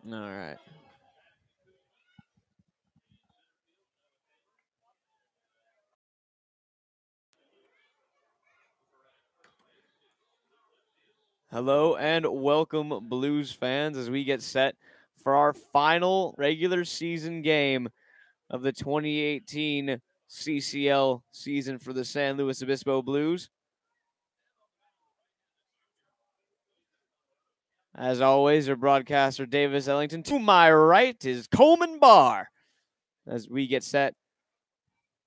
All right. Hello and welcome, Blues fans, as we get set for our final regular season game of the 2018 CCL season for the San Luis Obispo Blues. As always, our broadcaster Davis Ellington. To my right is Coleman Barr as we get set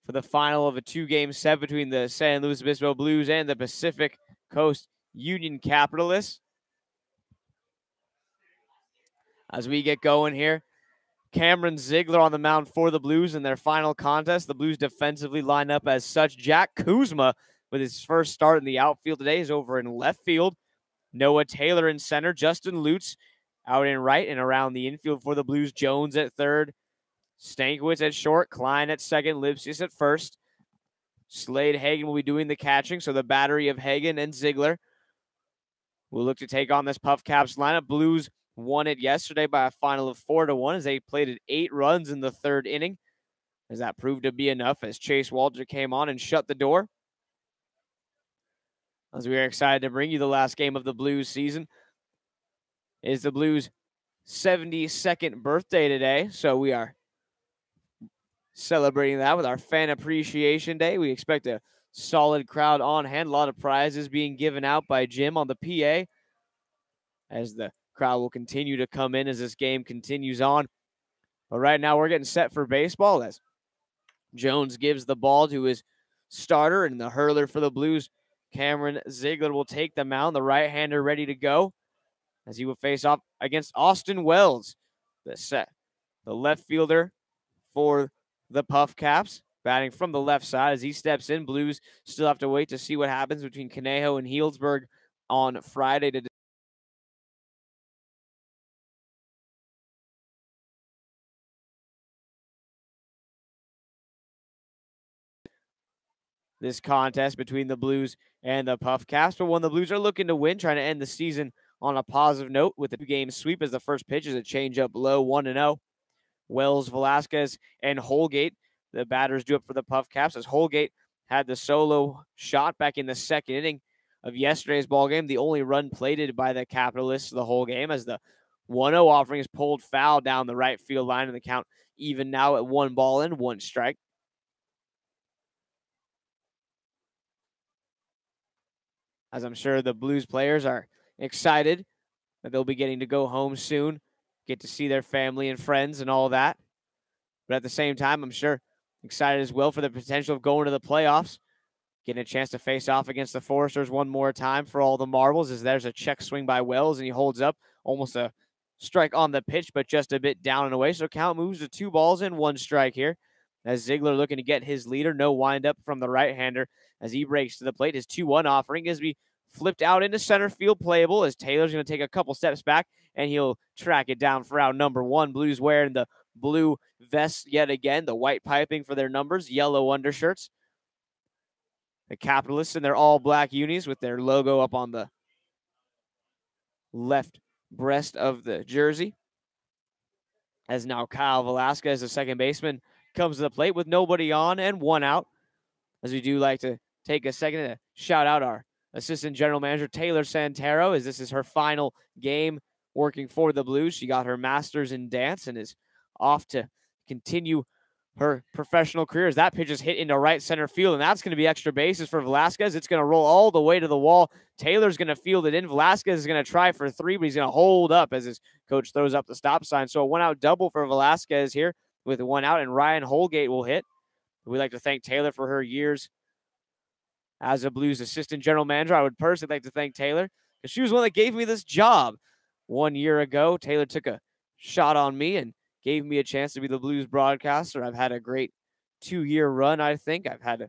for the final of a two-game set between the San Luis Obispo Blues and the Pacific Coast Union Capitalists. As we get going here, Cameron Ziegler on the mound for the Blues in their final contest. The Blues defensively line up as such. Jack Kuzma, with his first start in the outfield today, is over in left field. Noah Taylor in center. Justin Lutz out in right and around the infield for the Blues. Jones at third. Stankiewicz at short. Klein at second. Lipsius at first. Slade Hagen will be doing the catching, so the battery of Hagen and Ziegler will look to take on this Puff Caps lineup. Blues won it yesterday by a final of 4-1 as they played at 8 runs in the third inning, as that proved to be enough as Chase Walter came on and shut the door. As we are excited to bring you the last game of the Blues season. It is the Blues' 72nd birthday today, so we are celebrating that with our Fan Appreciation Day. We expect a solid crowd on hand, a lot of prizes being given out by Jim on the PA, as the crowd will continue to come in as this game continues on. But right now, we're getting set for baseball as Jones gives the ball to his starter, and the hurler for the Blues, Cameron Ziegler, will take the mound. The right-hander ready to go as he will face off against Austin Wells, the left fielder for the Puff Caps, batting from the left side as he steps in. Blues still have to wait to see what happens between Conejo and Healdsburg on Friday to this contest between the Blues and the Puff Caps. But when the Blues are looking to win, trying to end the season on a positive note with a two-game sweep as the first pitch is a changeup low 1-0. Wells, Velasquez, and Holgate, the batters, do up for the Puff Caps as Holgate had the solo shot back in the second inning of yesterday's ball game. The only run plated by the Capitalists the whole game, as the 1-0 offering is pulled foul down the right field line, and the count even now at 1-1 strike. As I'm sure the Blues players are excited that they'll be getting to go home soon, get to see their family and friends and all that. But at the same time, I'm sure excited as well for the potential of going to the playoffs, getting a chance to face off against the Foresters one more time for all the marbles, as there's a check swing by Wells, and he holds up almost a strike on the pitch, but just a bit down and away. So count moves to 2-1 strike here, as Ziegler looking to get his leader. No windup from the right-hander as he breaks to the plate. His 2-1 offering is be flipped out into center field, playable, as Taylor's going to take a couple steps back, and he'll track it down for out number one. Blues wearing the blue vests yet again, the white piping for their numbers, yellow undershirts. The Capitalists in their all-black unis with their logo up on the left breast of the jersey. As now Kyle Velasquez, the second baseman, comes to the plate with nobody on and one out. As we do like to take a second to shout out our assistant general manager, Taylor Santero, as this is her final game working for the Blues. She got her master's in dance and is off to continue her professional career as that pitch is hit into right center field, and that's going to be extra bases for Velasquez. It's going to roll all the way to the wall. Taylor's going to field it in. Velasquez is going to try for three, but he's going to hold up as his coach throws up the stop sign. So a one-out double for Velasquez here with one out, and Ryan Holgate will hit. We'd like to thank Taylor for her years as a Blues assistant general manager. I would personally like to thank Taylor because she was one that gave me this job 1 year ago. Taylor took a shot on me and gave me a chance to be the Blues broadcaster. I've had a great 2-year run, I think. I've had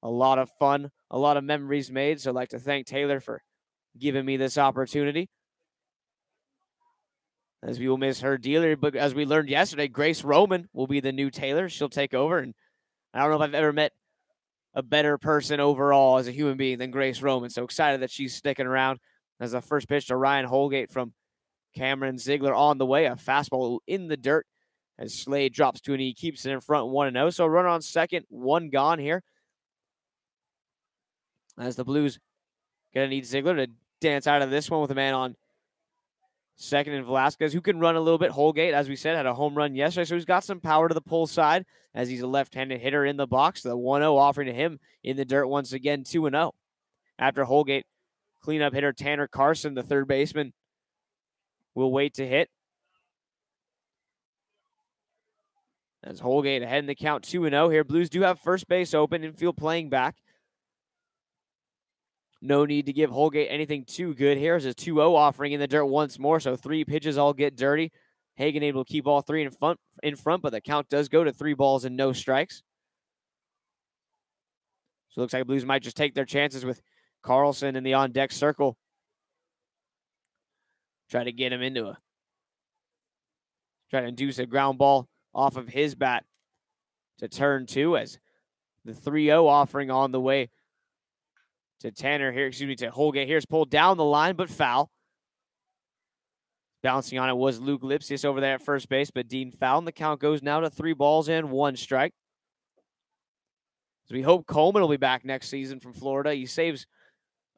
a lot of fun, a lot of memories made. So I'd like to thank Taylor for giving me this opportunity, as we will miss her dearly. But as we learned yesterday, Grace Roman will be the new Taylor. She'll take over. And I don't know if I've ever met a better person overall as a human being than Grace Roman. So excited that she's sticking around as the first pitch to Ryan Holgate from Cameron Ziegler on the way. A fastball in the dirt as Slade drops to a knee, keeps it in front 1-0. So runner on second, one gone here. As the Blues going to need Ziegler to dance out of this one with a man on second and Velasquez, who can run a little bit. Holgate, as we said, had a home run yesterday, so he's got some power to the pull side as he's a left-handed hitter in the box. The 1-0 offering to him in the dirt once again, 2-0. After Holgate, cleanup hitter Tanner Carson, the third baseman, will wait to hit. As Holgate ahead in the count 2-0 here. Blues do have first base open, infield playing back. No need to give Holgate anything too good here. As a 2-0 offering in the dirt once more, so 3 pitches all get dirty. Hagen able to keep all 3 in front, but the count does go to 3 balls and no strikes. So it looks like Blues might just take their chances with Carlson in the on-deck circle. Try to get him try to induce a ground ball off of his bat to turn 2 as the 3-0 offering on the way to to Holgate here is pulled down the line, but foul. Bouncing on it was Luke Lipsius over there at first base, but Dean foul, and the count goes now to 3 balls and 1 strike. So we hope Coleman will be back next season from Florida. He saves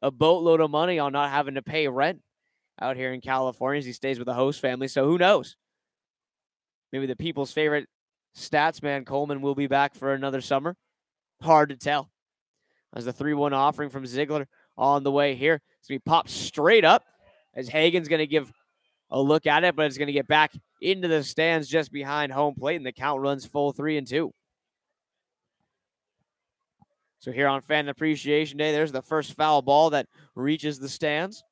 a boatload of money on not having to pay rent out here in California as he stays with the host family, so who knows? Maybe the people's favorite stats man, Coleman, will be back for another summer. Hard to tell. As the 3-1 offering from Ziegler on the way here. It's going to be popped straight up as Hagen's going to give a look at it, but it's going to get back into the stands just behind home plate, and the count runs full 3-2. So here on Fan Appreciation Day, there's the first foul ball that reaches the stands.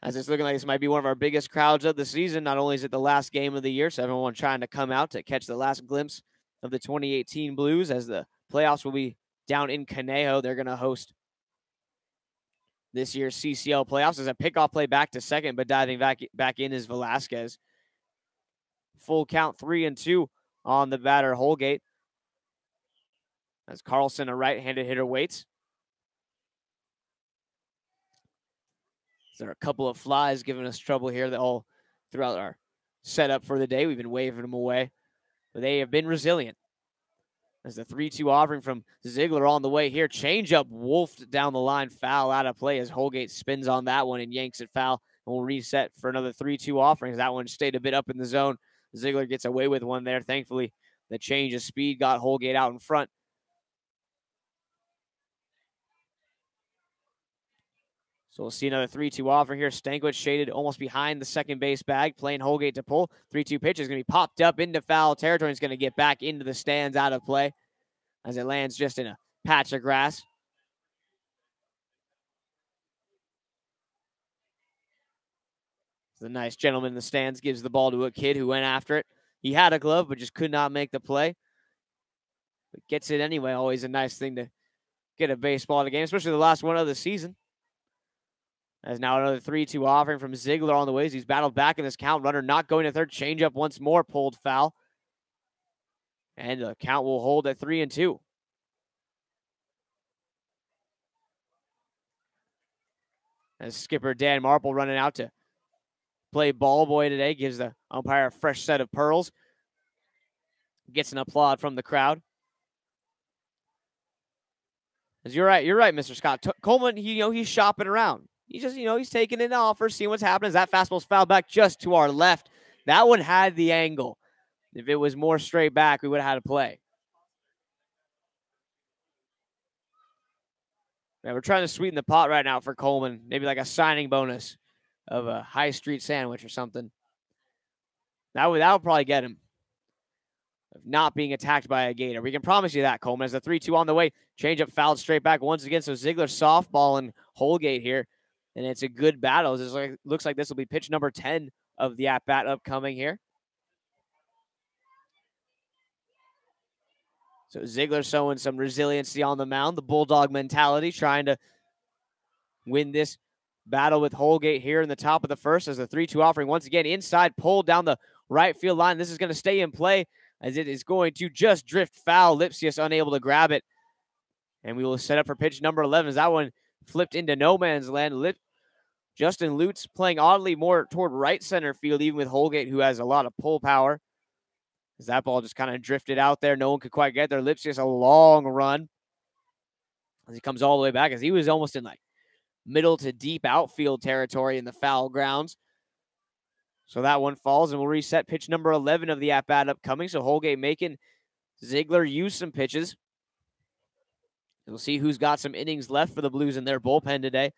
As it's looking like this might be one of our biggest crowds of the season. Not only is it the last game of the year, so everyone trying to come out to catch the last glimpse of the 2018 Blues as the playoffs will be down in Conejo. They're going to host this year's CCL playoffs. As a pickoff play back to second, but diving back in is Velasquez. Full count 3-2 on the batter Holgate. As Carlson, a right-handed hitter, waits. There are a couple of flies giving us trouble here that all throughout our setup for the day. We've been waving them away, but they have been resilient. As the 3-2 offering from Ziegler on the way here. Changeup wolfed down the line, foul out of play as Holgate spins on that one and yanks it foul. And we'll reset for another 3-2 offerings. That one stayed a bit up in the zone. Ziegler gets away with one there. Thankfully, the change of speed got Holgate out in front. So we'll see another 3-2 offering here. Stankiewicz shaded almost behind the second base bag, playing Holgate to pull. 3-2 pitch is going to be popped up into foul territory. It's going to get back into the stands out of play as it lands just in a patch of grass. The nice gentleman in the stands gives the ball to a kid who went after it. He had a glove, but just could not make the play. But gets it anyway. Always a nice thing to get a baseball at a game, especially the last one of the season. As now another 3-2 offering from Ziegler on the way. He's battled back in this count. Runner not going to third. Changeup once more. Pulled foul. And the count will hold at 3-2. As skipper Dan Marple running out to play ball boy today. Gives the umpire a fresh set of pearls. Gets an applaud from the crowd. As you're right, Mr. Scott. Coleman, he's shopping around. He's taking in offers, seeing what's happening. As that fastball's fouled back just to our left. That one had the angle. If it was more straight back, we would have had a play. Yeah, we're trying to sweeten the pot right now for Coleman. Maybe like a signing bonus of a high street sandwich or something. That would probably get him. Of not being attacked by a Gator. We can promise you that, Coleman. As a 3-2 on the way. Changeup fouled straight back once again. So Ziegler softballing Holgate here. And it's a good battle. It looks like this will be pitch number 10 of the at-bat upcoming here. So Ziegler showing some resiliency on the mound. The Bulldog mentality, trying to win this battle with Holgate here in the top of the first. As the 3-2 offering once again inside, pulled down the right field line. This is going to stay in play as it is going to just drift foul. Lipsius unable to grab it. And we will set up for pitch number 11 as that one flipped into no man's land. Justin Lutz playing oddly more toward right center field, even with Holgate, who has a lot of pull power. As that ball just kind of drifted out there. No one could quite get there. Lipsius a long run as he comes all the way back, as he was almost in like middle to deep outfield territory in the foul grounds. So that one falls, and we'll reset pitch number 11 of the at-bat upcoming. So Holgate making Ziegler use some pitches. We'll see who's got some innings left for the Blues in their bullpen today,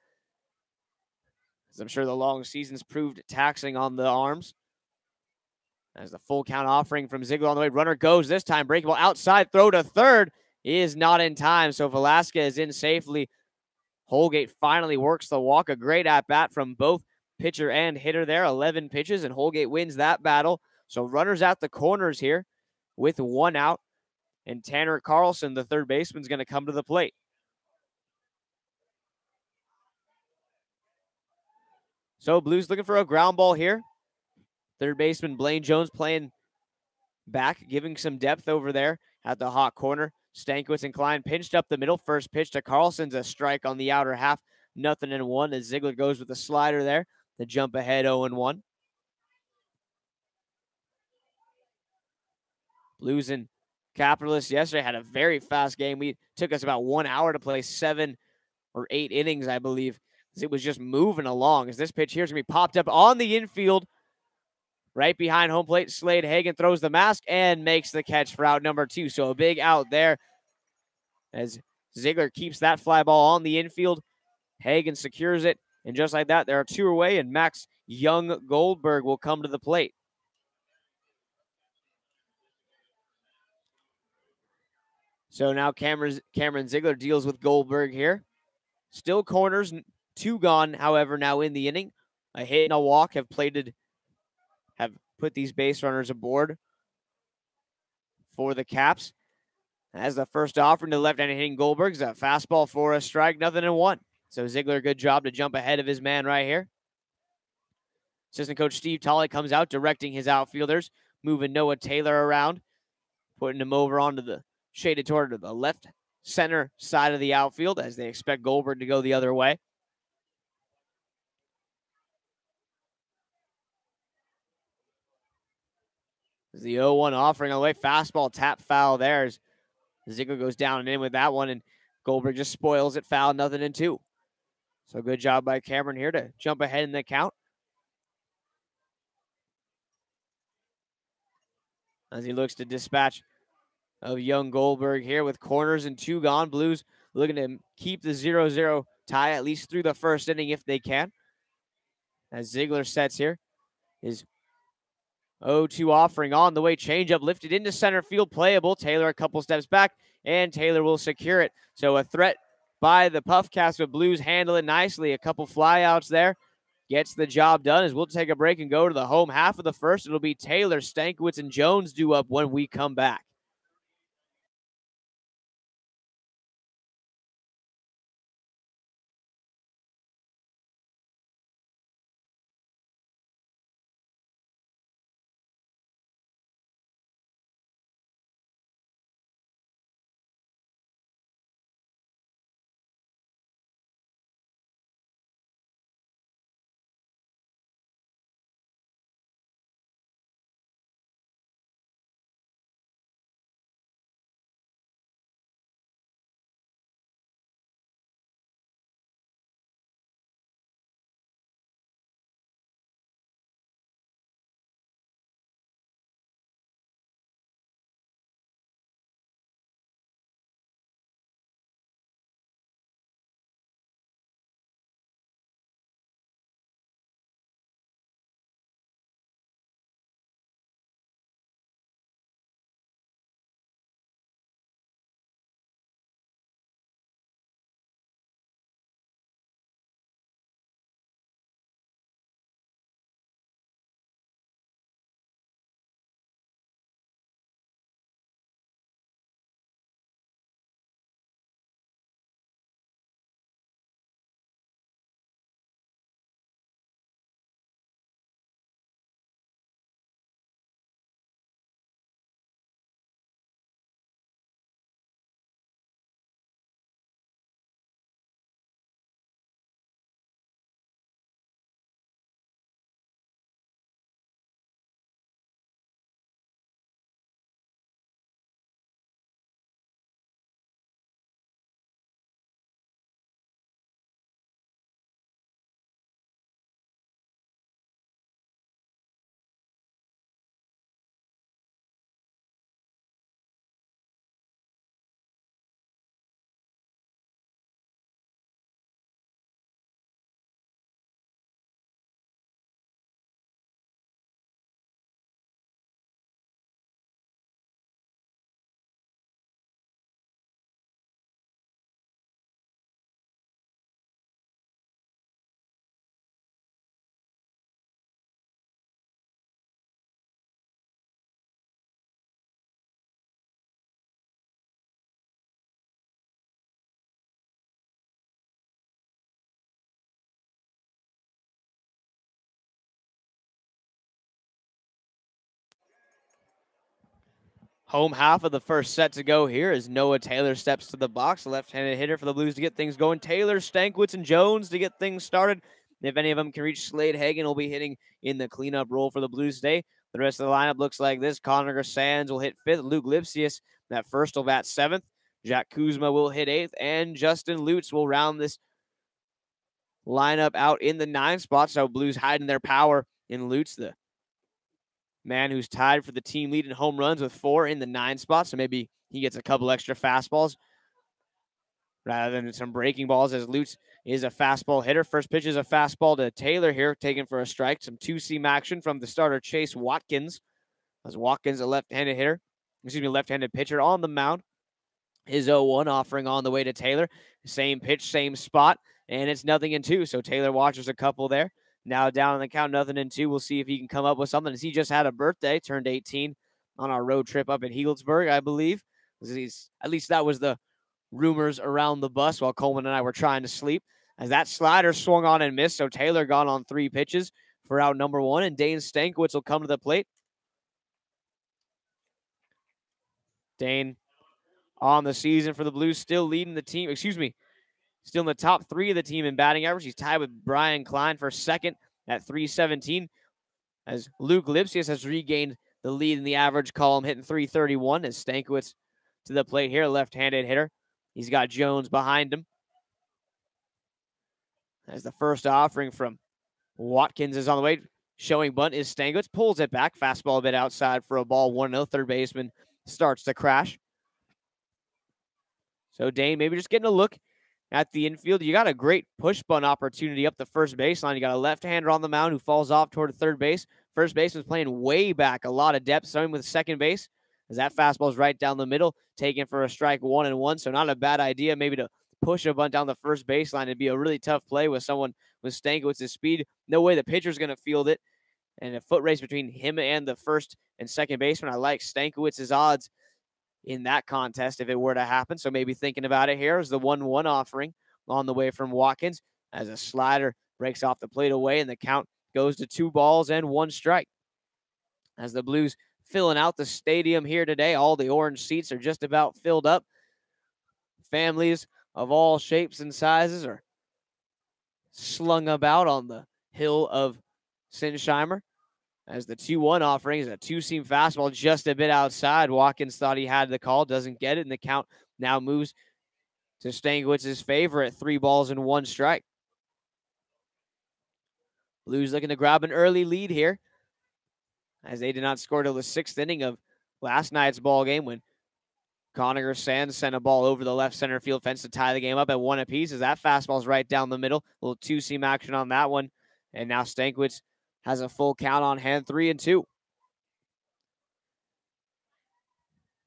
as I'm sure the long season's proved taxing on the arms. As the full count offering from Ziegler on the way. Runner goes this time. Breaking ball outside. Throw to third is not in time. So Velasquez in safely. Holgate finally works the walk. A great at-bat from both pitcher and hitter there. 11 pitches, and Holgate wins that battle. So runners at the corners here with one out. And Tanner Carlson, the third baseman, is going to come to the plate. So Blues looking for a ground ball here. Third baseman Blaine Jones playing back, giving some depth over there at the hot corner. Stankiewicz and Klein pinched up the middle. First pitch to Carlson's a strike on the outer half. 0-1 as Ziegler goes with the slider there to jump ahead 0-1. Blues and Capitalists yesterday had a very fast game. We took us about 1 hour to play 7 or 8 innings, I believe. It was just moving along. As this pitch here is going to be popped up on the infield, right behind home plate. Slade Hagen throws the mask and makes the catch for out number 2. So a big out there as Ziegler keeps that fly ball on the infield. Hagen secures it, and just like that, there are 2 away, and Max Young Goldberg will come to the plate. So now Cameron Ziegler deals with Goldberg here. Still corners, 2 gone, however, now in the inning. A hit and a walk have put these base runners aboard for the Caps. As the first offering to left-handed hitting Goldberg's a fastball for a strike, 0-1. So Ziegler, good job to jump ahead of his man right here. Assistant coach Steve Tolley comes out directing his outfielders, moving Noah Taylor around, putting him over onto the shaded toward the left center side of the outfield as they expect Goldberg to go the other way. The 0-1 offering on the way. Fastball tap foul there as Ziegler goes down and in with that one, and Goldberg just spoils it, foul, 0-2. So good job by Cameron here to jump ahead in the count. As he looks to dispatch of young Goldberg here with corners and 2 gone. Blues looking to keep the 0-0 tie at least through the first inning if they can. As Ziegler sets here, his 0-2 offering on the way. Changeup lifted into center field, playable. Taylor a couple steps back, and Taylor will secure it. So a threat by the Puffcats, but Blues handle it nicely. A couple flyouts there. Gets the job done as we'll take a break and go to the home half of the first. It'll be Taylor, Stankiewicz, and Jones due up when we come back. home half of the first set to go here as Noah Taylor steps to the box, left-handed hitter for the Blues to get things going. Taylor, Stankwitz, and Jones to get things started. If any of them can reach Slade Hagen, will be hitting in the cleanup role for the Blues today. The rest of the lineup looks like this. Connor Sands will hit 5th. Luke Lipsius, that first, will bat 7th. Jack Kuzma will hit 8th. And Justin Lutz will round this lineup out in the 9th spot. So Blues hiding their power in Lutz, the man who's tied for the team lead in home runs with 4 in the 9th spot. So maybe he gets a couple extra fastballs rather than some breaking balls, as Lutz is a fastball hitter. First pitch is a fastball to Taylor here, taken for a strike. Some two-seam action from the starter, Chase Watkins. As Watkins, a left-handed hitter, left-handed pitcher on the mound. His 0-1 offering on the way to Taylor. Same pitch, same spot, and it's 0-2. So Taylor watches a couple there. Now down on the count, 0-2. We'll see if he can come up with something, as he just had a birthday, turned 18 on our road trip up in Healdsburg, I believe. At least that was the rumors around the bus while Coleman and I were trying to sleep. As that slider swung on and missed, so Taylor gone on 3 pitches for out number 1, and Dane Stankwitz will come to the plate. Dane on the season for the Blues, still leading the team, still in the top 3 of the team in batting average. He's tied with Brian Klein for second at .317, as Luke Lipsius has regained the lead in the average column, hitting .331, as Stankwitz to the plate here, left-handed hitter. He's got Jones behind him. As the first offering from Watkins is on the way, showing bunt is Stankwitz, pulls it back, fastball a bit outside for a ball, 1-0. Third baseman starts to crash. So Dane maybe just getting a look at the infield. You got a great push bunt opportunity up the first baseline. You got a left-hander on the mound who falls off toward third base. First baseman's playing way back, a lot of depth, starting with second base, as that fastball is right down the middle, taken for a strike, 1-1. So not a bad idea maybe to push a bunt down the first baseline. It'd be a really tough play with someone with Stankwitz's speed. No way the pitcher's going to field it. And a foot race between him and the first and second baseman. I like Stankwitz's odds in that contest if it were to happen. So maybe thinking about it here is the 1-1 offering on the way from Watkins, as a slider breaks off the plate away, and the count goes to 2 balls and 1 strike. As the Blues filling out the stadium here today, all the orange seats are just about filled up. Families of all shapes and sizes are slung about on the hill of Sinsheimer, as the 2-1 offering is a two-seam fastball just a bit outside. Watkins thought he had the call, doesn't get it, and the count now moves to Stankwitz's favor at 3 balls and 1 strike. Blues looking to grab an early lead here, as they did not score till the 6th inning of last night's ball game, when Connor Sands sent a ball over the left center field fence to tie the game up at 1 apiece, as that fastball's right down the middle. A little two-seam action on that one, and now Stankwitz has a full count on hand, 3-2.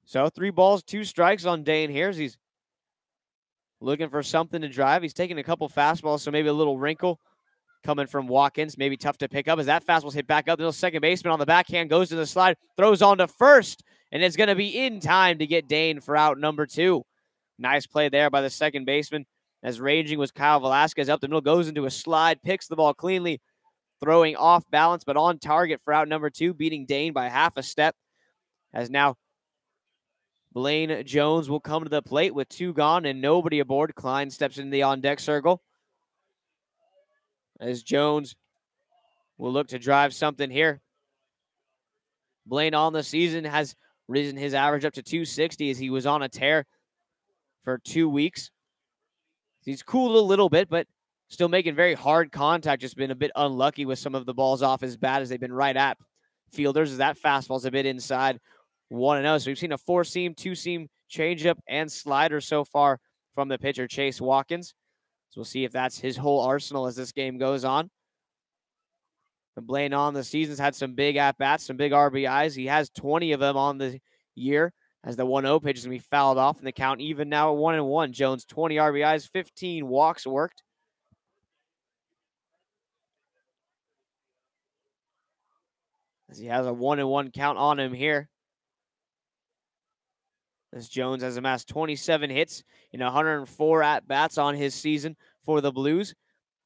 So 3 balls, 2 strikes on Dane here, as he's looking for something to drive. He's taking a couple fastballs, so maybe a little wrinkle coming from Watkins. Maybe tough to pick up, as that fastball's hit back up. The second baseman on the backhand goes to the slide, throws on to first, and it's going to be in time to get Dane for out number 2. Nice play there by the second baseman, as ranging was Kyle Velasquez up the middle, goes into a slide, picks the ball cleanly, throwing off balance, but on target for out number 2, beating Dane by half a step. As now Blaine Jones will come to the plate with 2 gone and nobody aboard. Klein steps into the on-deck circle, as Jones will look to drive something here. Blaine on the season has risen his average up to 260, as he was on a tear for 2 weeks. He's cooled a little bit, but still making very hard contact. Just been a bit unlucky with some of the balls off his bat, as they've been right at fielders, as that fastball's a bit inside, 1-0. So we've seen a 4-seam, 2-seam changeup and slider so far from the pitcher, Chase Watkins. So we'll see if that's his whole arsenal as this game goes on. And Blaine on the season's had some big at-bats, some big RBIs. He has 20 of them on the year, as the 1-0 pitch is going to be fouled off, and the count even now at 1-1. Jones, 20 RBIs, 15 walks worked. As he has a 1-1 count on him here. As Jones has amassed 27 hits in 104 at-bats on his season for the Blues.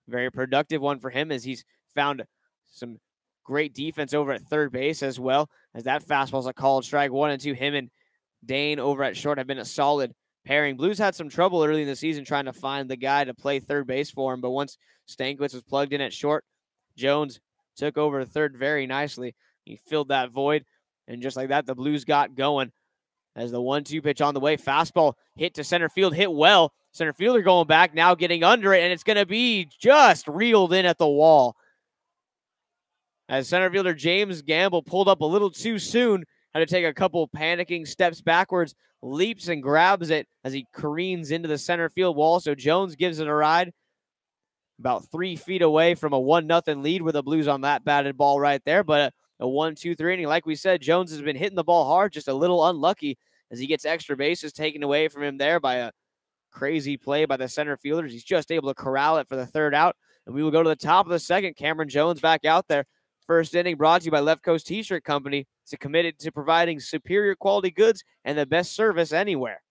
Very productive one for him, as he's found some great defense over at third base as well, as that fastball's a called strike, 1-2. Him and Dane over at short have been a solid pairing. Blues had some trouble early in the season trying to find the guy to play third base for him, but once Stankiewicz was plugged in at short, Jones took over third very nicely. He filled that void, and just like that, the Blues got going as the 1-2 pitch on the way. Fastball hit to center field, hit well. Center fielder going back, now getting under it, and it's going to be just reeled in at the wall. As center fielder James Gamble pulled up a little too soon, had to take a couple panicking steps backwards, leaps and grabs it as he careens into the center field wall. So Jones gives it a ride. About 3 feet away from a 1-0 lead with the Blues on that batted ball right there. But a 1-2-3 inning. Like we said, Jones has been hitting the ball hard, just a little unlucky as he gets extra bases taken away from him there by a crazy play by the center fielders. He's just able to corral it for the third out. And we will go to the top of the second. Cameron Jones back out there. First inning brought to you by Left Coast T-Shirt Company. It's committed to providing superior quality goods and the best service anywhere.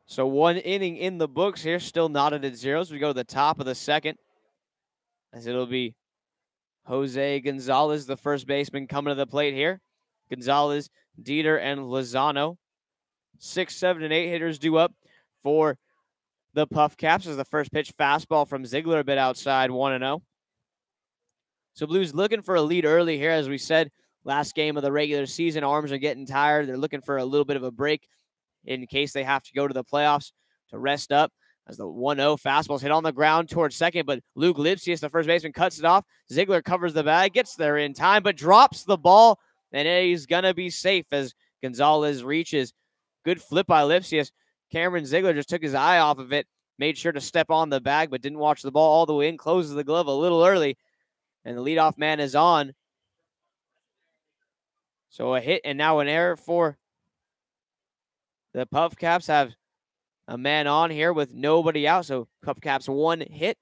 So 1 inning in the books here, still knotted at zeros. We go to the top of the second, as it'll be Jose Gonzalez, the first baseman, coming to the plate here. Gonzalez, Dieter, and Lozano. 6, 7, and 8 hitters due up for the Puff Caps as the first pitch fastball from Ziegler a bit outside, 1-0. So Blues looking for a lead early here. As we said, last game of the regular season, arms are getting tired. They're looking for a little bit of a break in case they have to go to the playoffs to rest up. As the 1-0 fastball's hit on the ground towards second, but Luke Lipsius, the first baseman, cuts it off. Ziegler covers the bag, gets there in time, but drops the ball, and he's going to be safe as Gonzalez reaches. Good flip by Lipsius. Cameron Ziegler just took his eye off of it, made sure to step on the bag, but didn't watch the ball all the way in, closes the glove a little early, and the leadoff man is on. So a hit and now an error for the Puff Caps. Have a man on here with nobody out. So Puff Caps 1 hit.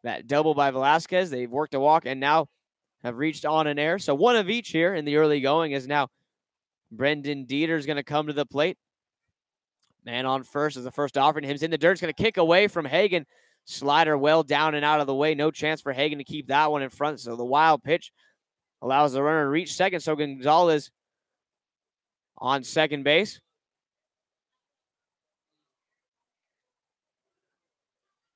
That double by Velasquez. They've worked a walk and now have reached on an error. So one of each here in the early going is now Brendan Dieter is going to come to the plate. Man on first is the first offering. Him's in the dirt. It's going to kick away from Hagen. Slider well down and out of the way. No chance for Hagen to keep that one in front. So the wild pitch allows the runner to reach second. So Gonzalez on second base.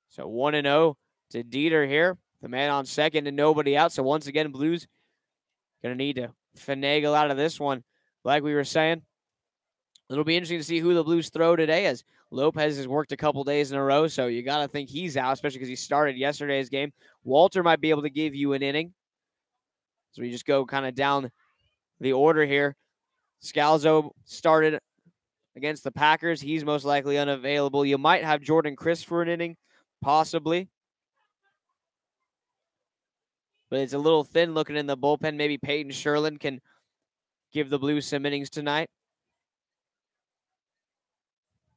So 1-0 to Dieter here. The man on second and nobody out. So once again, Blues going to need to finagle out of this one. Like we were saying, it'll be interesting to see who the Blues throw today, as Lopez has worked a couple days in a row. So you got to think he's out, especially because he started yesterday's game. Walter might be able to give you an inning. So we just go kind of down the order here. Scalzo started against the Packers. He's most likely unavailable. You might have Jordan Chris for an inning, possibly. But it's a little thin looking in the bullpen. Maybe Peyton Sherlin can give the Blues some innings tonight.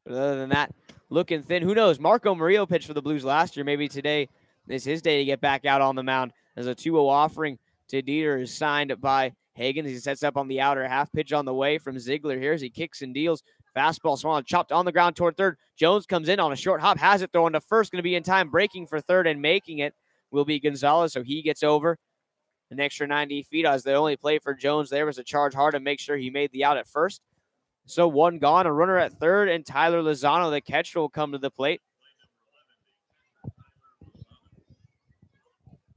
But other than that, looking thin. Who knows? Marco Murillo pitched for the Blues last year. Maybe today is his day to get back out on the mound, as a 2-0 offering to Dieter is signed by Hagen as he sets up on the outer half. Pitch on the way from Ziegler here as he kicks and deals. Fastball swung chopped on the ground toward third. Jones comes in on a short hop, has it thrown to first. Going to be in time, breaking for third and making it will be Gonzalez. So he gets over an extra 90 feet as the only play for Jones there was to charge hard and make sure he made the out at first. So one gone, a runner at third, and Tyler Lozano, the catcher, will come to the plate.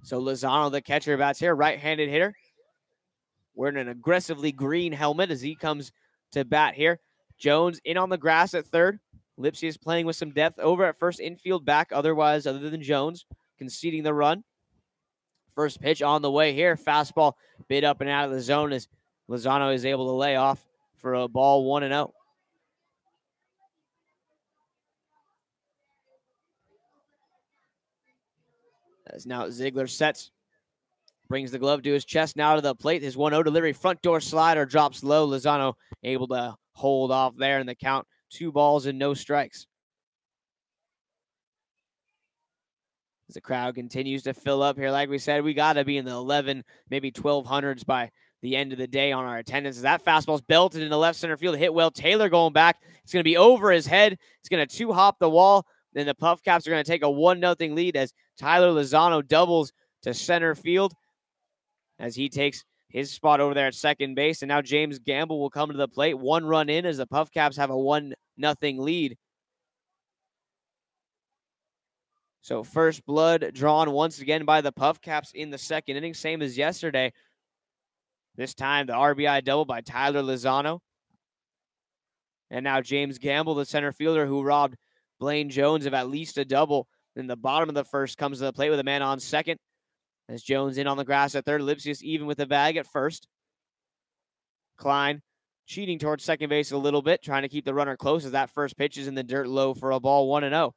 So Lozano, the catcher, bats here, right-handed hitter. Wearing an aggressively green helmet as he comes to bat here. Jones in on the grass at third. Lipsius playing with some depth over at first, infield back, otherwise, other than Jones, conceding the run. First pitch on the way here. Fastball bit up and out of the zone as Lozano is able to lay off for a ball 1-0. As now Ziegler sets, brings the glove to his chest, now to the plate. His 1-0 delivery, front door slider drops low. Lozano able to hold off there in the count. 2 balls and no strikes. As the crowd continues to fill up here, like we said, we got to be in the 11, maybe 1,200s by the end of the day on our attendance. As that fastball's belted into left center field, hit well. Taylor going back. It's going to be over his head. It's going to 2-hop the wall. Then the Puff Caps are going to take a 1-0 lead as Tyler Lozano doubles to center field as he takes his spot over there at second base. And now James Gamble will come to the plate. 1 run in as the Puff Caps have a 1-0 lead. So first blood drawn once again by the Puff Caps in the second inning, same as yesterday. This time the RBI double by Tyler Lozano. And now James Gamble, the center fielder who robbed Blaine Jones of at least a double. In the bottom of the first comes to the plate with a man on second. As Jones in on the grass at third. Lipsius even with the bag at first. Klein cheating towards second base a little bit, trying to keep the runner close as that first pitch is in the dirt low for a ball 1-0.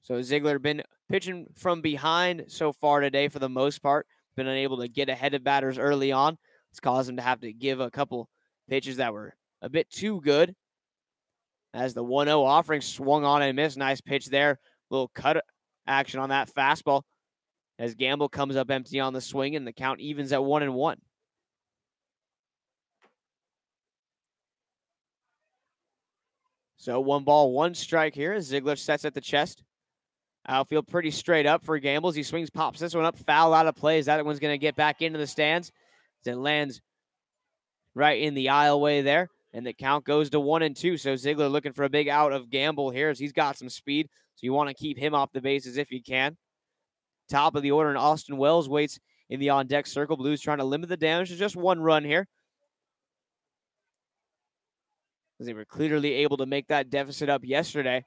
So Ziegler been pitching from behind so far today for the most part. Been unable to get ahead of batters early on. It's caused him to have to give a couple pitches that were a bit too good. As the 1-0 offering swung on and missed. Nice pitch there. Little cut action on that fastball. As Gamble comes up empty on the swing and the count evens at 1-1. So 1 ball, 1 strike here as Ziegler sets at the chest. Outfield pretty straight up for Gambles. He swings, pops this one up, foul out of play. That one's going to get back into the stands. As it lands right in the aisleway there. And the count goes to 1-2. So Ziegler looking for a big out of Gamble here as he's got some speed. So you want to keep him off the bases if you can. Top of the order, and Austin Wells waits in the on-deck circle. Blues trying to limit the damage to just 1 run here. As they were clearly able to make that deficit up yesterday.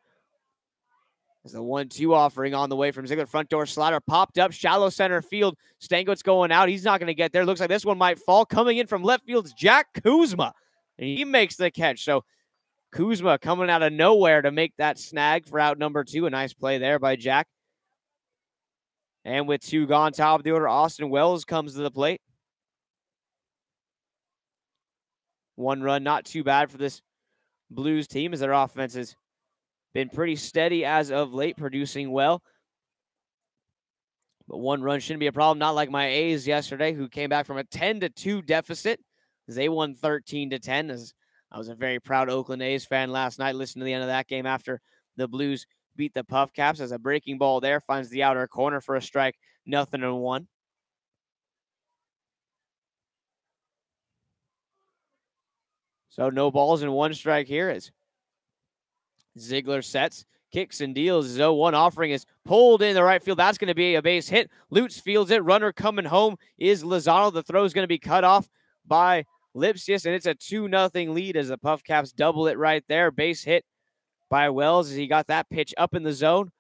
As the 1-2 offering on the way from Ziegler. Front door slider popped up. Shallow center field. Stango's going out. He's not going to get there. Looks like this one might fall. Coming in from left field's Jack Kuzma. And he makes the catch. So Kuzma coming out of nowhere to make that snag for out number 2. A nice play there by Jack. And with 2 gone, top of the order, Austin Wells comes to the plate. 1 run, not too bad for this Blues team as their offense has been pretty steady as of late, producing well. But 1 run shouldn't be a problem, not like my A's yesterday, who came back from a 10-2 deficit as they won 13-10. As I was a very proud Oakland A's fan last night, listening to the end of that game after the Blues beat the Puff Caps. As a breaking ball there finds the outer corner for a strike, 0-1. So no balls and 1 strike here as Ziegler sets, kicks and deals. 0-1 offering is pulled in the right field. That's going to be a base hit. Lutz fields it. Runner coming home is Lozano. The throw is going to be cut off by Lipsius, and it's a 2-0 lead as the Puff Caps double it right there. Base hit by Wells as he got that pitch up in the zone.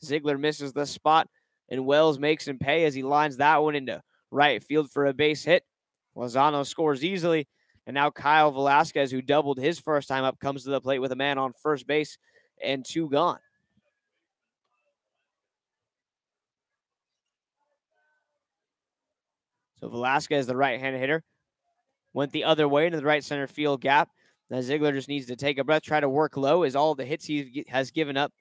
Ziegler misses the spot, and Wells makes him pay as he lines that one into right field for a base hit. Lozano scores easily. And now Kyle Velasquez, who doubled his first time up, comes to the plate with a man on first base and 2 gone. So Velasquez, the right-handed hitter, went the other way into the right center field gap. Now Ziegler just needs to take a breath, try to work low, as all the hits he has given up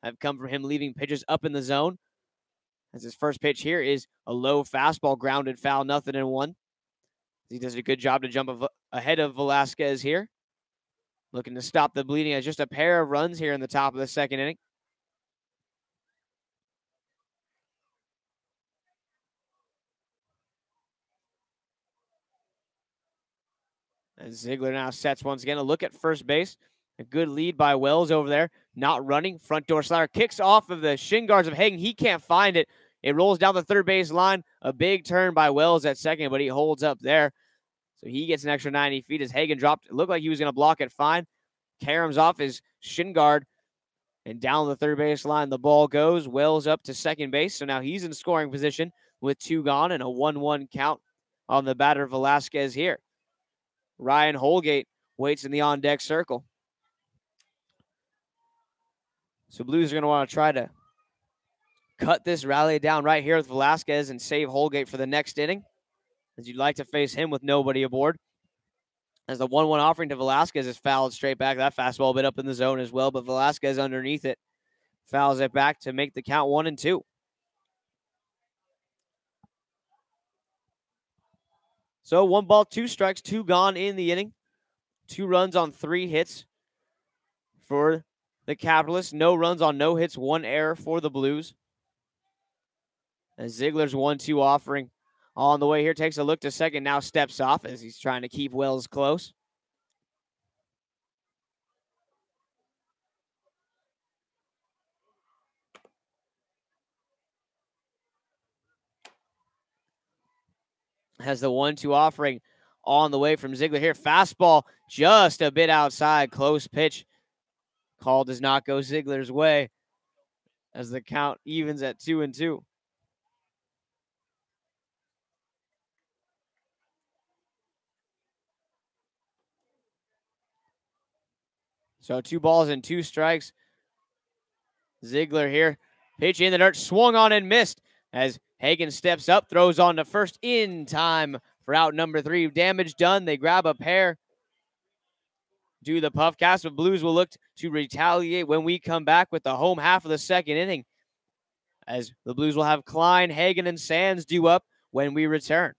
have come from him leaving pitches up in the zone. As his first pitch here is a low fastball, grounded foul, 0-1. He does a good job to jump ahead of Velasquez here. Looking to stop the bleeding as just a pair of runs here in the top of the second inning. And Ziegler now sets once again. A look at first base. A good lead by Wells over there. Not running. Front door slider kicks off of the shin guards of Hagen. He can't find it. It rolls down the third base line. A big turn by Wells at second, but he holds up there. So he gets an extra 90 feet as Hagen dropped. It looked like he was going to block it fine. Karam's off his shin guard. And down the third base line, the ball goes. Wells up to second base. So now he's in scoring position with 2 gone and a 1-1 count on the batter Velasquez here. Ryan Holgate waits in the on-deck circle. So Blues are going to want to try to cut this rally down right here with Velasquez and save Holgate for the next inning, as you'd like to face him with nobody aboard. As the 1-1 offering to Velasquez is fouled straight back. That fastball a bit up in the zone as well, but Velasquez underneath it fouls it back to make the count 1-2. So 1 ball, 2 strikes, 2 gone in the inning. 2 runs on 3 hits for the Capitalists. No runs on no hits, 1 error for the Blues. As Ziegler's 1-2 offering on the way here, takes a look to second, now steps off as he's trying to keep Wells close. Has the 1-2 offering on the way from Ziegler here. Fastball just a bit outside. Close pitch. Call does not go Ziegler's way as the count evens at 2-2. So 2 balls and 2 strikes. Ziegler here. Pitch in the dirt. Swung on and missed as Hagen steps up. Throws on to first in time for out number 3. Damage done. They grab a pair. Do the puff cast, but Blues will look to retaliate when we come back with the home half of the second inning, as the Blues will have Klein, Hagen, and Sands due up when we return.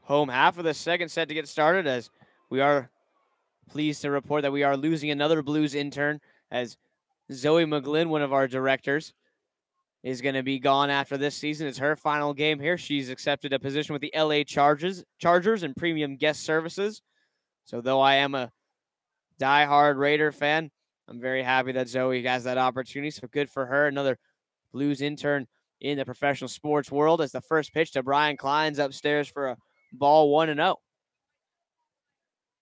Home half of the second set to get started, as we are pleased to report that we are losing another Blues intern, as Zoe McGlynn, one of our directors, is going to be gone after this season. It's her final game here. She's accepted a position with the LA Chargers and Premium Guest Services. So though I am a diehard Raider fan, I'm very happy that Zoe has that opportunity. So good for her. Another Blues intern in the professional sports world, as the first pitch to Brian Klein's upstairs for a ball 1-0.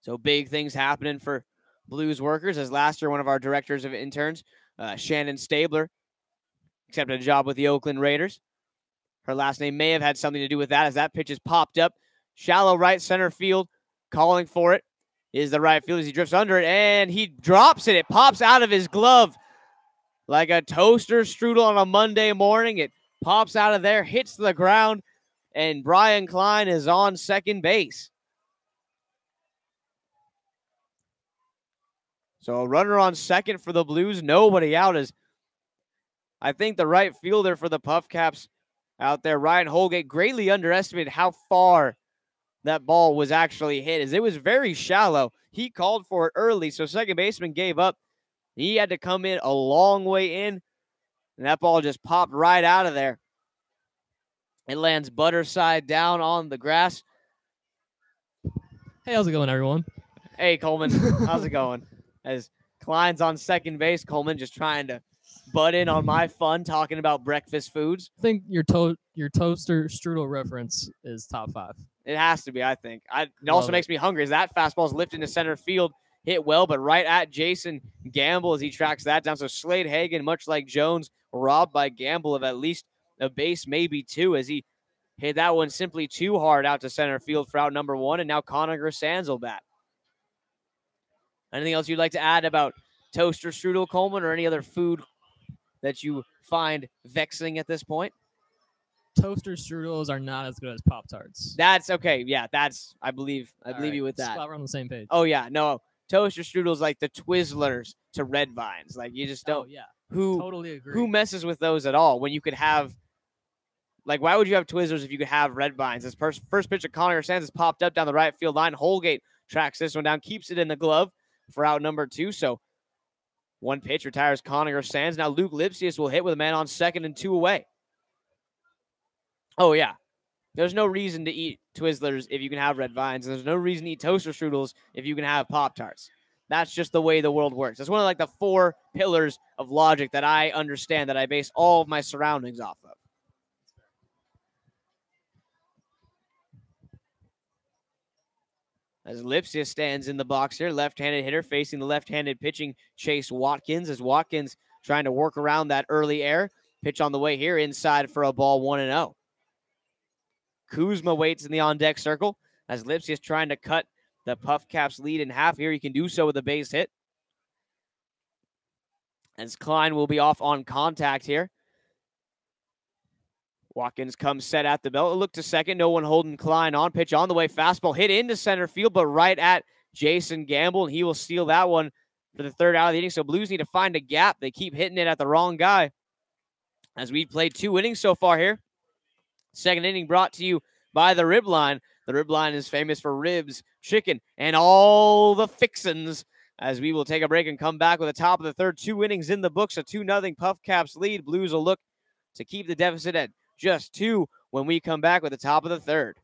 So big things happening for Blues workers, as last year one of our directors of interns, Shannon Stabler, accepted a job with the Oakland Raiders. Her last name may have had something to do with that, as that pitch is popped up. Shallow right center field. calling for it is the right field as he drifts under it, and he drops it. It pops out of his glove like a toaster strudel on a Monday morning. It pops out of there, hits the ground, and Brian Klein is on second base. So a runner on second for the Blues, nobody out. As I think the right fielder for the Puff Caps out there, Ryan Holgate, greatly underestimated how far that ball was actually hit, as it was very shallow. He called for it early, so second baseman gave up. He had to come in a long way in, and that ball just popped right out of there. It lands butter side down on the grass. Hey, how's it going, everyone? Hey, Coleman. How's it going? As Klein's on second base, Coleman just trying to butt in on my fun talking about breakfast foods. I think your toaster strudel reference is top 5. It has to be, I think. It also makes me hungry as that fastball's lifted into center field, hit well, but right at Jason Gamble as he tracks that down. So Slade Hagen, much like Jones, robbed by Gamble of at least a base, maybe 2, as he hit that one simply too hard out to center field for out number 1, and now Connor Sands will bat. Anything else you'd like to add about toaster strudel, Coleman, or any other food that you find vexing at this point? Toaster strudels are not as good as Pop-Tarts. That's okay. Yeah, that's I believe you with that. Glad we're on the same page. Oh yeah, no. Toaster strudels like the Twizzlers to Red Vines. Like you just don't. Oh yeah. Who Totally agree. Who messes with those at all when you could have? Like, why would you have Twizzlers if you could have Red Vines? This first pitch of Connor Sands has popped up down the right field line. Holgate tracks this one down, keeps it in the glove for out number 2. So one pitch retires Connor Sands. Now Luke Lipsius will hit with a man on second and 2 away. Oh yeah. There's no reason to eat Twizzlers if you can have Red Vines. And there's no reason to eat toaster strudels if you can have Pop-Tarts. That's just the way the world works. That's one of like the 4 pillars of logic that I understand, that I base all of my surroundings off of. As Lipsius stands in the box here, left-handed hitter facing the left-handed pitching Chase Watkins, as Watkins trying to work around that early air. Pitch on the way here, inside for a ball, 1-0. Kuzma waits in the on-deck circle as Lipsius trying to cut the Puff Caps lead in half here. He can do so with a base hit. As Klein will be off on contact here. Watkins comes set at the belt. Look to second. No one holding Klein on. Pitch on the way. Fastball hit into center field, but right at Jason Gamble, and he will steal that one for the third out of the inning. So Blues need to find a gap. They keep hitting it at the wrong guy. As we've played 2 innings so far here. Second inning brought to you by the Rib Line. The Rib Line is famous for ribs, chicken, and all the fixins. As we will take a break and come back with the top of the third. 2 innings in the books, a 2-0 Puff Caps lead. Blues will look to keep the deficit at just 2 when we come back with the top of the third.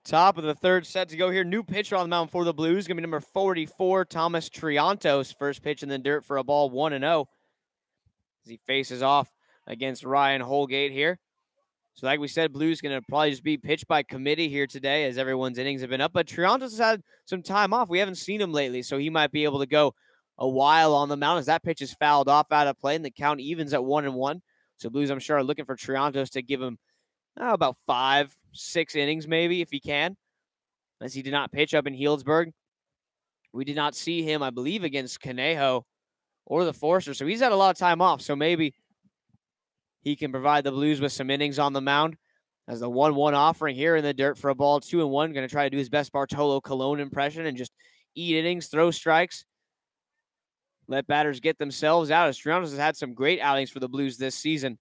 Top of the third set to go here. New pitcher on the mound for the Blues. Going to be number 44, Thomas Triantos. First pitch in the dirt for a ball, 1-0. As he faces off against Ryan Holgate here. So like we said, Blues going to probably just be pitched by committee here today as everyone's innings have been up. But Triantos has had some time off. We haven't seen him lately, so he might be able to go a while on the mound as that pitch is fouled off out of play and the count evens at 1-1. So Blues, I'm sure, are looking for Triantos to give him about 5-6 innings maybe if he can, as he did not pitch up in Healdsburg. We did not see him, I believe, against Conejo or the Forster, so he's had a lot of time off, so maybe he can provide the Blues with some innings on the mound. As the 1-1 offering here in the dirt for a ball, 2-1. Going to try to do his best Bartolo Colon impression and just eat innings, throw strikes, let batters get themselves out. As Triantos has had some great outings for the Blues this season.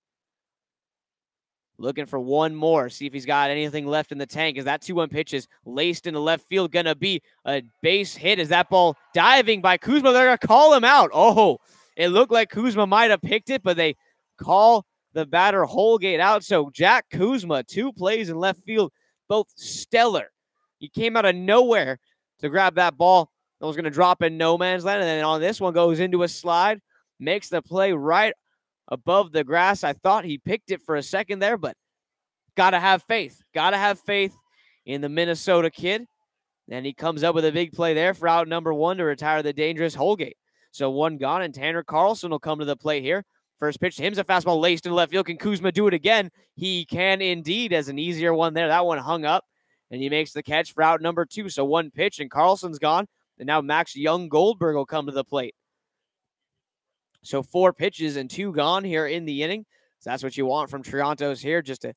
Looking for one more. See if he's got anything left in the tank. As that 2-1 pitch is laced into left field. Going to be a base hit. As that ball diving by Kuzma. They're going to call him out. Oh, it looked like Kuzma might have picked it, but they call the batter Holgate out. So Jack Kuzma, 2 plays in left field, both stellar. He came out of nowhere to grab that ball that was going to drop in no man's land. And then on this one goes into a slide. Makes the play right above the grass. I thought he picked it for a second there, but got to have faith. Got to have faith in the Minnesota kid. And he comes up with a big play there for out number 1 to retire the dangerous Holgate. So 1 gone, and Tanner Carlson will come to the plate here. First pitch to him's a fastball laced in left field. Can Kuzma do it again? He can indeed, as an easier one there. That one hung up, and he makes the catch for out number 2. So 1 pitch, and Carlson's gone. And now Max Young Goldberg will come to the plate. So 4 pitches and 2 gone here in the inning. So that's what you want from Triantos here, just to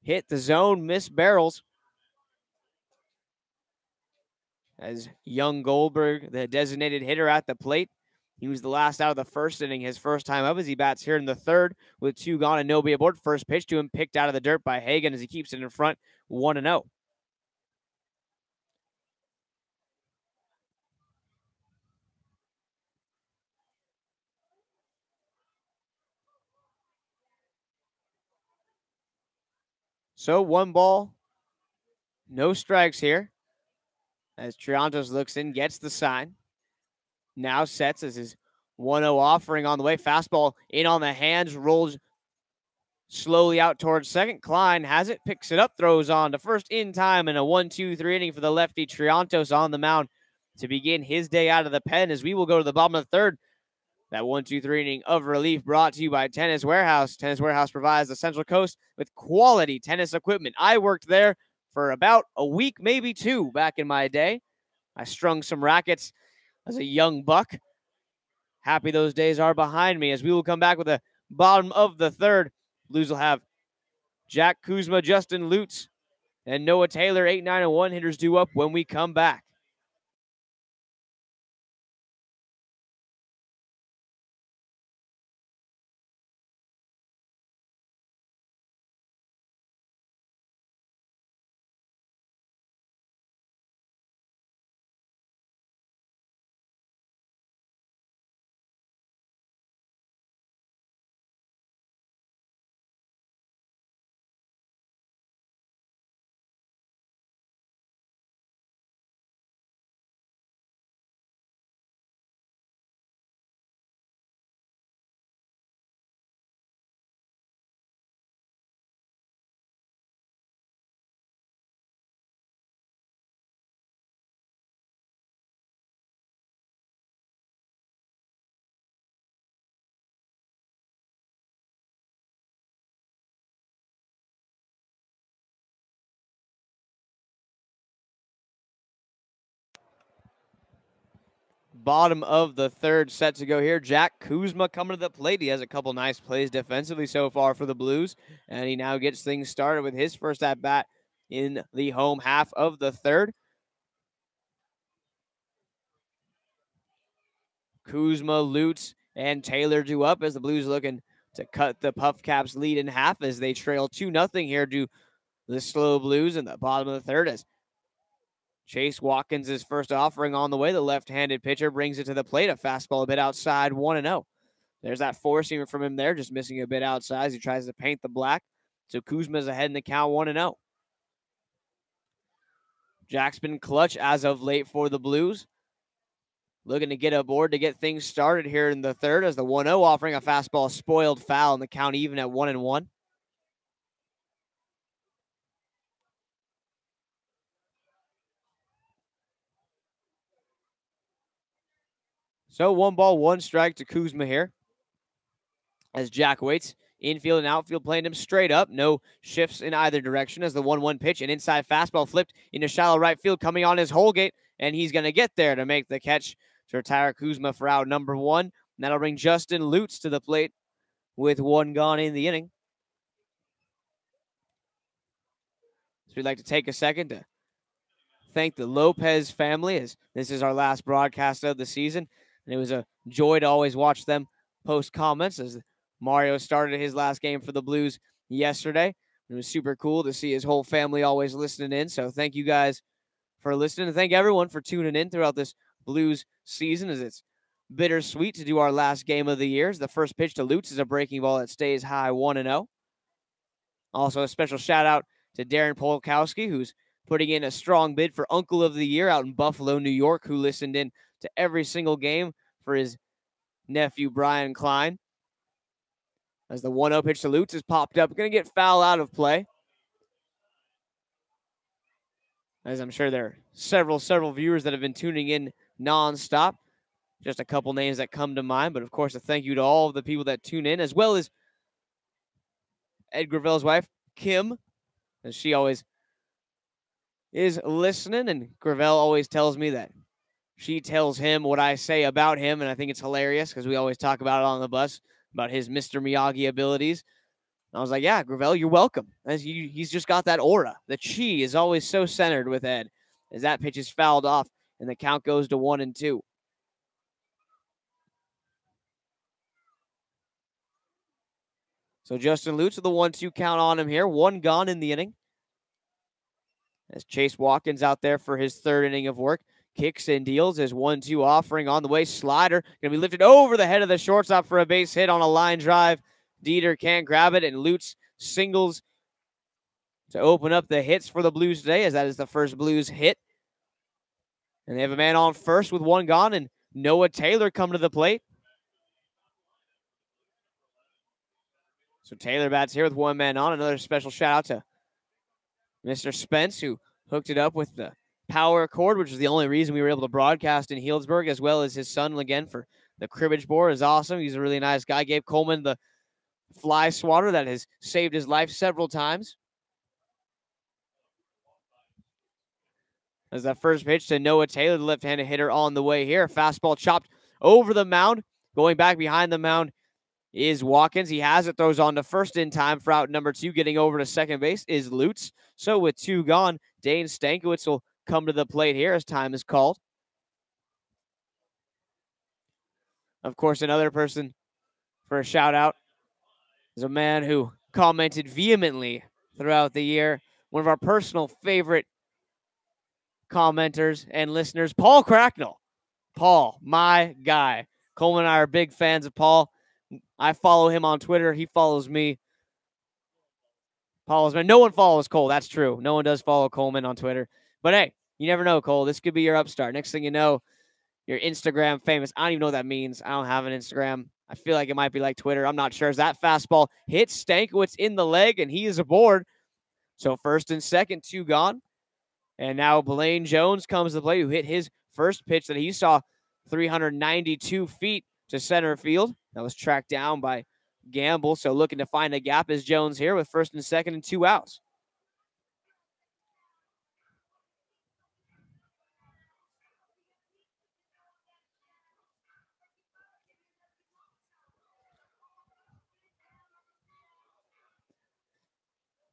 hit the zone, miss barrels. As Young Goldberg, the designated hitter at the plate. He was the last out of the first inning, his first time up as he bats here in the third with 2 gone and nobody aboard. First pitch to him, picked out of the dirt by Hagan as he keeps it in front, 1-0. So 1 ball, no strikes here. As Triantos looks in, gets the sign. Now sets as his 1-0 offering on the way. Fastball in on the hands, rolls slowly out towards second. Klein has it, picks it up, throws on to first in time, and a 1-2-3 inning for the lefty Triantos on the mound to begin his day out of the pen, as we will go to the bottom of the third. That 1-2-3 inning of relief brought to you by Tennis Warehouse. Tennis Warehouse provides the Central Coast with quality tennis equipment. I worked there for about a week, maybe 2 back in my day. I strung some rackets as a young buck. Happy those days are behind me, as we will come back with the bottom of the third. Blues will have Jack Kuzma, Justin Lutz, and Noah Taylor, 8, 9, and 1 hitters due up when we come back. Bottom of the third set to go here. Jack Kuzma coming to the plate. He has a couple nice plays defensively so far for the Blues, and he now gets things started with his first at-bat in the home half of the third. Kuzma, Lutz, and Taylor due up as the Blues looking to cut the Puff Caps lead in half as they trail 2-0 here to the slow Blues in the bottom of the third. As Chase Watkins' first offering on the way. The left-handed pitcher brings it to the plate. A fastball a bit outside, 1-0. There's that four-seamer from him there, just missing a bit outside as he tries to paint the black. So Kuzma's ahead in the count, 1-0. Jack's been clutch as of late for the Blues. Looking to get aboard to get things started here in the third as the 1-0 offering a fastball spoiled foul and the count even at 1-1. So 1 ball, 1 strike to Kuzma here as Jack waits. Infield and outfield playing him straight up. No shifts in either direction as the 1-1 pitch. An inside fastball flipped into shallow right field coming on his Holgate, and he's going to get there to make the catch to retire Kuzma for out number 1. And that'll bring Justin Lutz to the plate with 1 gone in the inning. So we'd like to take a second to thank the Lopez family as this is our last broadcast of the season. And it was a joy to always watch them post comments as Mario started his last game for the Blues yesterday. It was super cool to see his whole family always listening in. So thank you guys for listening. And thank everyone for tuning in throughout this Blues season as it's bittersweet to do our last game of the year. The first pitch to Lutz is a breaking ball that stays high 1-0. Also a special shout out to Darren Polkowski, who's putting in a strong bid for Uncle of the Year out in Buffalo, New York, who listened in to every single game for his nephew, Brian Klein. As the 1-0 pitch to Lutz is popped up. Going to get foul out of play. As I'm sure there are several viewers that have been tuning in nonstop. Just a couple names that come to mind. But, of course, a thank you to all of the people that tune in, as well as Ed Gravel's wife, Kim, as she always is listening. And Gravel always tells me that she tells him what I say about him. And I think it's hilarious because we always talk about it on the bus, about his Mr. Miyagi abilities. And I was like, yeah, Gravel, you're welcome. As he's just got that aura. The chi is always so centered with Ed as that pitch is fouled off and the count goes to 1-2. So Justin Lutz with the 1-2 count on him here. 1 gone in the inning. As Chase Watkins out there for his third inning of work. Kicks and deals as 1-2 offering on the way. Slider going to be lifted over the head of the shortstop for a base hit on a line drive. Dieter can't grab it, and Lutz singles to open up the hits for the Blues today, as that is the first Blues hit. And they have a man on first with 1 gone, and Noah Taylor come to the plate. So Taylor bats here with 1 man on. Another special shout out to Mr. Spence, who hooked it up with the power cord, which is the only reason we were able to broadcast in Healdsburg, as well as his son again for the cribbage board. Is awesome. He's a really nice guy. Gave Coleman the fly swatter that has saved his life several times. As that first pitch to Noah Taylor, the left-handed hitter on the way here. Fastball chopped over the mound. Going back behind the mound is Watkins. He has it, throws on to first in time for out number 2. Getting over to second base is Lutz. So with 2 gone, Dane Stankiewicz will come to the plate here as time is called. Of course, another person for a shout-out is a man who commented vehemently throughout the year. One of our personal favorite commenters and listeners, Paul Cracknell. Paul, my guy. Coleman and I are big fans of Paul. I follow him on Twitter. He follows me. Paul is man. No one follows Cole. That's true. No one does follow Coleman on Twitter. But hey, you never know, Cole. This could be your upstart. Next thing you know, you're Instagram famous. I don't even know what that means. I don't have an Instagram. I feel like it might be like Twitter. I'm not sure. As that fastball hits Stankiewicz in the leg, and he is aboard. So first and second, 2 gone. And now Blaine Jones comes to the plate, who hit his first pitch that he saw 392 feet to center field. That was tracked down by Gamble. So looking to find a gap is Jones here with first and second and 2 outs.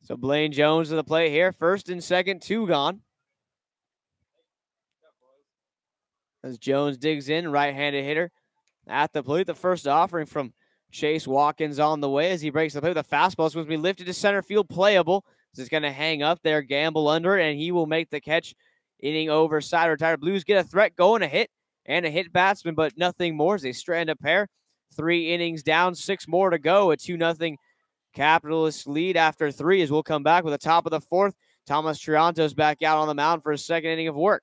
So Blaine Jones to the plate here. First and second, 2 gone. As Jones digs in, right-handed hitter at the plate. The first offering from Chase Watkins on the way as he breaks the plate with a fastball. It's going to be lifted to center field, playable. It's going to hang up there, Gamble under it, and he will make the catch. Inning over, side retired. Blues get a threat going, a hit and a hit batsman, but nothing more as they strand a pair. 3 innings down, 6 more to go. A 2-0 Capitalists lead after 3 as we'll come back with the top of the 4th. Thomas Triantos back out on the mound for his second inning of work.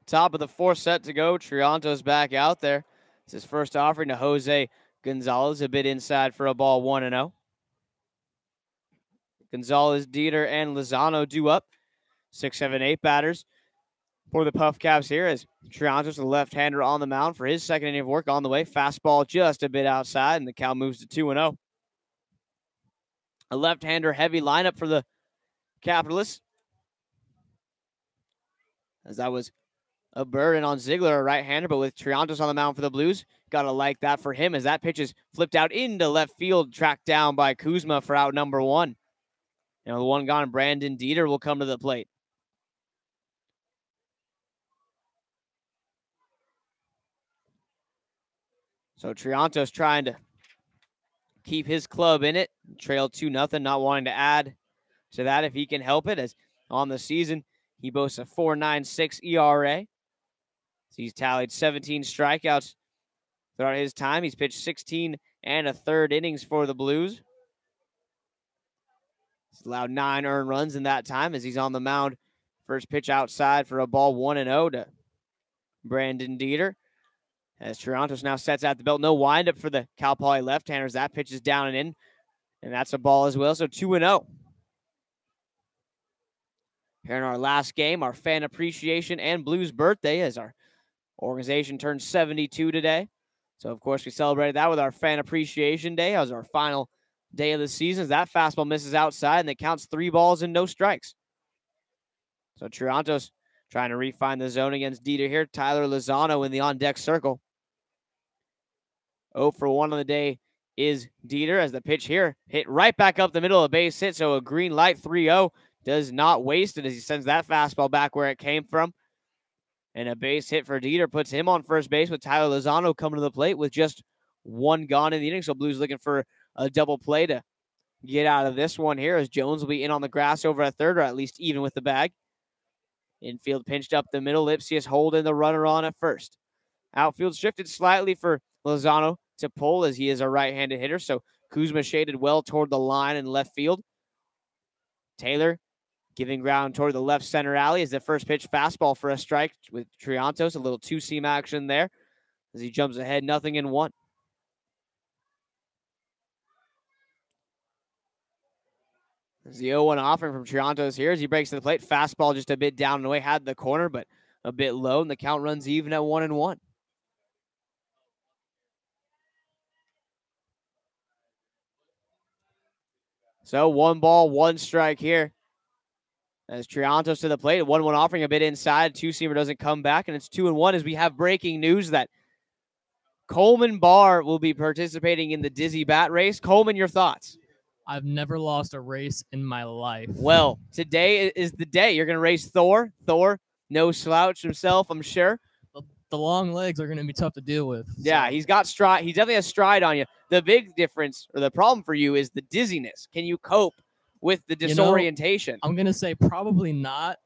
Top of the fourth set to go. Triantos back out there. It's his first offering to Jose Gonzalez, a bit inside for a ball 1-0. Gonzalez, Dieter, and Lozano due up. 6, 7, 8 batters for the Puff Caps here as Triantos, the left-hander, on the mound for his second inning of work on the way. Fastball just a bit outside, and the count moves to 2-0. A left-hander heavy lineup for the Capitalists, as that was a burden on Ziegler, a right-hander, but with Triantos on the mound for the Blues, gotta like that for him as that pitch is flipped out into left field, tracked down by Kuzma for out number 1. The one gone, Brandon Dieter will come to the plate. So Triantos trying to keep his club in it, trail 2-0, not wanting to add to that if he can help it, as on the season he boasts a 4.96 ERA. He's tallied 17 strikeouts throughout his time. He's pitched 16 and a third innings for the Blues. He's allowed 9 earned runs in that time as he's on the mound. First pitch outside for a ball 1-0 to Brandon Dieter. As Triantos now sets out the belt. No windup for the Cal Poly left-handers. That pitch is down and in, and that's a ball as well. So 2-0. Here in our last game, our fan appreciation and Blues birthday, as our organization turned 72 today. So, of course, we celebrated that with our fan appreciation day as our final day of the season. As that fastball misses outside, and it counts 3 balls and no strikes. So Triantos trying to refine the zone against Dieter here. Tyler Lozano in the on-deck circle. 0 for 1 on the day is Dieter, as the pitch here hit right back up the middle of the base hit. So a green light 3-0 does not waste it as he sends that fastball back where it came from. And a base hit for Dieter puts him on first base with Tyler Lozano coming to the plate with just 1 gone in the inning. So Blues looking for a double play to get out of this one here, as Jones will be in on the grass over at third, or at least even with the bag. Infield pinched up the middle. Lipsius holding the runner on at first. Outfield shifted slightly for Lozano to pull, as he is a right-handed hitter. So Kuzma shaded well toward the line in left field. Taylor giving ground toward the left center alley as the first pitch fastball for a strike with Triantos. A little two-seam action there as he jumps ahead 0-1. There's the 0-1 offering from Triantos here as he breaks to the plate. Fastball just a bit down and away. Had the corner, but a bit low, and the count runs even at 1-1. So 1 ball, 1 strike here. As Triantos to the plate, 1-1 offering a bit inside. Two-seamer doesn't come back, and it's 2-1 as we have breaking news that Coleman Barr will be participating in the Dizzy Bat race. Coleman, your thoughts? I've never lost a race in my life. Well, today is the day. You're going to race Thor. Thor, no slouch himself, I'm sure. The long legs are going to be tough to deal with. Yeah, so. he's got stride. He definitely has stride on you. The big difference or the problem for you is the dizziness. Can you cope with the disorientation? I'm going to say probably not,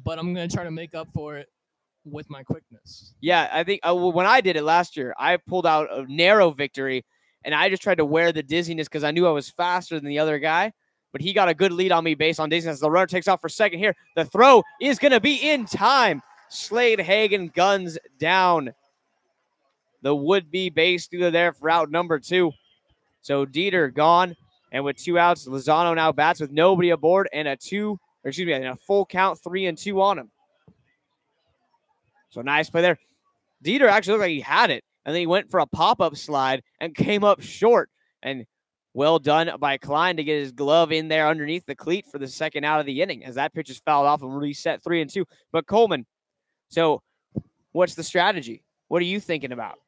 but I'm going to try to make up for it with my quickness. Yeah, I think when I did it last year, I pulled out a narrow victory, and I just tried to wear the dizziness because I knew I was faster than the other guy. But he got a good lead on me based on dizziness. The runner takes off for second here. The throw is going to be in time. Slade Hagen guns down the would-be base stealer there for out number 2. So Dieter gone, and with 2 outs, Lozano now bats with nobody aboard and a full count, 3-2 on him. So nice play there. Dieter actually looked like he had it, and then he went for a pop-up slide and came up short. And well done by Klein to get his glove in there underneath the cleat for the second out of the inning, as that pitch is fouled off and reset 3-2. But Coleman, so what's the strategy? What are you thinking about?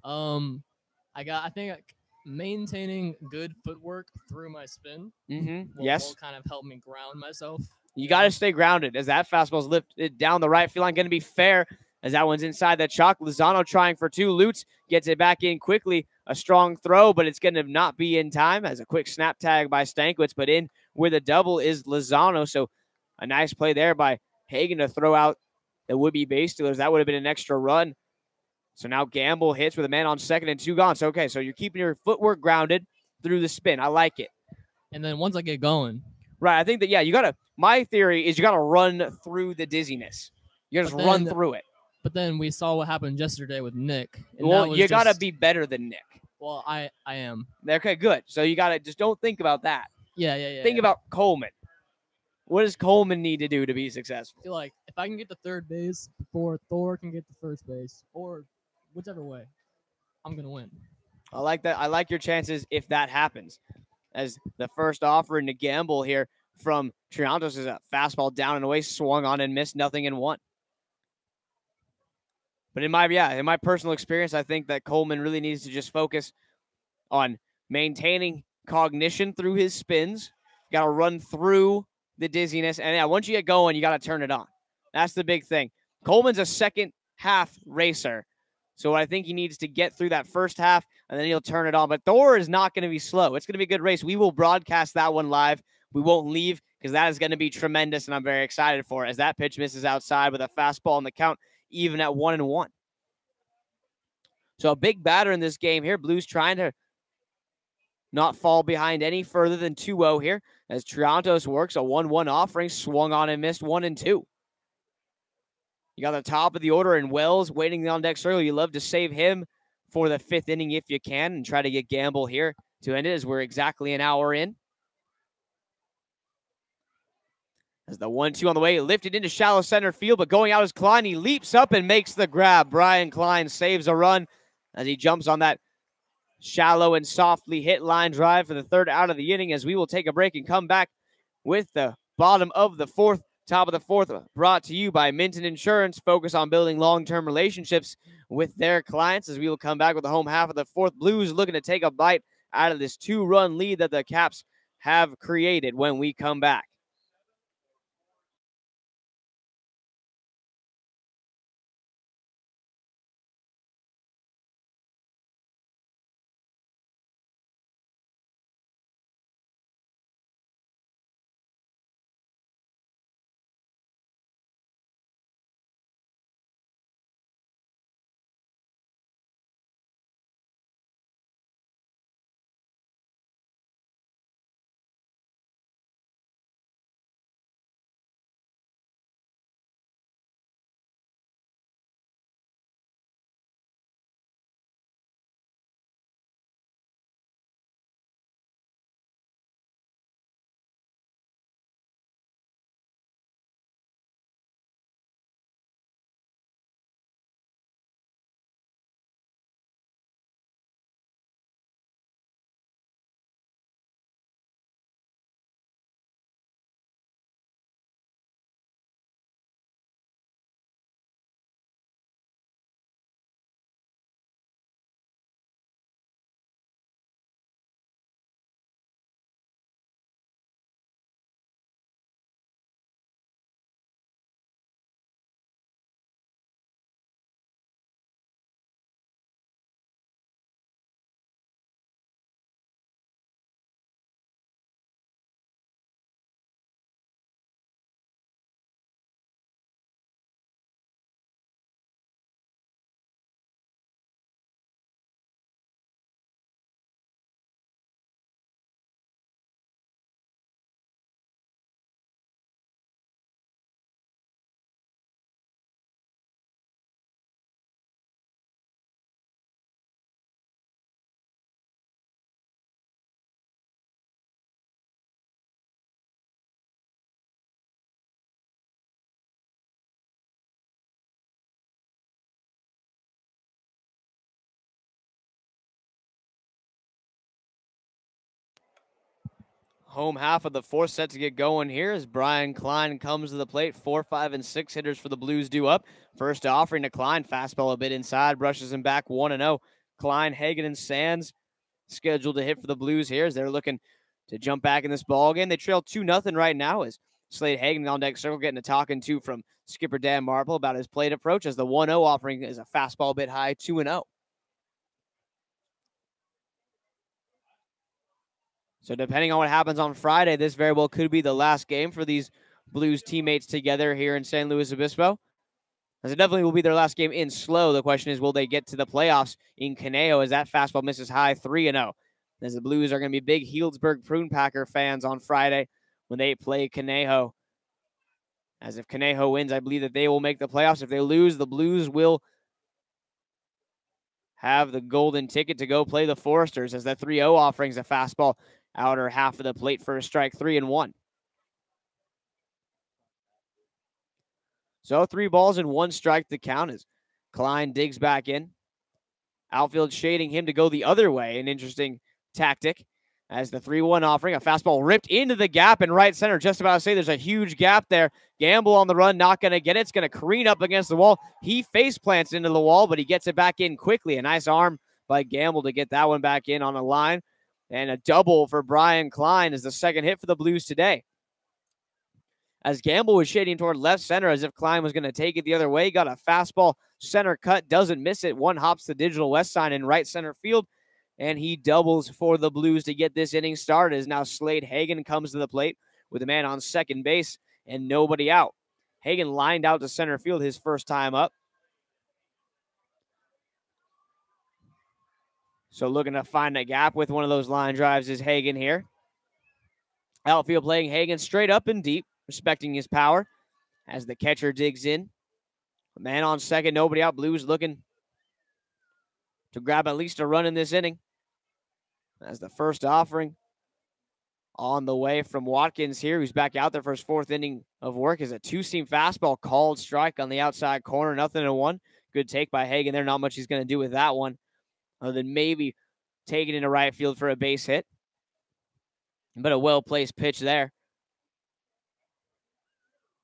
I think maintaining good footwork through my spin will kind of help me ground myself. You got to stay grounded as that fastball's lifted down the right field line. Going to be fair as that one's inside the chalk. Lozano trying for 2. Lutz gets it back in quickly. A strong throw, but it's going to not be in time as a quick snap tag by Stankiewicz. But in with a double is Lozano. So a nice play there by Hagen to throw out the would-be base stealers. That would have been an extra run. So now Gamble hits with a man on second and 2 gone. So, okay, so you're keeping your footwork grounded through the spin. I like it. And then once I get going. Right, I think that, you got to – my theory is you got to run through the dizziness. You got to just run through it. But then we saw what happened yesterday with Nick. Well, you got to be better than Nick. Well, I am. Okay, good. So you got to just don't think about that. Yeah. Think about Coleman. What does Coleman need to do to be successful? I feel like if I can get to third base before Thor can get to first base, or whichever way, I'm going to win. I like that. I like your chances if that happens. As the first offering to Gamble here from Triantos is a fastball down and away, swung on and missed, nothing in 1. But in my personal experience, I think that Coleman really needs to just focus on maintaining cognition through his spins. You got to run through the dizziness. And once you get going, you got to turn it on. That's the big thing. Coleman's a second half racer. So I think he needs to get through that first half, and then he'll turn it on. But Thor is not going to be slow. It's going to be a good race. We will broadcast that one live. We won't leave because that is going to be tremendous, and I'm very excited for it as that pitch misses outside with a fastball in the count, even at 1-1. So a big batter in this game here. Blues trying to not fall behind any further than 2-0 here as Triantos works a 1-1 offering, swung on and missed 1-2. You got the top of the order in Wells waiting on deck circle. You love to save him for the 5th inning if you can and try to get Gamble here to end it as we're exactly an hour in. As the 1-2 on the way, lifted into shallow center field, but going out is Klein. He leaps up and makes the grab. Brian Klein saves a run as he jumps on that shallow and softly hit line drive for the 3rd out of the inning as we will take a break and come back with the bottom of the 4th. Top of the 4th, brought to you by Minton Insurance. Focus on building long-term relationships with their clients as we will come back with the home half of the 4th. Blues looking to take a bite out of this 2-run lead that the Caps have created when we come back. home half of the fourth set to get going here as Brian Klein comes to the plate. 4, 5, and 6 hitters for the Blues due up. First offering to Klein. Fastball a bit inside. Brushes him back 1-0. Klein, Hagen, and Sands scheduled to hit for the Blues here as they're looking to jump back in this ball game. They trail 2-0 right now as Slade Hagen on deck circle getting a talking to from skipper Dan Marple about his plate approach as the 1-0 offering is a fastball a bit high, 2-0. So depending on what happens on Friday, this very well could be the last game for these Blues teammates together here in San Luis Obispo. As it definitely will be their last game in slow. The question is, will they get to the playoffs in Conejo as that fastball misses high 3-0? As the Blues are going to be big Healdsburg Prune Packer fans on Friday when they play Conejo. As if Conejo wins, I believe that they will make the playoffs. If they lose, the Blues will have the golden ticket to go play the Foresters as that 3-0 offerings a fastball outer half of the plate for a strike, 3-1. So 3 balls and 1 strike to count as Klein digs back in. Outfield shading him to go the other way. An interesting tactic as the 3-1 offering. A fastball ripped into the gap in right center. Just about to say there's a huge gap there. Gamble on the run, not going to get it. It's going to careen up against the wall. He face plants into the wall, but he gets it back in quickly. A nice arm by Gamble to get that one back in on a line. And a double for Brian Klein is the second hit for the Blues today. As Gamble was shading toward left center as if Klein was going to take it the other way. Got a fastball center cut, doesn't miss it. One hops the digital west side in right center field, and he doubles for the Blues to get this inning started. As now Slade Hagen comes to the plate with a man on second base and nobody out. Hagen lined out to center field his first time up. So looking to find a gap with one of those line drives is Hagen here. Outfield playing Hagen straight up and deep, respecting his power as the catcher digs in. A man on second, nobody out. Blues looking to grab at least a run in this inning. As the first offering on the way from Watkins here, who's back out there for his 4th inning of work, is a 2-seam fastball called strike on the outside corner. 0-1. Good take by Hagen there. Not much he's going to do with that one other than maybe take it into right field for a base hit. But a well-placed pitch there.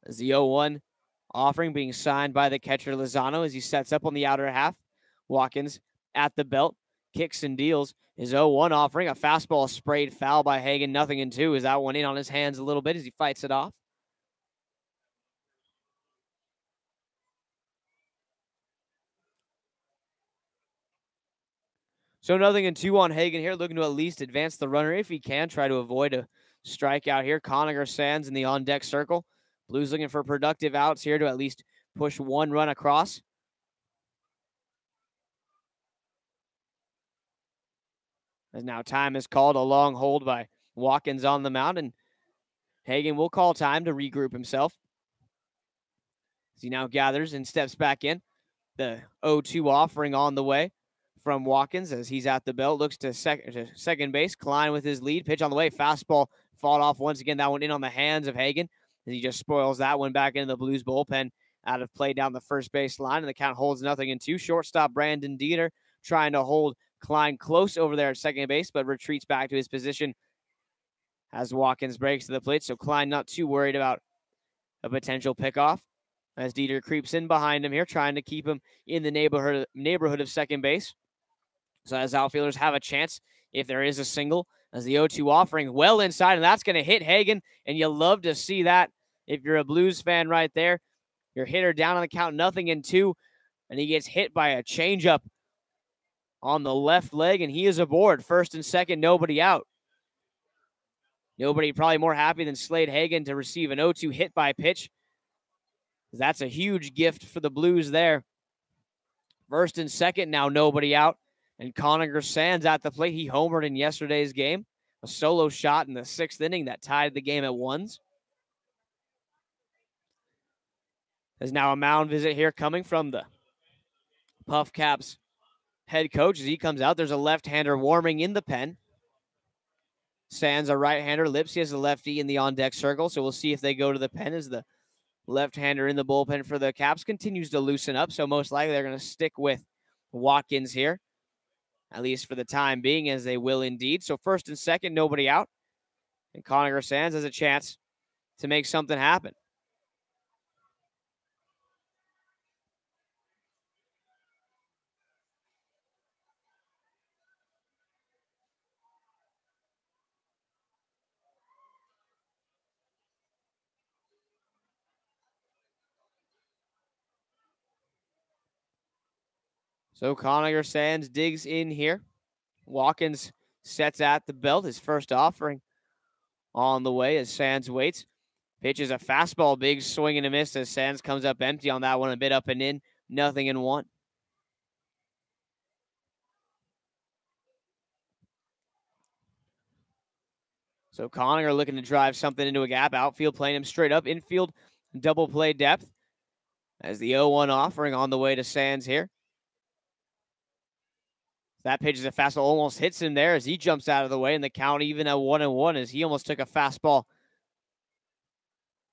As the 0-1 offering being signed by the catcher Lozano as he sets up on the outer half. Watkins at the belt, kicks and deals. His 0-1 offering, a fastball sprayed foul by Hagen, 0-2. Is that one in on his hands a little bit as he fights it off? So 0-2 on Hagen here, looking to at least advance the runner if he can, try to avoid a strikeout here. Conacher Sands in the on-deck circle. Blues looking for productive outs here to at least push one run across. As now time is called, a long hold by Watkins on the mound, and Hagen will call time to regroup himself. As he now gathers and steps back in. The 0-2 offering on the way from Watkins as he's at the belt. Looks to second base. Klein with his lead. Pitch on the way. Fastball fought off once again. That one in on the hands of Hagen. As he just spoils that one back into the Blues bullpen. Out of play down the first base line. And the count holds 0-2. Shortstop Brandon Dieter trying to hold Klein close over there at second base, but retreats back to his position as Watkins breaks to the plate. So Klein not too worried about a potential pickoff as Dieter creeps in behind him here, trying to keep him in the neighborhood of second base. So as outfielders have a chance if there is a single, as the 0-2 offering well inside, and that's going to hit Hagen, and you love to see that if you're a Blues fan right there. Your hitter down on the count, 0-2, and he gets hit by a changeup on the left leg, and he is aboard. First and second, nobody out. Nobody probably more happy than Slade Hagen to receive an 0-2 hit by pitch. That's a huge gift for the Blues there. First and second, now nobody out. And Conacher Sands at the plate. He homered in yesterday's game. A solo shot in the 6th inning that tied the game at 1s. There's now a mound visit here coming from the Puff Caps head coach. As he comes out, there's a left-hander warming in the pen. Sands a right-hander. Lipsy has a lefty in the on-deck circle. So we'll see if they go to the pen as the left-hander in the bullpen for the Caps continues to loosen up. So most likely they're going to stick with Watkins here, at least for the time being, as they will indeed. So first and second, nobody out. And Conacher Sands has a chance to make something happen. So Conacher Sands digs in here. Watkins sets at the belt, his first offering on the way as Sands waits. Pitches a fastball, big swing and a miss as Sands comes up empty on that one, a bit up and in, 0-1. So Conacher looking to drive something into a gap. Outfield playing him straight up. Infield double play depth as the 0-1 offering on the way to Sands here. That pitch is a fastball, almost hits him there as he jumps out of the way, and the count even at 1-1 as he almost took a fastball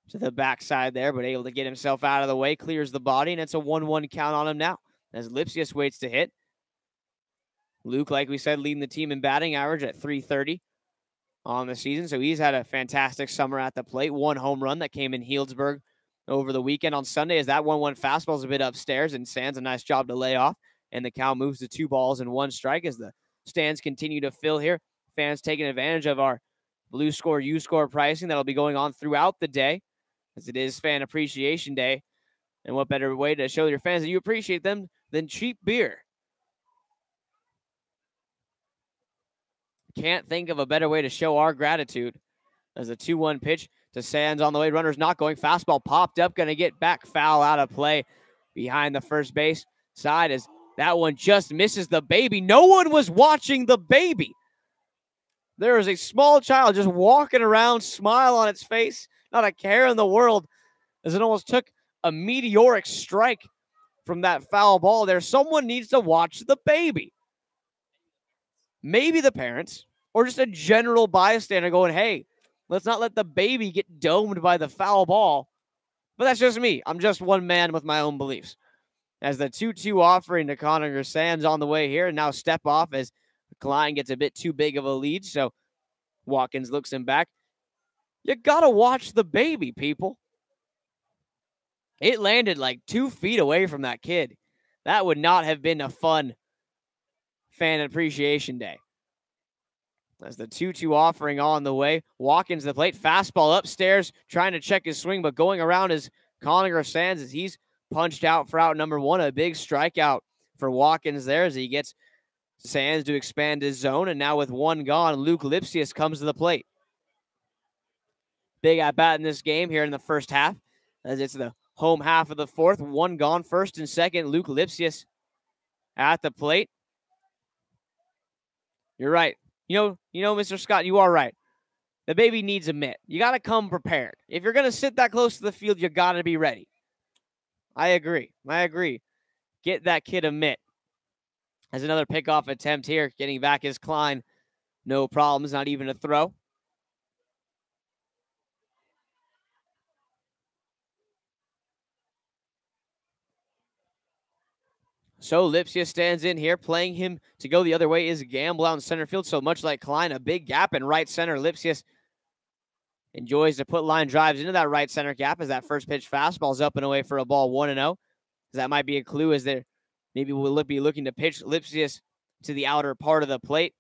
to the backside there, but able to get himself out of the way, clears the body, and it's a 1-1 count on him now as Lipsius waits to hit. Luke, like we said, leading the team in batting average at .330 on the season, so he's had a fantastic summer at the plate. One home run that came in Healdsburg over the weekend on Sunday as that 1-1 fastball is a bit upstairs, and Sands a nice job to lay off. And the count moves to 2-1 as the stands continue to fill here. Fans taking advantage of our Blue Score, U Score pricing that'll be going on throughout the day, as it is Fan Appreciation Day. And what better way to show your fans that you appreciate them than cheap beer? Can't think of a better way to show our gratitude. As a 2-1 pitch to Sands on the way. Runner's not going. Fastball popped up, going to get back, foul out of play behind the first base side as that one just misses the baby. No one was watching the baby. There is a small child just walking around, smile on its face, not a care in the world, as it almost took a meteoric strike from that foul ball there. Someone needs to watch the baby. Maybe the parents, or just a general bystander going, hey, let's not let the baby get domed by the foul ball. But that's just me. I'm just one man with my own beliefs. As the 2-2 offering to Conacher Sands on the way here, and now step off as Klein gets a bit too big of a lead. So Watkins looks him back. You got to watch the baby, people. It landed like 2 feet away from that kid. That would not have been a fun Fan Appreciation Day. As the 2-2 offering on the way. Watkins the plate. Fastball upstairs, trying to check his swing, but going around is Conacher Sands as he's punched out for out number 1. A big strikeout for Watkins there as he gets Sands to expand his zone. And now with 1 gone, Luke Lipsius comes to the plate. Big at bat in this game here in the first half, as it's the home half of the fourth. 1 gone, first and second. Luke Lipsius at the plate. You're right. You know, Mr. Scott, you are right. The baby needs a mitt. You got to come prepared. If you're going to sit that close to the field, you got to be ready. I agree. Get that kid a mitt. As another pickoff attempt here, getting back is Klein. No problems, not even a throw. So Lipsius stands in here. Playing him to go the other way is Gamble out in center field. So much like Klein, a big gap in right center. Lipsius enjoys to put line drives into that right center gap as that first pitch fastball is up and away for a ball 1-0. That might be a clue as they're maybe we'll be looking to pitch Lipsius to the outer part of the plate.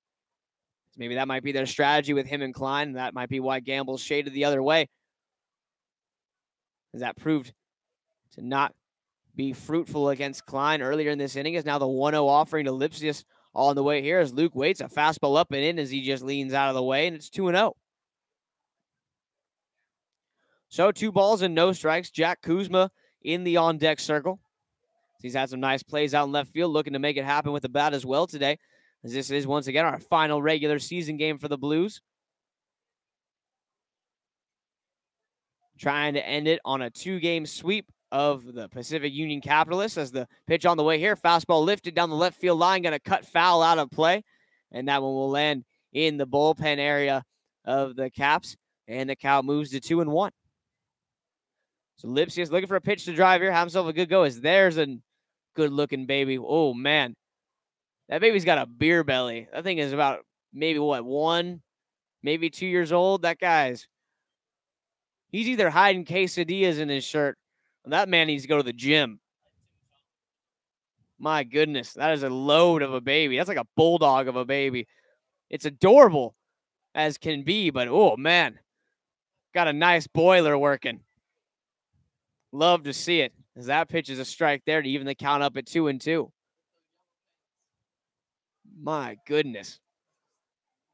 Maybe that might be their strategy with him and Klein. That might be why Gamble shaded the other way, as that proved to not be fruitful against Klein earlier in this inning. Is now the 1-0 offering to Lipsius on the way here as Luke waits. A fastball up and in as he just leans out of the way, and it's 2-0. So 2 balls and no strikes. Jack Kuzma in the on-deck circle. He's had some nice plays out in left field, looking to make it happen with the bat as well today, as this is once again our final regular season game for the Blues. Trying to end it on a 2-game sweep of the Pacific Union Capitalists as the pitch on the way here. Fastball lifted down the left field line, going to cut foul out of play. And that one will land in the bullpen area of the Caps. And the count moves to 2-1. So Lipsius looking for a pitch to drive here. Have himself a good go as there's a good-looking baby. Oh, man. That baby's got a beer belly. That thing is about maybe, 1 maybe 2 years old. That guy's, he's either hiding quesadillas in his shirt, or that man needs to go to the gym. My goodness, that is a load of a baby. That's like a bulldog of a baby. It's adorable as can be, but oh man, got a nice boiler working. Love to see it, as that pitch is a strike there to even the count up at 2-2. My goodness.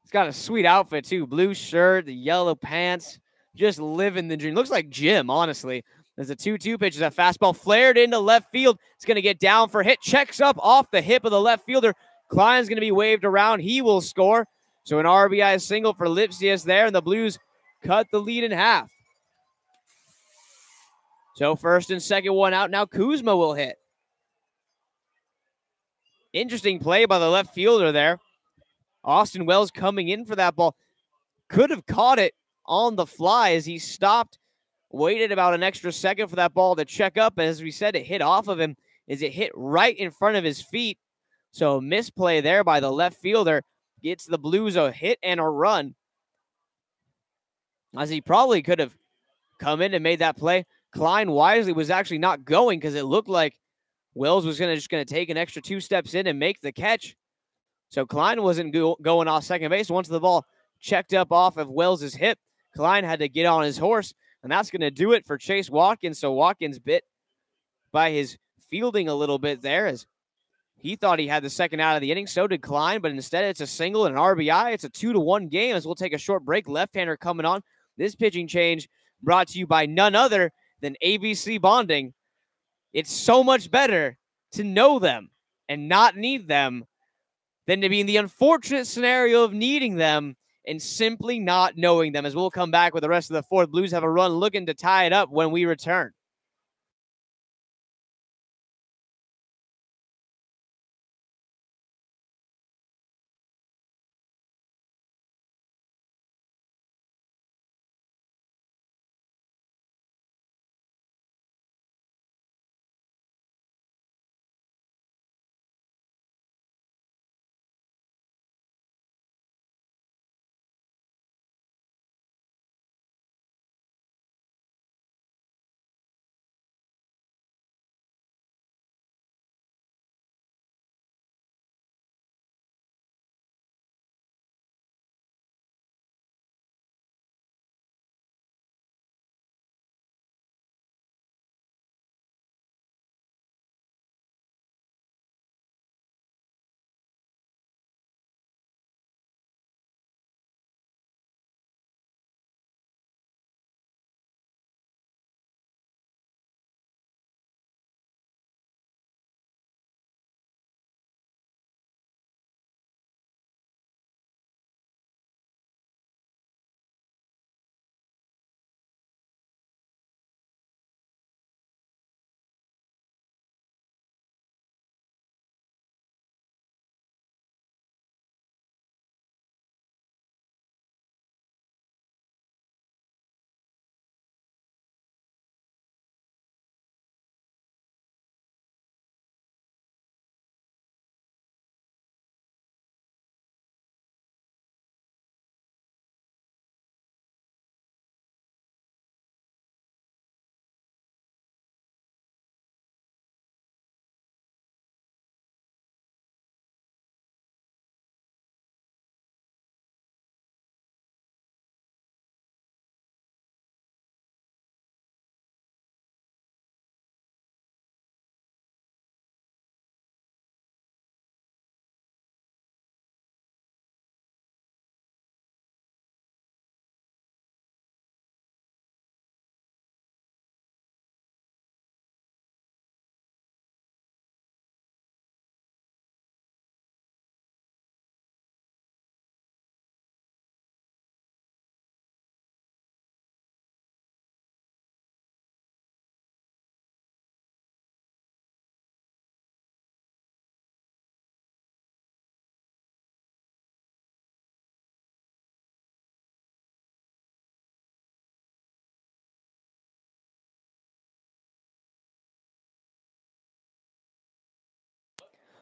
He's got a sweet outfit too. Blue shirt, the yellow pants, just living the dream. Looks like Jim, honestly. There's a 2-2 pitch. That fastball flared into left field. It's going to get down for hit. Checks up off the hip of the left fielder. Klein's going to be waved around. He will score. So an RBI single for Lipsius there, and the Blues cut the lead in half. So first and second one out. Now Kuzma will hit. Interesting play by the left fielder there. Austin Wells coming in for that ball. Could have caught it on the fly as he stopped, waited about an extra second for that ball to check up. As we said, it hit off of him as it hit right in front of his feet. So a misplay there by the left fielder gets the Blues a hit and a run, as he probably could have come in and made that play. Klein wisely was actually not going because it looked like Wells was just going to take an extra 2 steps in and make the catch. So Klein wasn't going off second base. Once the ball checked up off of Wells' hip, Klein had to get on his horse, and that's going to do it for Chase Watkins. So Watkins bit by his fielding a little bit there, as he thought he had the second out of the inning. So did Klein, but instead it's a single and an RBI. It's a 2-1 game as we'll take a short break. Left-hander coming on. This pitching change brought to you by none other than ABC Bonding. It's so much better to know them and not need them than to be in the unfortunate scenario of needing them and simply not knowing them. As we'll come back with the rest of the fourth. Blues have a run looking to tie it up when we return.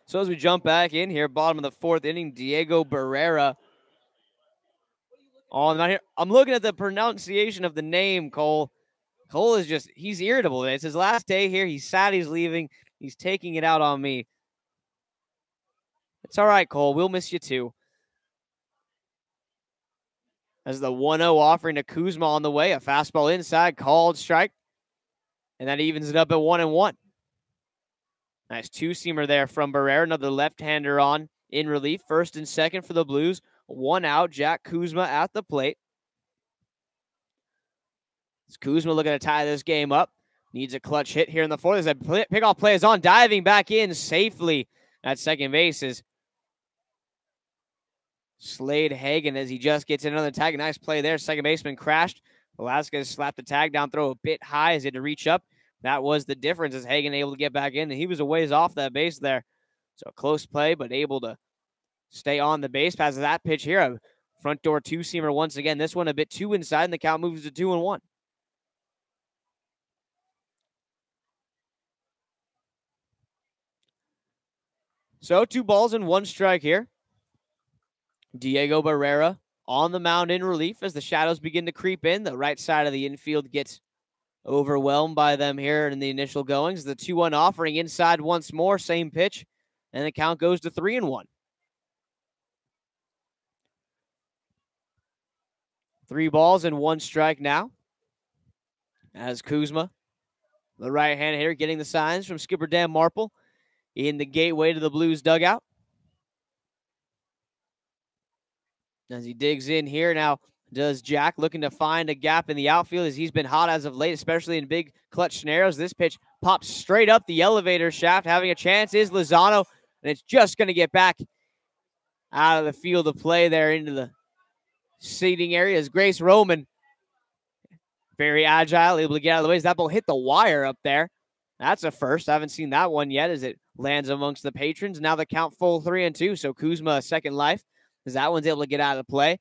So as we jump back in here, bottom of the fourth inning, Diego Barrera on the mound here. I'm looking at the pronunciation of the name, Cole. Cole is just, he's irritable. It's his last day here. He's sad he's leaving. He's taking it out on me. It's all right, Cole. We'll miss you too. As the 1-0 offering to Kuzma on the way. A fastball inside, called strike. And that evens it up at 1-1. Nice two-seamer there from Barrera. Another left-hander on in relief. First and second for the Blues. 1 out. Jack Kuzma at the plate. It's Kuzma looking to tie this game up. Needs a clutch hit here in the fourth. As a pickoff play is on. Diving back in safely at second base is Slade Hagen as he just gets another tag. Nice play there. Second baseman crashed. Velasquez slapped the tag down, throw a bit high as he had to reach up. That was the difference as Hagen able to get back in, and he was a ways off that base there. So close play, but able to stay on the base. Passes that pitch here. A front door two-seamer once again. This one a bit too inside, and the count moves to 2-1. So 2 balls and 1 strike here. Diego Barrera on the mound in relief as the shadows begin to creep in. The right side of the infield gets overwhelmed by them here in the initial goings. The 2-1 offering inside once more, same pitch, and the count goes to 3-1. 3 balls and 1 strike now. As Kuzma, the right-hand hitter, getting the signs from skipper Dan Marple in the gateway to the Blues dugout. As he digs in here now, does Jack, looking to find a gap in the outfield as he's been hot as of late, especially in big clutch scenarios. This pitch pops straight up the elevator shaft. Having a chance is Lozano, and it's just going to get back out of the field of play there into the seating area as Grace Roman, very agile, able to get out of the way. As that ball hit the wire up there. That's a first. I haven't seen that one yet as it lands amongst the patrons. Now the count full 3-2, so Kuzma a second life as that one's able to get out of play.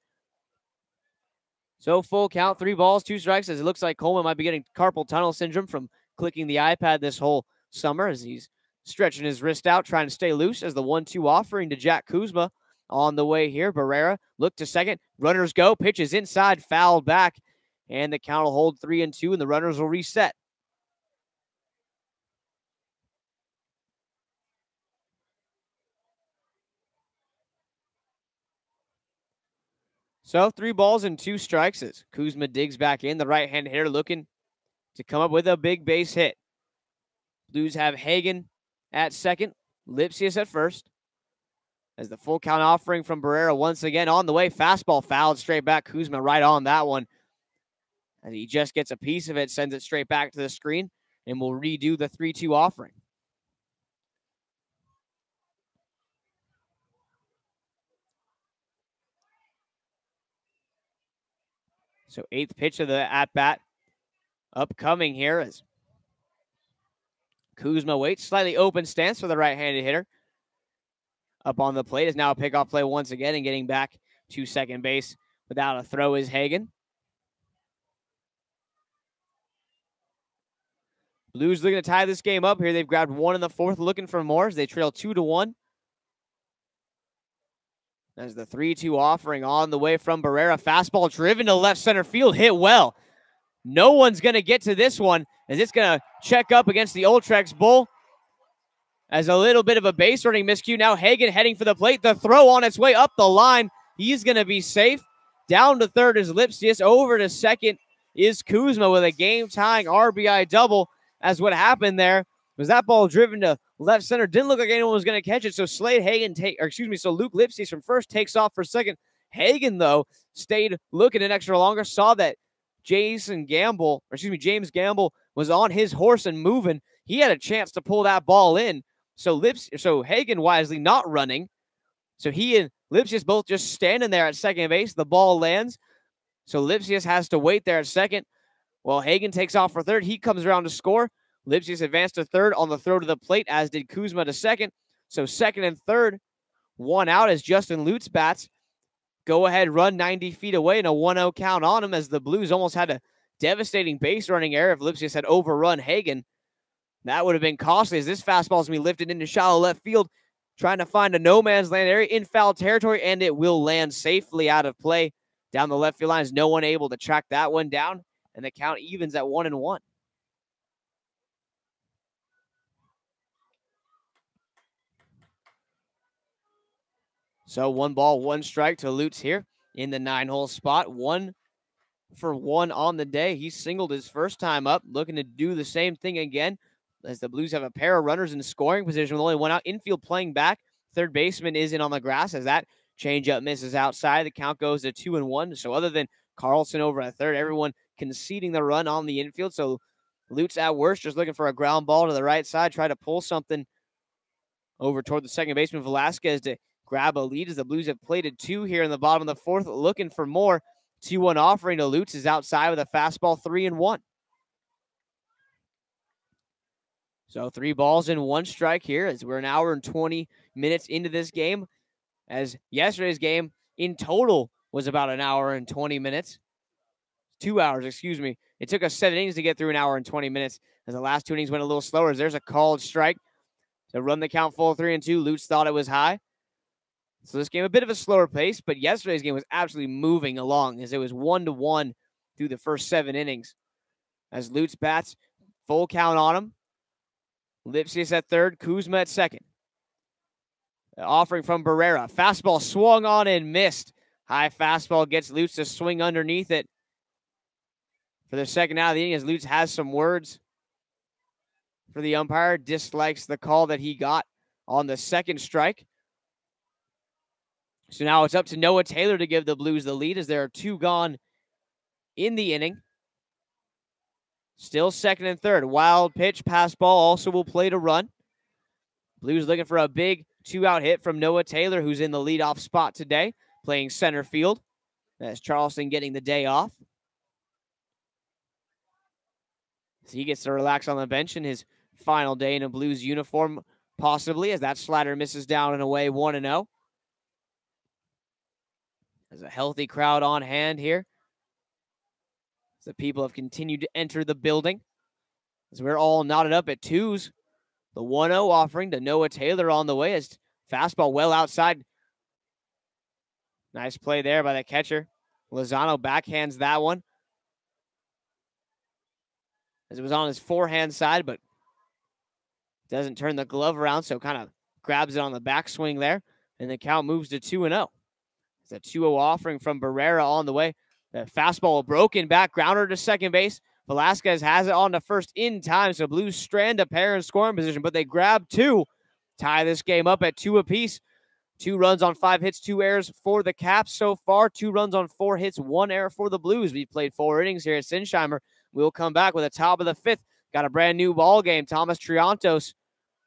So full count, 3 balls, 2 strikes, as it looks like Coleman might be getting carpal tunnel syndrome from clicking the iPad this whole summer as he's stretching his wrist out, trying to stay loose as the 1-2 offering to Jack Kuzma on the way here. Barrera look to second. Runners go. Pitches inside, fouled back, and the count will hold 3-2, and the runners will reset. So 3 balls and 2 strikes as Kuzma digs back in. The right-hand hitter looking to come up with a big base hit. Blues have Hagen at second, Lipsius at first. As the full count offering from Barrera once again on the way. Fastball fouled straight back. Kuzma right on that one. As he just gets a piece of it, sends it straight back to the screen, and will redo the 3-2 offering. So 8th pitch of the at-bat upcoming here as Kuzma waits. Slightly open stance for the right-handed hitter. Up on the plate is now a pickoff play once again, and getting back to second base without a throw is Hagen. Blues looking to tie this game up here. They've grabbed 1 in the 4th, looking for more as they trail 2-1. As the 3-2 offering on the way from Barrera. Fastball driven to left center field, hit well. No one's going to get to this one as it's going to check up against the Ultrex Bull. As a little bit of a base running miscue. Now Hagen heading for the plate. The throw on its way up the line. He's going to be safe. Down to third is Lipsius. Over to second is Kuzma with a game-tying RBI double. As what happened there was that ball driven to left center. Didn't look like anyone was going to catch it. So so Luke Lipsius from first takes off for second. Hagen, though, stayed looking an extra longer. Saw that James Gamble was on his horse and moving. He had a chance to pull that ball in. So Hagen wisely not running. So he and Lipsius both just standing there at second base. The ball lands. So Lipsius has to wait there at second. Well, Hagen takes off for third. He comes around to score. Lipsius advanced to third on the throw to the plate, as did Kuzma to second. So second and third, 1 out as Justin Lutz bats. Go ahead run 90 feet away and a 1-0 count on him as the Blues almost had a devastating base running error if Lipsius had overrun Hagen. That would have been costly as this fastball is going to be lifted into shallow left field, trying to find a no man's land area in foul territory, and it will land safely out of play down the left field line. Is no one able to track that one down, and the count evens at 1-1. So 1 ball, 1 strike to Lutz here in the 9-hole spot. 1 for 1 on the day. He singled his first time up, looking to do the same thing again, as the Blues have a pair of runners in scoring position with only 1 out. Infield playing back. Third baseman isn't on the grass as that changeup misses outside. The count goes to 2-1. So other than Carlson over at third, everyone conceding the run on the infield. So Lutz at worst just looking for a ground ball to the right side, try to pull something over toward the second baseman Velasquez to grab a lead, as the Blues have plated 2 here in the bottom of the 4th, looking for more. 2-1 offering to Lutz is outside with a fastball, 3-1. So 3 balls and 1 strike here, as we're an hour and 20 minutes into this game, as yesterday's game in total was about an hour and 20 minutes. 2 hours, excuse me. It took us 7 innings to get through an hour and 20 minutes, as the last 2 innings went a little slower. As there's a called strike to run the count full 3-2. Lutz thought it was high. So this game, a bit of a slower pace, but yesterday's game was absolutely moving along, as it was 1-1 through the first 7 innings. As Lutz bats, full count on him. Lipsius at third, Kuzma at second. Offering from Barrera. Fastball swung on and missed. High fastball gets Lutz to swing underneath it for the second out of the inning, as Lutz has some words for the umpire. Dislikes the call that he got on the second strike. So now it's up to Noah Taylor to give the Blues the lead, as there are 2 gone in the inning. Still second and third. Wild pitch, pass ball also will play to run. Blues looking for a big 2-out hit from Noah Taylor, who's in the leadoff spot today, playing center field. That's Charleston getting the day off. So he gets to relax on the bench in his final day in a Blues uniform, possibly, as that slider misses down and away, 1-0. There's a healthy crowd on hand here, as the people have continued to enter the building, as we're all knotted up at 2s. The 1-0 offering to Noah Taylor on the way, as fastball well outside. Nice play there by the catcher. Lozano backhands that one, as it was on his forehand side, but doesn't turn the glove around, so kind of grabs it on the backswing there, and the count moves to 2-0. It's a 2-0 offering from Barrera on the way. The fastball broken back, grounder to second base. Velasquez has it on to first in time, so Blues strand a pair in scoring position, but they grab 2. Tie this game up at 2 apiece. 2 runs on 5 hits, 2 errors for the Caps so far. 2 runs on 4 hits, 1 error for the Blues. We've played 4 innings here at Sinsheimer. We'll come back with a top of the 5th. Got a brand new ball game. Thomas Triantos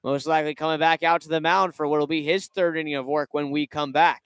most likely coming back out to the mound for what will be his 3rd inning of work when we come back.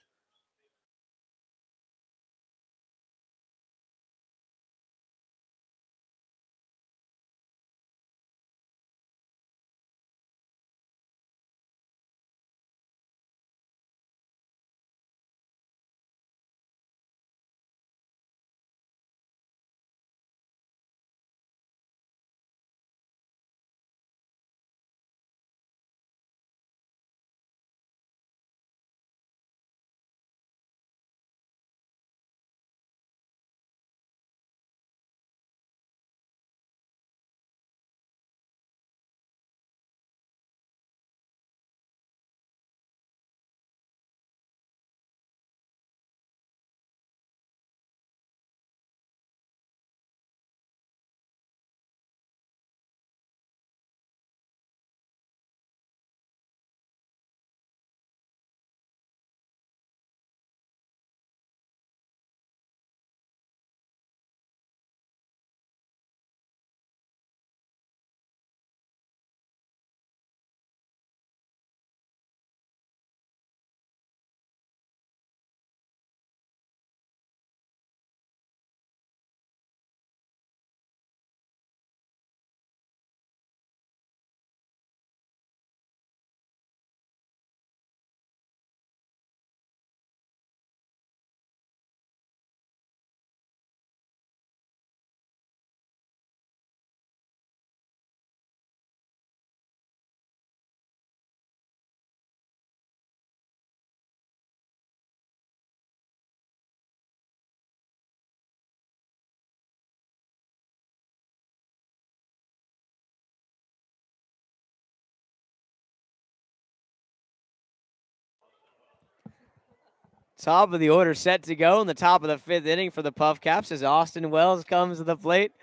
Top of the order set to go in the top of the 5th inning for the Puff Caps as Austin Wells comes to the plate.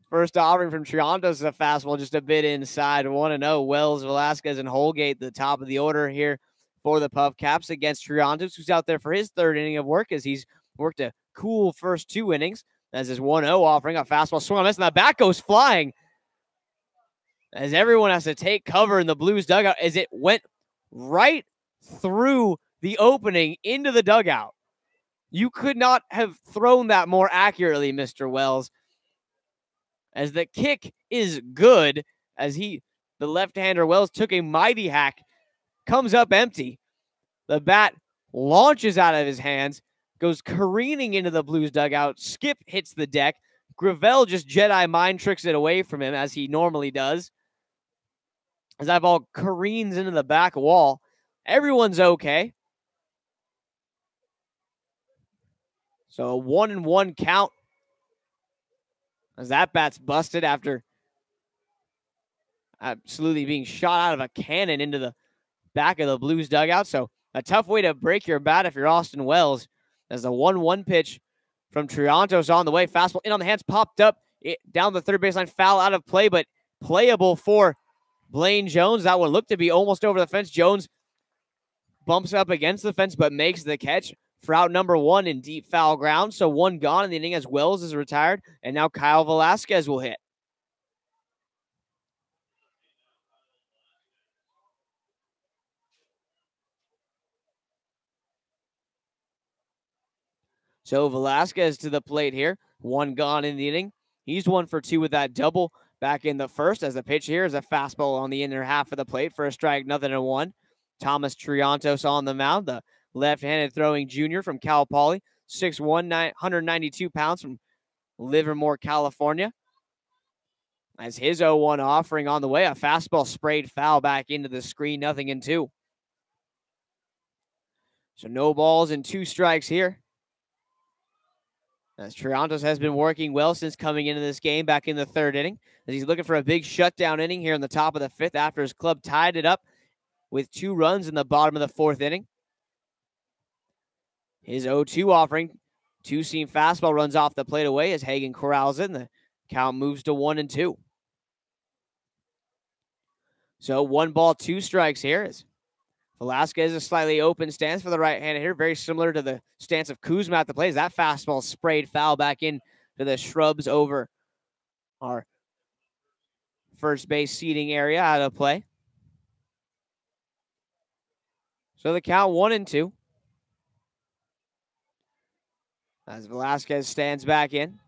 First offering from Triantos is a fastball just a bit inside. 1-0. Wells, Velasquez, and Holgate, the top of the order here for the Puff Caps against Triantos, who's out there for his 3rd inning of work as he's worked a cool first 2 innings. As his 1-0 offering, a fastball swung on this, and the bat goes flying. As everyone has to take cover in the Blues dugout as it went right through the opening into the dugout. You could not have thrown that more accurately, Mr. Wells. As the kick is good, as the left-hander Wells took a mighty hack, comes up empty. The bat launches out of his hands, goes careening into the Blues dugout. Skip hits the deck. Gravel just Jedi mind tricks it away from him, as he normally does. As that ball careens into the back wall. Everyone's okay. So a 1-1 count. As that bat's busted after absolutely being shot out of a cannon into the back of the Blues dugout. So a tough way to break your bat if you're Austin Wells. As the 1-1 pitch from Triantos on the way. Fastball in on the hands, popped up down the third baseline, foul out of play, but playable for Blaine Jones. That one looked to be almost over the fence. Jones bumps up against the fence, but makes the catch for out number 1 in deep foul ground. So 1 gone in the inning as Wells is retired, and now Kyle Velasquez will hit. So Velasquez to the plate here. 1 gone in the inning. He's 1 for 2 with that double back in the first, as the pitch here is a fastball on the inner half of the plate for a strike, 0-1. Thomas Triantos on the mound, the left-handed throwing junior from Cal Poly, 6'1", 192 pounds from Livermore, California. As his 0-1 offering on the way, a fastball sprayed foul back into the screen, 0-2. So no balls and 2 strikes here. As Triantos has been working well since coming into this game back in the 3rd inning. As he's looking for a big shutdown inning here in the top of the 5th after his club tied it up with 2 runs in the bottom of the 4th inning. His 0-2 offering, 2-seam fastball runs off the plate away as Hagen corrals it, and the count moves to 1-2. So 1 ball, 2 strikes here as Velasquez a slightly open stance for the right-handed hitter, very similar to the stance of Kuzma at the plate. As that fastball sprayed foul back in to the shrubs over our first base seating area out of play. So the count 1-2. As Velasquez stands back in.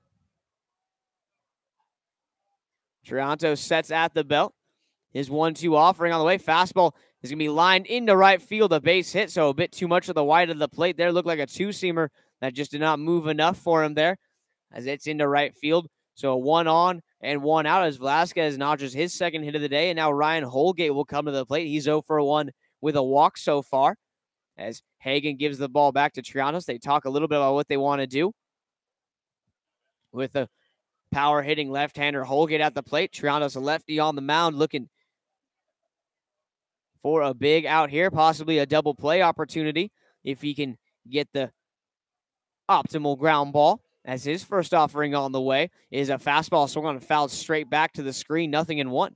Triantos sets at the belt. His 1-2 offering on the way. Fastball is going to be lined into right field. A base hit, so a bit too much of the wide of the plate there. Looked like a 2-seamer that just did not move enough for him there as it's into right field. So a 1 on and 1 out as Velasquez notches his 2nd hit of the day. And now Ryan Holgate will come to the plate. He's 0 for 1 with a walk so far. As Hagen gives the ball back to Triantos, they talk a little bit about what they want to do with the power-hitting left-hander Holgate at the plate. Triantos, a lefty on the mound, looking for a big out here, possibly a double play opportunity if he can get the optimal ground ball. As his first offering on the way is a fastball swung on and fouled straight back to the screen, 0-1.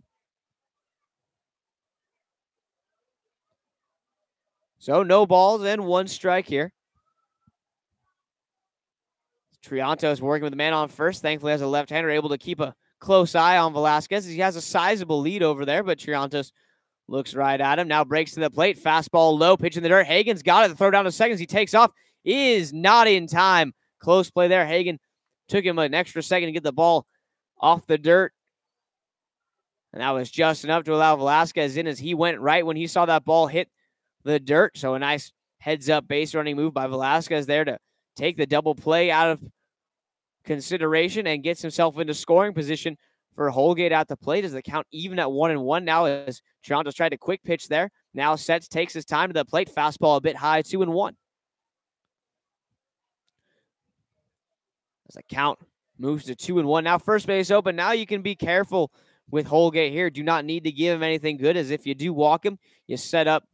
So no balls and 1 strike here. Triantos working with the man on first. Thankfully, as a left-hander, able to keep a close eye on Velasquez. He has a sizable lead over there, but Triantos looks right at him. Now breaks to the plate. Fastball low, pitch in the dirt. Hagen's got it. The throw down to second. He takes off. Is not in time. Close play there. Hagen took him an extra second to get the ball off the dirt. And that was just enough to allow Velasquez in as he went right when he saw that ball hit the dirt. So a nice heads-up base running move by Velasquez there to take the double play out of consideration and gets himself into scoring position for Holgate at the plate as the count even at 1-1 now as Triantos tried to quick pitch there. Now sets, takes his time to the plate. Fastball a bit high, 2-1. As the count moves to 2-1. Now first base open. Now you can be careful with Holgate here. Do not need to give him anything good, as if you do walk him, you set up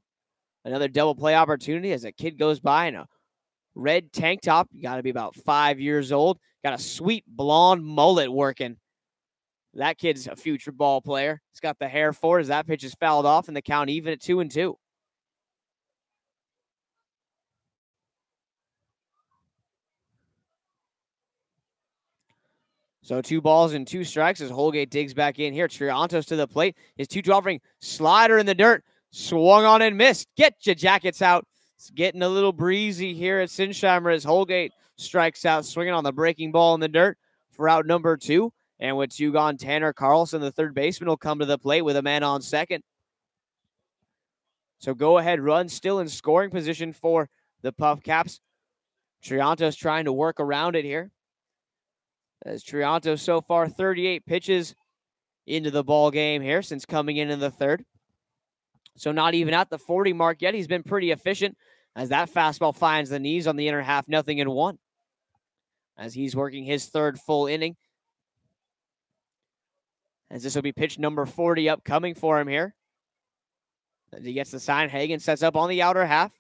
Another double play opportunity as a kid goes by in a red tank top. You got to be about 5 years old. Got a sweet blonde mullet working. That kid's a future ball player. He's got the hair for it as that pitch is fouled off and the count even at 2-2. So 2 balls and 2 strikes as Holgate digs back in here. Triantos to the plate. His 2-2 offering slider in the dirt. Swung on and missed. Get your Jackets out. It's getting a little breezy here at Sinsheimer as Holgate strikes out, swinging on the breaking ball in the dirt for out number 2. And with 2 gone, Tanner Carlson, the third baseman, will come to the plate with a man on second. So go ahead run still in scoring position for the Puff Caps. Triantos trying to work around it here. As Triantos so far 38 pitches into the ball game here since coming in the third. So not even at the 40 mark yet. He's been pretty efficient as that fastball finds the knees on the inner half, 0-1. As he's working his third full inning. As this will be pitch number 40 upcoming for him here. As he gets the sign, Hagen sets up on the outer half.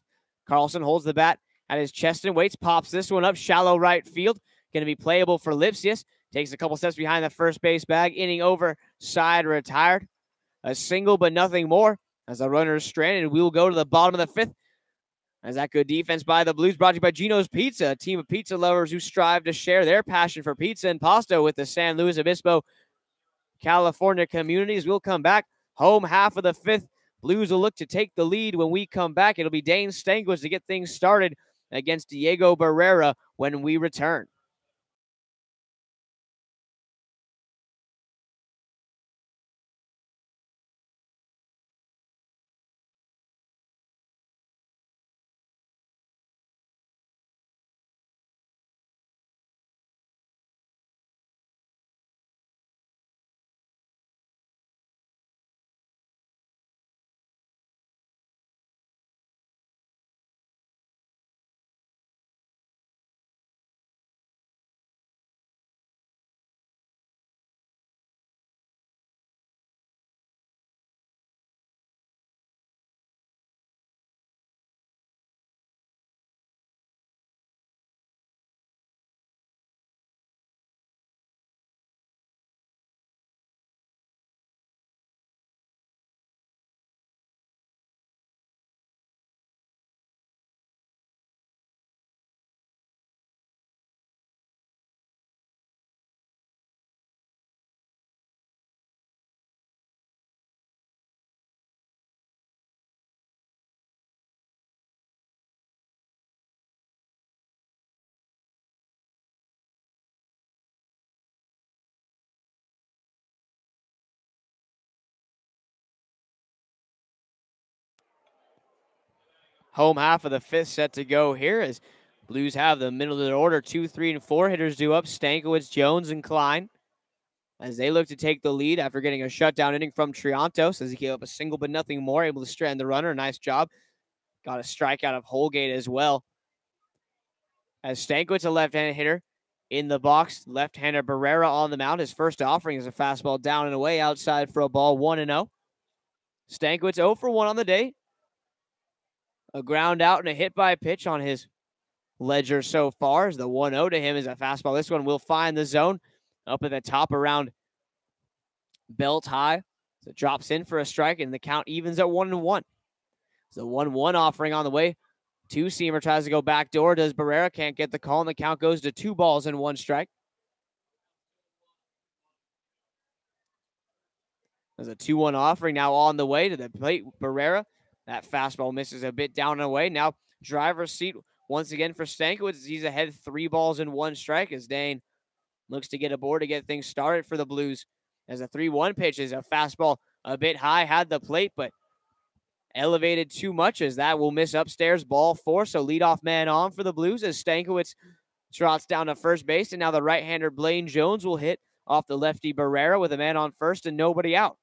Carlson holds the bat at his chest and waits, pops this one up, shallow right field. Going to be playable for Lipsius. Takes a couple steps behind the first base bag. Inning over, side retired. A single, but nothing more. As the runner is stranded, we will go to the bottom of the 5th. As that good defense by the Blues, brought to you by Gino's Pizza, a team of pizza lovers who strive to share their passion for pizza and pasta with the San Luis Obispo, California communities. We'll come back. Home half of the 5th. Blues will look to take the lead when we come back. It'll be Dane Stankiewicz to get things started against Diego Barrera when we return. Home half of the 5th set to go here as Blues have the middle of the order. 2, 3, and 4 hitters due up. Stankiewicz, Jones, and Klein as they look to take the lead after getting a shutdown inning from Triantos as he gave up a single but nothing more, able to strand the runner. Nice job. Got a strikeout of Holgate as well. As Stankiewicz, a left-handed hitter in the box. Left-hander Barrera on the mound. His first offering is a fastball down and away outside for a ball, 1-0. Stankiewicz 0 for 1 on the day. A ground out and a hit by pitch on his ledger so far. As the 1-0 to him is a fastball. This one will find the zone up at the top around belt high. So it drops in for a strike, and the count evens at 1-1. So 1-1 offering on the way. 2-seamer tries to go backdoor. Does Barrera, can't get the call, and the count goes to 2 balls and 1 strike. There's a 2-1 offering now on the way to the plate. Barrera, that fastball misses a bit down and away. Now driver's seat once again for Stankiewicz. He's ahead 3 balls and 1 strike as Dane looks to get aboard to get things started for the Blues. As a 3-1 pitch is a fastball a bit high, had the plate, but elevated too much as that will miss upstairs, ball 4. So leadoff man on for the Blues as Stankiewicz trots down to first base. And now the right-hander Blaine Jones will hit off the lefty Barrera with a man on first and nobody out.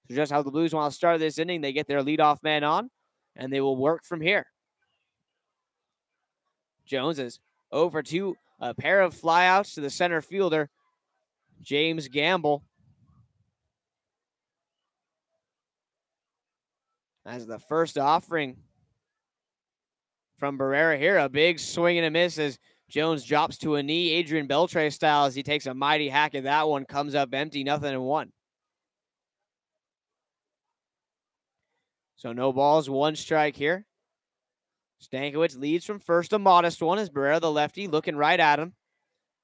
So just how the Blues want to start this inning, they get their leadoff man on, and they will work from here. Jones is over to a pair of flyouts to the center fielder, James Gamble. As the first offering from Barrera here. A big swing and a miss as Jones drops to a knee, Adrian Beltre style, as he takes a mighty hack at that one. Comes up empty, 0-1. So no balls, 1 strike here. Stankiewicz leads from first, a modest one as Barrera, the lefty, looking right at him.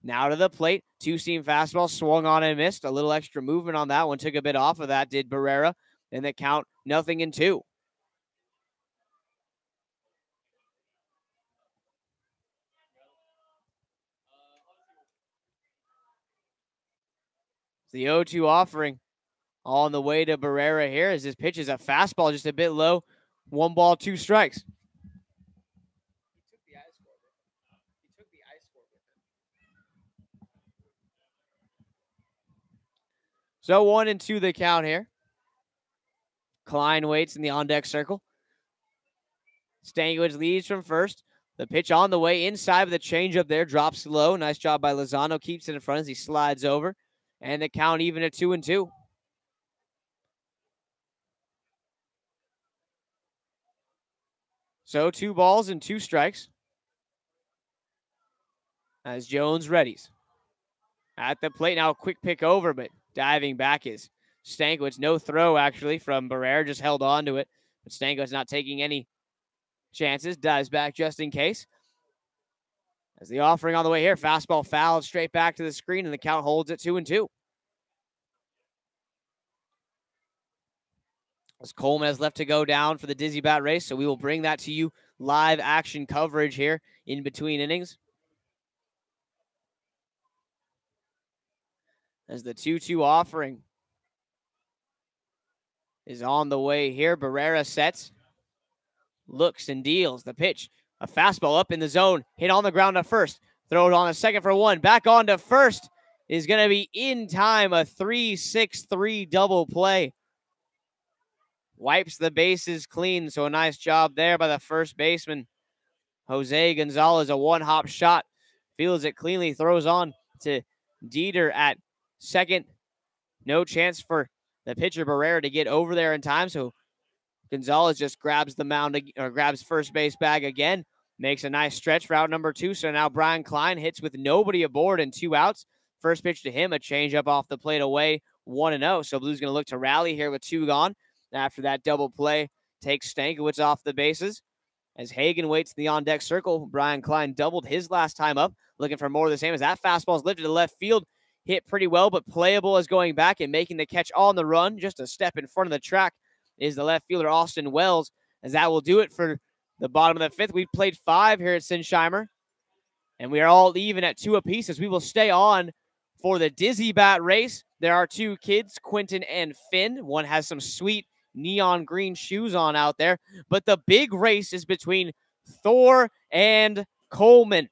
Now to the plate, 2-seam fastball, swung on and missed. A little extra movement on that one, took a bit off of that, did Barrera. And the count, 0-2. The 0-2 offering on the way to Barrera here as this pitch is a fastball just a bit low. 1 ball, 2 strikes. So 1-2 the count here. Klein waits in the on-deck circle. Stankiewicz leads from first. The pitch on the way inside with the changeup there. Drops low. Nice job by Lozano. Keeps it in front as he slides over. And the count even at 2-2. So 2 balls and 2 strikes. As Jones readies. At the plate now, a quick pick over, but diving back is Stankiewicz. No throw, actually, from Barrera. Just held on to it. But Stankiewicz not taking any chances. Dives back just in case. As the offering on the way here. Fastball fouled straight back to the screen, and the count holds at 2-2. As Coleman has left to go down for the Dizzy Bat race, so we will bring that to you live action coverage here in between innings. As the 2-2 offering is on the way here. Barrera sets, looks and deals. The pitch, a fastball up in the zone, hit on the ground to first. Throw it on a second for 1. Back on to first is going to be in time. A 3-6-3 double play. Wipes the bases clean, so a nice job there by the first baseman. Jose Gonzalez, a one-hop shot. Fields it cleanly, throws on to Dieter at second. No chance for the pitcher Barrera to get over there in time, so Gonzalez just grabs the mound, or grabs first base bag again. Makes a nice stretch for out number 2, so now Brian Klein hits with nobody aboard and 2 outs. First pitch to him, a changeup off the plate away, 1-0. So Blue's going to look to rally here with 2 gone. After that double play, takes Stankiewicz off the bases. As Hagen waits in the on-deck circle, Brian Klein doubled his last time up, looking for more of the same as that fastball is lifted to left field. Hit pretty well, but playable as going back and making the catch on the run. Just a step in front of the track is the left fielder, Austin Wells, as that will do it for the bottom of the 5th. We've played 5 here at Sinsheimer, and we are all even at 2 apiece as we will stay on for the Dizzy Bat race. There are 2 kids, Quentin and Finn. One has some sweet neon green shoes on out there, but the big race is between Thor and Coleman,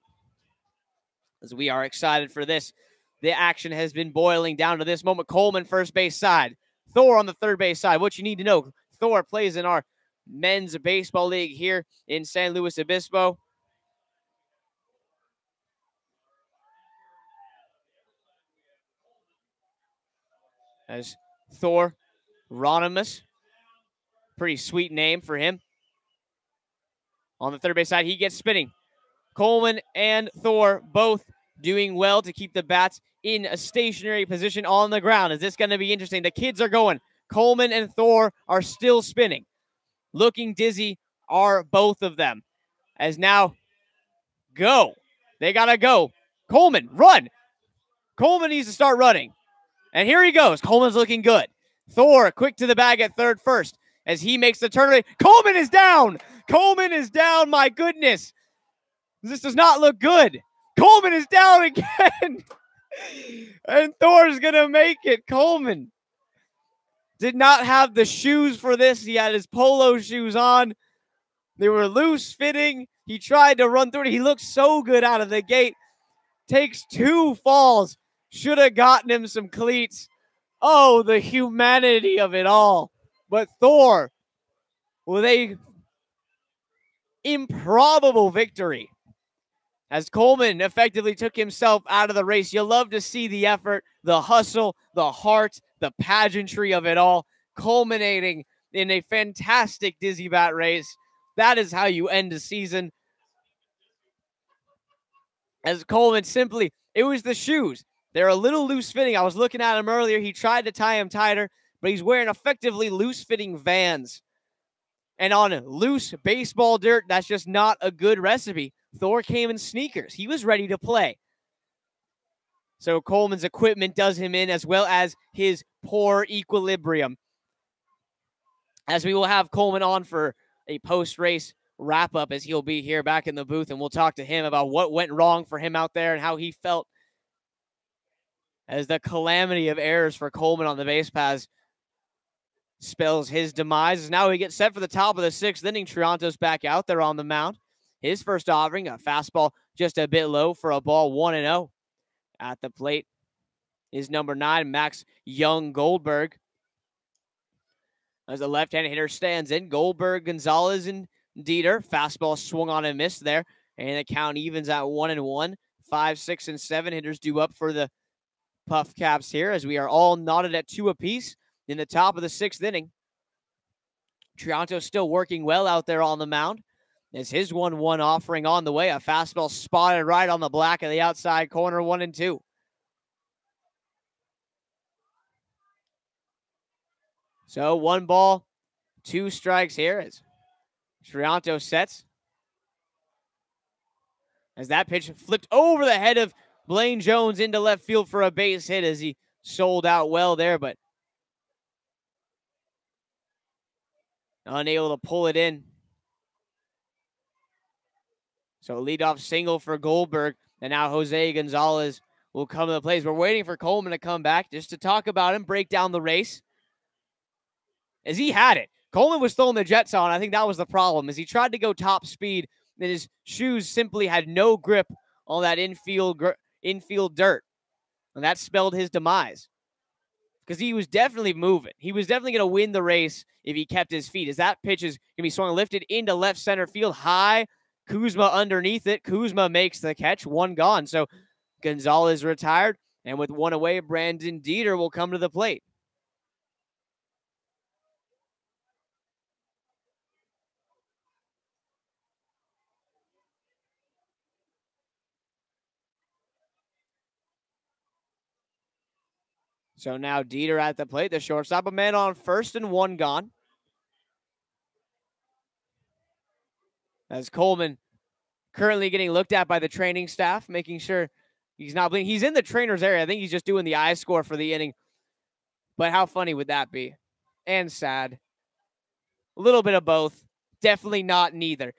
as we are excited for this. The action has been boiling down to this moment. Coleman first base side, Thor on the third base side. What you need to know, Thor plays in our men's baseball league here in San Luis Obispo. As Thor Ronimus, pretty sweet name for him. On the third base side, he gets spinning. Coleman and Thor both doing well to keep the bats in a stationary position on the ground. Is this going to be interesting? The kids are going. Coleman and Thor are still spinning. Looking dizzy are both of them. As now, go. They got to go. Coleman, run. Coleman needs to start running. And here he goes. Coleman's looking good. Thor, quick to the bag at third first as he makes the turn. Coleman is down. Coleman is down. My goodness. This does not look good. Coleman is down again. And Thor's going to make it. Coleman did not have the shoes for this. He had his polo shoes on. They were loose fitting. He tried to run through it. He looked so good out of the gate. Takes 2 falls. Should have gotten him some cleats. Oh, the humanity of it all. But Thor, with a improbable victory, as Coleman effectively took himself out of the race. You love to see the effort, the hustle, the heart, the pageantry of it all, culminating in a fantastic Dizzy Bat race. That is how you end a season. As Coleman simply, it was the shoes. They're a little loose fitting. I was looking at him earlier. He tried to tie him tighter, but he's wearing effectively loose fitting Vans. And on loose baseball dirt, that's just not a good recipe. Thor came in sneakers. He was ready to play. So Coleman's equipment does him in, as well as his poor equilibrium. As we will have Coleman on for a post-race wrap-up, as he'll be here back in the booth, and we'll talk to him about what went wrong for him out there and how he felt as the calamity of errors for Coleman on the base paths spells his demise. As now we get set for the top of the sixth inning. Triantos back out there on the mound. His first offering, a fastball just a bit low for a ball, 1-0. At the plate is number 9, Max Young Goldberg. As the left-handed hitter stands in, Goldberg, Gonzalez, and Dieter. Fastball swung on and missed there. And the count evens at 1-1. 5, 6, and 7 hitters due up for the Puff Caps here, as we are all knotted at 2 apiece in the top of the sixth inning. Triantos still working well out there on the mound. As his 1-1 offering on the way. A fastball spotted right on the black of the outside corner, 1-2. So 1 ball, 2 strikes here as Triantos sets. As that pitch flipped over the head of Blaine Jones into left field for a base hit, as he sold out well there, but unable to pull it in. So leadoff single for Goldberg, and now Jose Gonzalez will come to the plate. We're waiting for Coleman to come back just to talk about him, break down the race. As he had it. Coleman was throwing the jets on. I think that was the problem, as he tried to go top speed, and his shoes simply had no grip on that infield dirt. And that spelled his demise, because he was definitely moving. He was definitely going to win the race if he kept his feet, as that pitch is going to be swung lifted into left center field high. Kuzma underneath it. Kuzma makes the catch. 1 gone. So Gonzalez retired, and with 1 away, Brandon Dieter will come to the plate. So now Dieter at the plate, the shortstop, a man on first and 1 gone. As Coleman currently getting looked at by the training staff, making sure he's not bleeding. He's in the trainer's area. I think he's just doing the eye score for the inning. But how funny would that be? And sad. A little bit of both. Definitely not neither.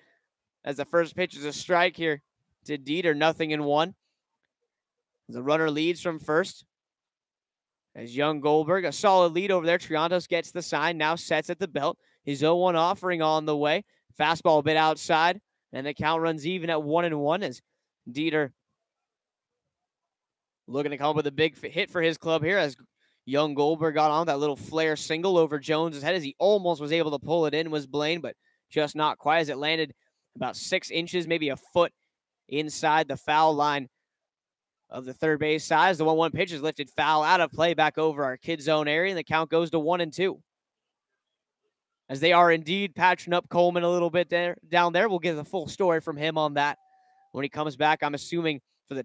As the first pitch is a strike here to Dieter, 0-1. The runner leads from first. As Young Goldberg, a solid lead over there. Triantos gets the sign, now sets at the belt. His 0-1 offering on the way. Fastball a bit outside, and the count runs even at 1-1 as Dieter looking to come up with a big hit for his club here, as Young Goldberg got on that little flare single over Jones' head, as he almost was able to pull it in, was Blaine, but just not quite, as it landed about 6 inches, maybe a foot inside the foul line of the third base side. As the 1-1 pitch is lifted foul out of play back over our kid zone area, and the count goes to 1-2. As they are indeed patching up Coleman a little bit down there. We'll get the full story from him on that when he comes back. I'm assuming for the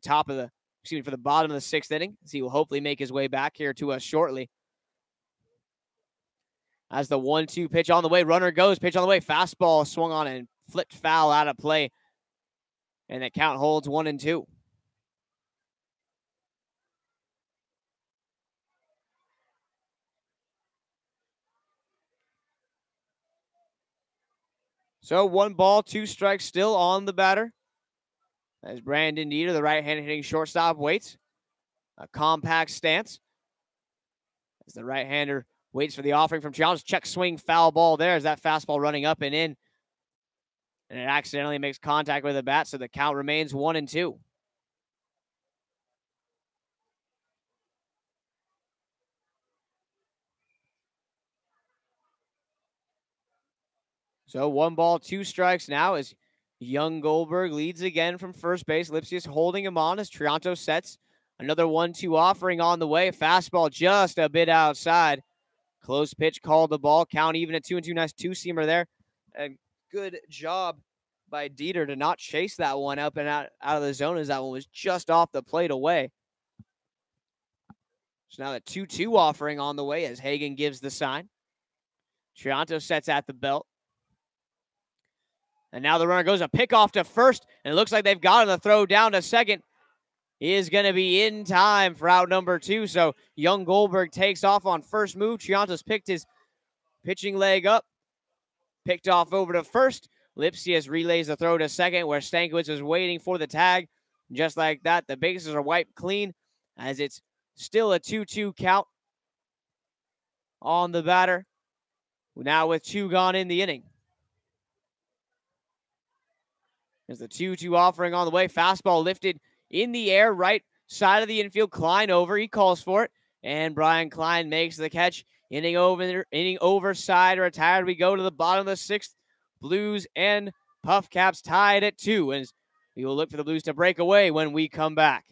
bottom of the sixth inning, as he will hopefully make his way back here to us shortly. As the 1-2 pitch on the way, runner goes, pitch on the way, fastball swung on and flipped foul out of play, and the count holds 1-2. So 1 ball, 2 strikes still on the batter. As Brandon Dieter, the right-handed hitting shortstop, waits. A compact stance. As the right-hander waits for the offering from Triantos. Check swing, foul ball there, as that fastball running up and in. And it accidentally makes contact with the bat, so the count remains 1-2. So 1 ball, 2 strikes now as Young Goldberg leads again from first base. Lipsius holding him on as Triantos sets. Another 1-2 offering on the way. Fastball just a bit outside. Close pitch called the ball. Count even at 2-2. Nice 2-seamer there. A good job by Dieter to not chase that one up and out of the zone, as that one was just off the plate away. So now the 2-2 offering on the way as Hagen gives the sign. Trianto sets at the belt. And now the runner goes a pick off to first, and it looks like they've got him. The throw down to second is going to be in time for out number 2. So young Goldberg takes off on first move. Trianto's picked his pitching leg up, picked off over to first. Lipsius relays the throw to second, where Stankiewicz is waiting for the tag. Just like that, the bases are wiped clean, as it's still a 2-2 count on the batter. Now with 2 gone in the inning. There's the 2-2 offering on the way. Fastball lifted in the air, right side of the infield. Klein over. He calls for it. And Brian Klein makes the catch. Inning over, side retired. We go to the bottom of the 6th. Blues and Puff Caps tied at 2. And we will look for the Blues to break away when we come back.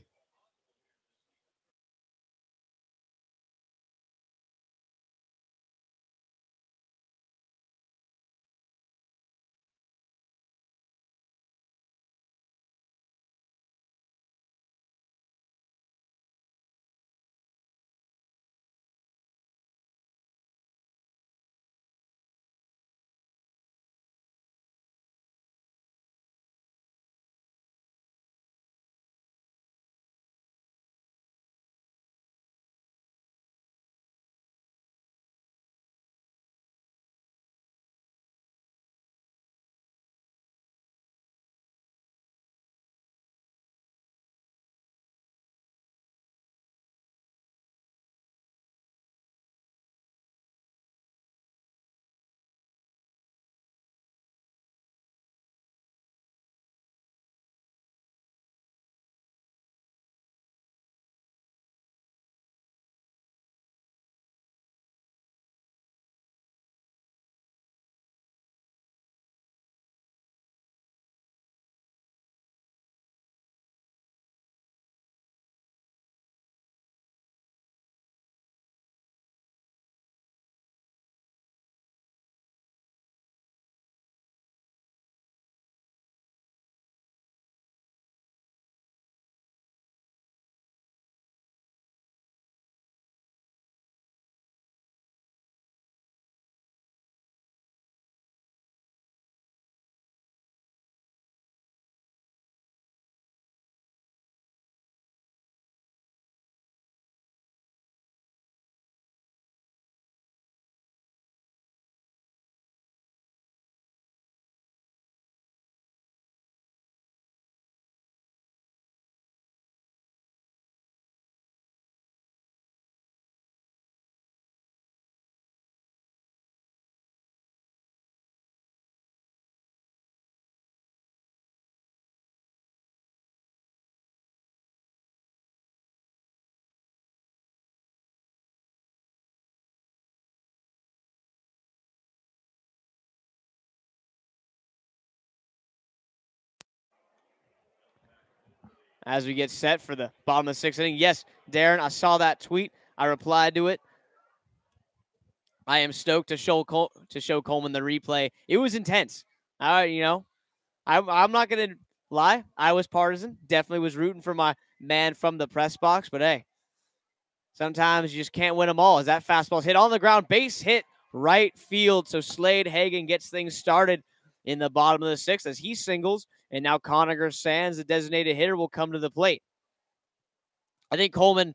As we get set for the bottom of the 6th inning. Yes, Darren, I saw that tweet. I replied to it. I am stoked to show Coleman the replay. It was intense. I'm not going to lie. I was partisan. Definitely was rooting for my man from the press box. But, hey, sometimes you just can't win them all. As that fastball's hit on the ground, base hit right field. So Slade Hagen gets things started in the bottom of the 6th as he singles. And now Conacher Sands, the designated hitter, will come to the plate. I think Coleman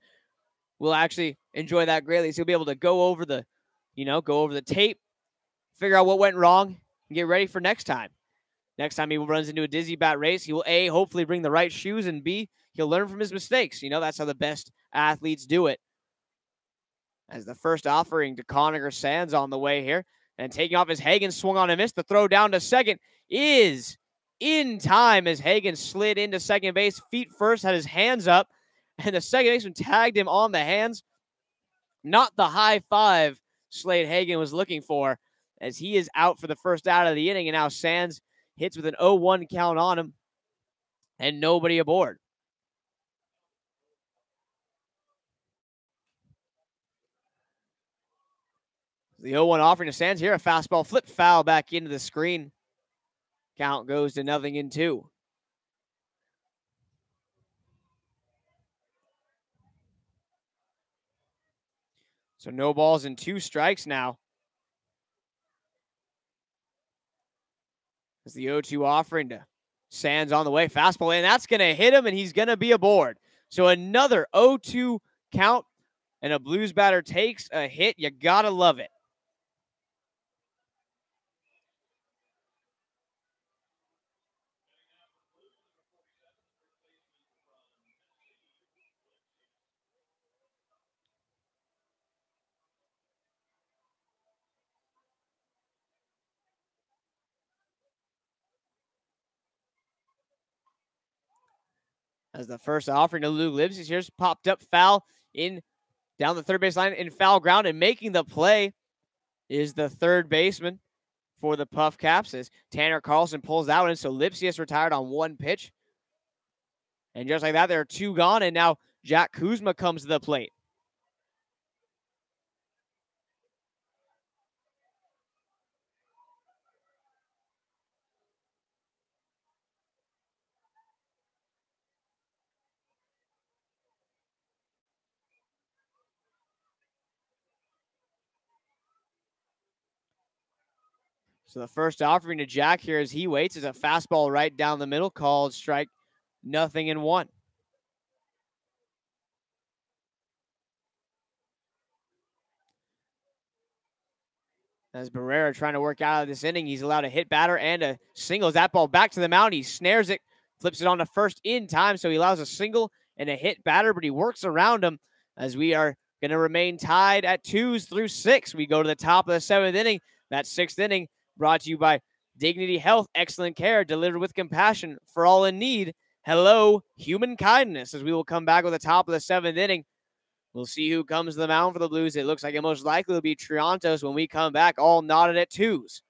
will actually enjoy that greatly. So he'll be able to go over the tape, figure out what went wrong, and get ready for next time. Next time he runs into a dizzy bat race, he will A, hopefully bring the right shoes, and B, he'll learn from his mistakes. That's how the best athletes do it. As the first offering to Conacher Sands on the way here, and taking off as Hagen swung on and missed. The throw down to second is in time as Hagen slid into second base, feet first, had his hands up, and the second baseman tagged him on the hands. Not the high five Slade Hagen was looking for, as he is out for the first out of the inning, and now Sands hits with an 0-1 count on him, and nobody aboard. The 0-1 offering to Sands here, a fastball flip foul back into the screen. Count goes to 0-2. So no balls and 2 strikes now. As the 0-2 offering to Sands on the way. Fastball, and that's going to hit him, and he's going to be aboard. So another 0-2 count, and a Blues batter takes a hit. You got to love it. As the first offering to Luke Lipsy here's popped up foul in down the third base line in foul ground, and making the play is the third baseman for the Puff Caps as Tanner Carlson pulls out, and so Lipsius retired on 1 pitch. And just like that, there are 2 gone, and now Jack Kuzma comes to the plate. So the first offering to Jack here as he waits is a fastball right down the middle, called strike 0-1. As Barrera trying to work out of this inning, he's allowed a hit batter and a singles that ball back to the mound. He snares it, flips it on to first in time, so he allows a single and a hit batter, but he works around him as we are going to remain tied at 2s through 6. We go to the top of the 7th inning. That 6th inning brought to you by Dignity Health, excellent care delivered with compassion for all in need. Hello, human kindness, as we will come back with the top of the 7th inning. We'll see who comes to the mound for the Blues. It looks like it most likely will be Triantos when we come back, all knotted at 2s.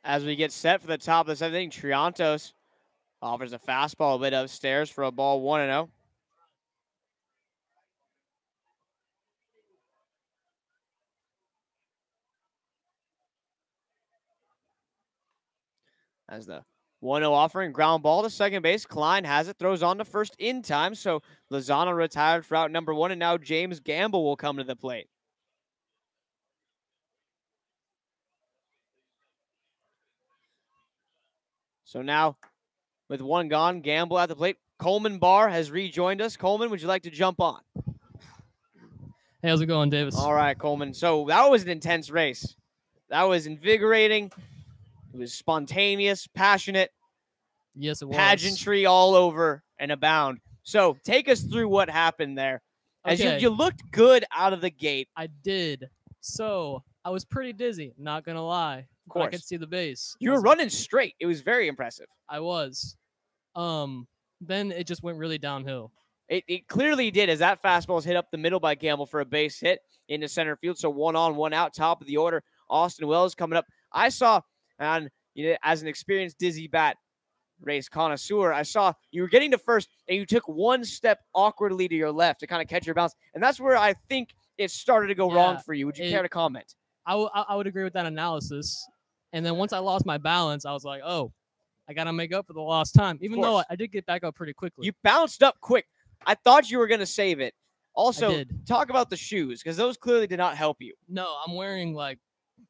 As we get set for the top of the 7th inning, Triantos offers a fastball a bit upstairs for a ball 1-0. As the 1-0 offering, ground ball to second base. Klein has it, throws on to first in time. So Lozano retired for out number 1, and now James Gamble will come to the plate. So now, with 1 gone, Gamble at the plate. Coleman Barr has rejoined us. Coleman, would you like to jump on? Hey, how's it going, Davis? All right, Coleman. So that was an intense race. That was invigorating. It was spontaneous, passionate. Yes, it was. Pageantry all over and abound. So take us through what happened there. As you looked good out of the gate. I did. So I was pretty dizzy, not going to lie. Of course. I could see the base. You were running straight. It was very impressive. I was. Then it just went really downhill. It clearly did, as that fastball was hit up the middle by Gamble for a base hit into center field. So 1 on, 1 out, top of the order. Austin Wells coming up. I saw, and as an experienced dizzy bat race connoisseur, I saw you were getting to first, and you took 1 step awkwardly to your left to kind of catch your bounce. And that's where I think it started to go wrong for you. Would you care to comment? I would agree with that analysis. And then once I lost my balance, I was like, oh, I got to make up for the lost time. Even though I did get back up pretty quickly. You bounced up quick. I thought you were going to save it. Also, talk about the shoes, because those clearly did not help you. No, I'm wearing like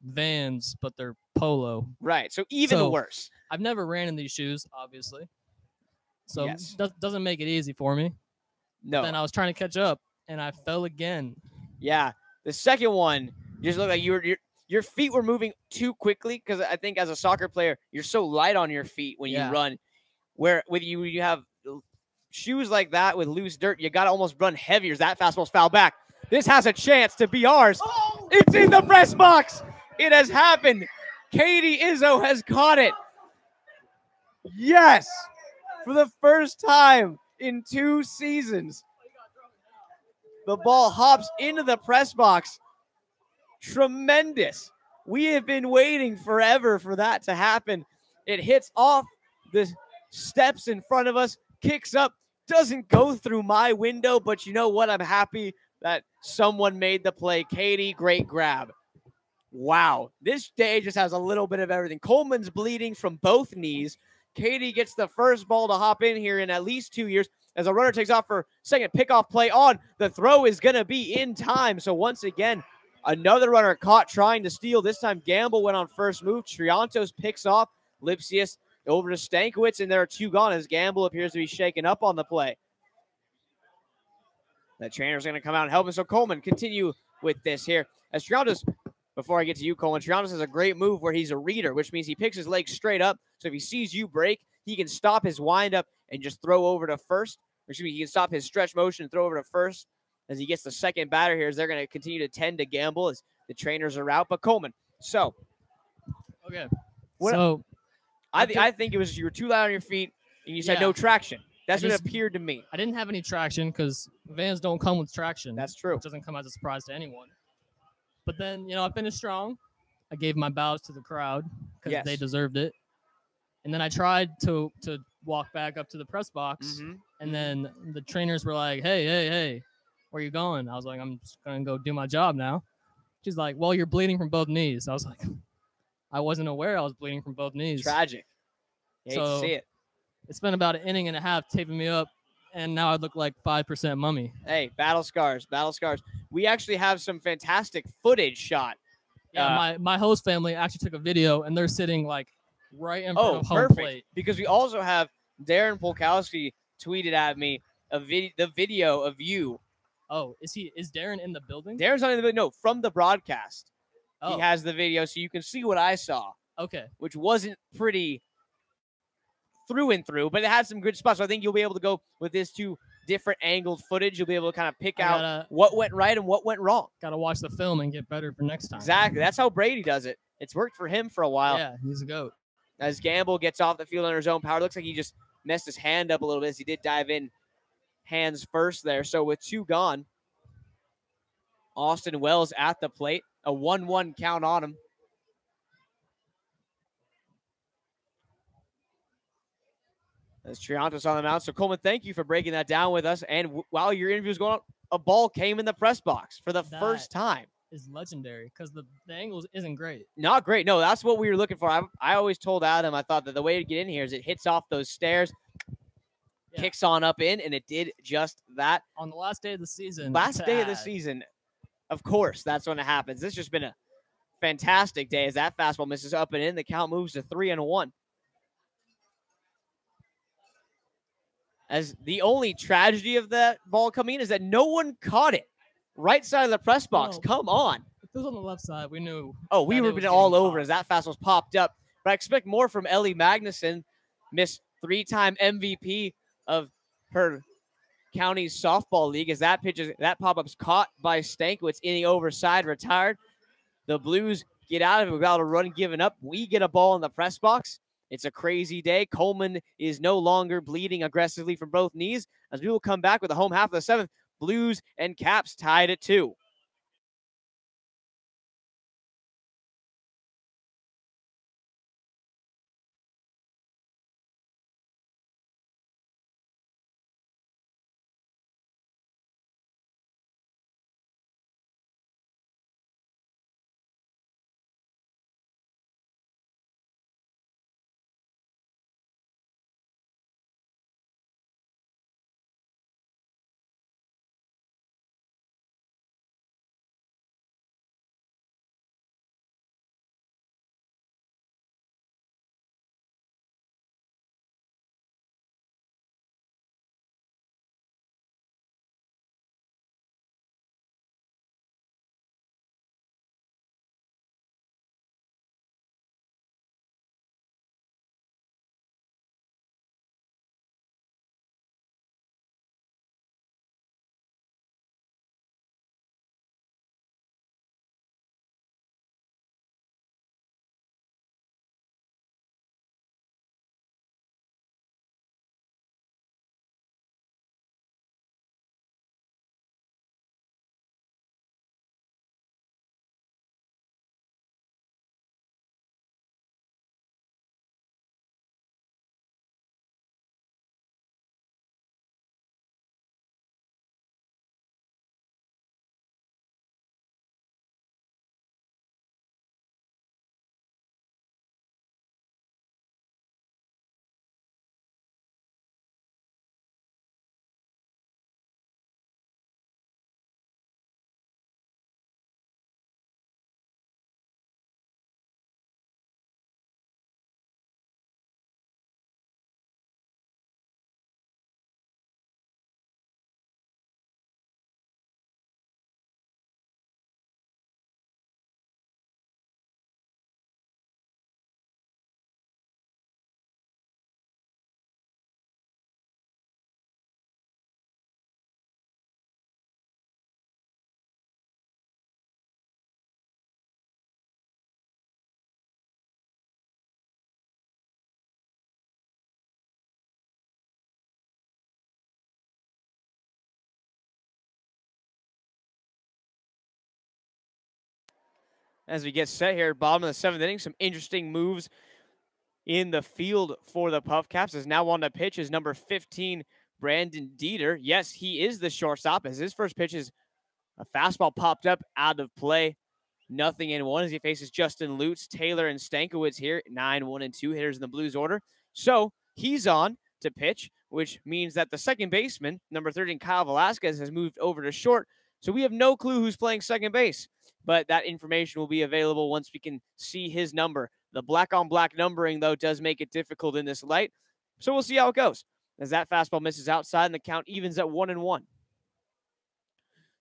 Vans, but they're polo. Right, so even worse. I've never ran in these shoes, obviously. So it doesn't make it easy for me. No. Then I was trying to catch up, and I fell again. Yeah, the second one just looked like your feet were moving too quickly, because I think as a soccer player, you're so light on your feet when you run. Where with you have shoes like that with loose dirt, you got to almost run heavier. That fastball's foul back. This has a chance to be ours. Oh! It's in the press box. It has happened. Katie Izzo has caught it. Yes. For the first time in 2 seasons, the ball hops into the press box. Tremendous. We have been waiting forever for that to happen. It hits off the steps in front of us, kicks up, doesn't go through my window, but you know what? I'm happy that someone made the play. Katie, great grab. Wow. This day just has a little bit of everything. Coleman's bleeding from both knees. Katie gets the first ball to hop in here in at least 2 years as a runner takes off for second. Pickoff play on. The throw is going to be in time. So once again, another runner caught trying to steal. This time Gamble went on first move. Triantos picks off. Lipsius over to Stankiewicz, and there are 2 gone as Gamble appears to be shaken up on the play. The trainer's going to come out and help him. So Coleman, continue with this here. As Triantos, before I get to you, Coleman, Triantos has a great move where he's a reader, which means he picks his legs straight up. So if he sees you break, he can stop his windup and just throw over to first. Excuse me, he can stop his stretch motion and throw over to first as he gets the second batter here, as they're going to continue to tend to Gamble as the trainers are out. But Coleman, so. Okay. I think it was you were too loud on your feet and you said no traction. That's what it appeared to me. I didn't have any traction because Vans don't come with traction. That's true. It doesn't come as a surprise to anyone. But then, I finished strong. I gave my bows to the crowd because they deserved it. And then I tried to walk back up to the press box. Mm-hmm. And then the trainers were like, hey, where are you going? I was like, I'm just going to go do my job now. She's like, well, you're bleeding from both knees. I was like, I wasn't aware I was bleeding from both knees. Tragic. You hate to see it. It's been about an inning and a half taping me up, and now I look like 5% mummy. Hey, battle scars. We actually have some fantastic footage shot. Yeah, my host family actually took a video, and they're sitting like right in front of home plate. Because we also have Darren Polkowski tweeted at me the video of you. Oh, is Darren in the building? Darren's not in the building. No, from the broadcast. Oh. He has the video, so you can see what I saw. Okay. Which wasn't pretty through and through, but it had some good spots. So I think you'll be able to go with this 2 different angled footage. You'll be able to kind of pick out what went right and what went wrong. Got to watch the film and get better for next time. Exactly. That's how Brady does it. It's worked for him for a while. Yeah, he's a goat. As Gamble gets off the field under his own power, looks like he just messed his hand up a little bit as he did dive in hands first there. So with 2 gone, Austin Wells at the plate. A 1-1 count on him. As Triantos on the mound. So, Coleman, thank you for breaking that down with us. And while your interview was going on, a ball came in the press box for the first time. is legendary because the angle isn't great. Not great. No, that's what we were looking for. I always told Adam, I thought that the way to get in here is it hits off those stairs, kicks on up in, and it did just that. On the last day of the season. Last day of the season, of course, that's when it happens. This has just been a fantastic day as that fastball misses up and in. The count moves to 3-1. As the only tragedy of that ball coming in is that no one caught it. Right side of the press box. Come on. If it was on the left side, we knew. Oh, we would have been all over as that fastball popped up. But I expect more from Ellie Magnuson, Miss 3-time MVP of her county's softball league, as that pop-up's caught by Stankiewicz in the overside, retired. The Blues get out of it without a run given up. We get a ball in the press box. It's a crazy day. Coleman is no longer bleeding aggressively from both knees as we will come back with the home half of the seventh. Blues and Caps tied at 2. As we get set here, bottom of the seventh inning, some interesting moves in the field for the Puff Caps. Is now on the pitch is number 15, Brandon Dieter. Yes, he is the shortstop as his first pitch is a fastball popped up out of play. 0-1 as he faces Justin Lutz, Taylor, and Stankiewicz here. 9-1-2 hitters in the Blues order. So he's on to pitch, which means that the second baseman, number 13, Kyle Velasquez, has moved over to short. So we have no clue who's playing second base, but that information will be available once we can see his number. The black-on-black numbering, though, does make it difficult in this light. So we'll see how it goes as that fastball misses outside and the count evens at 1-1.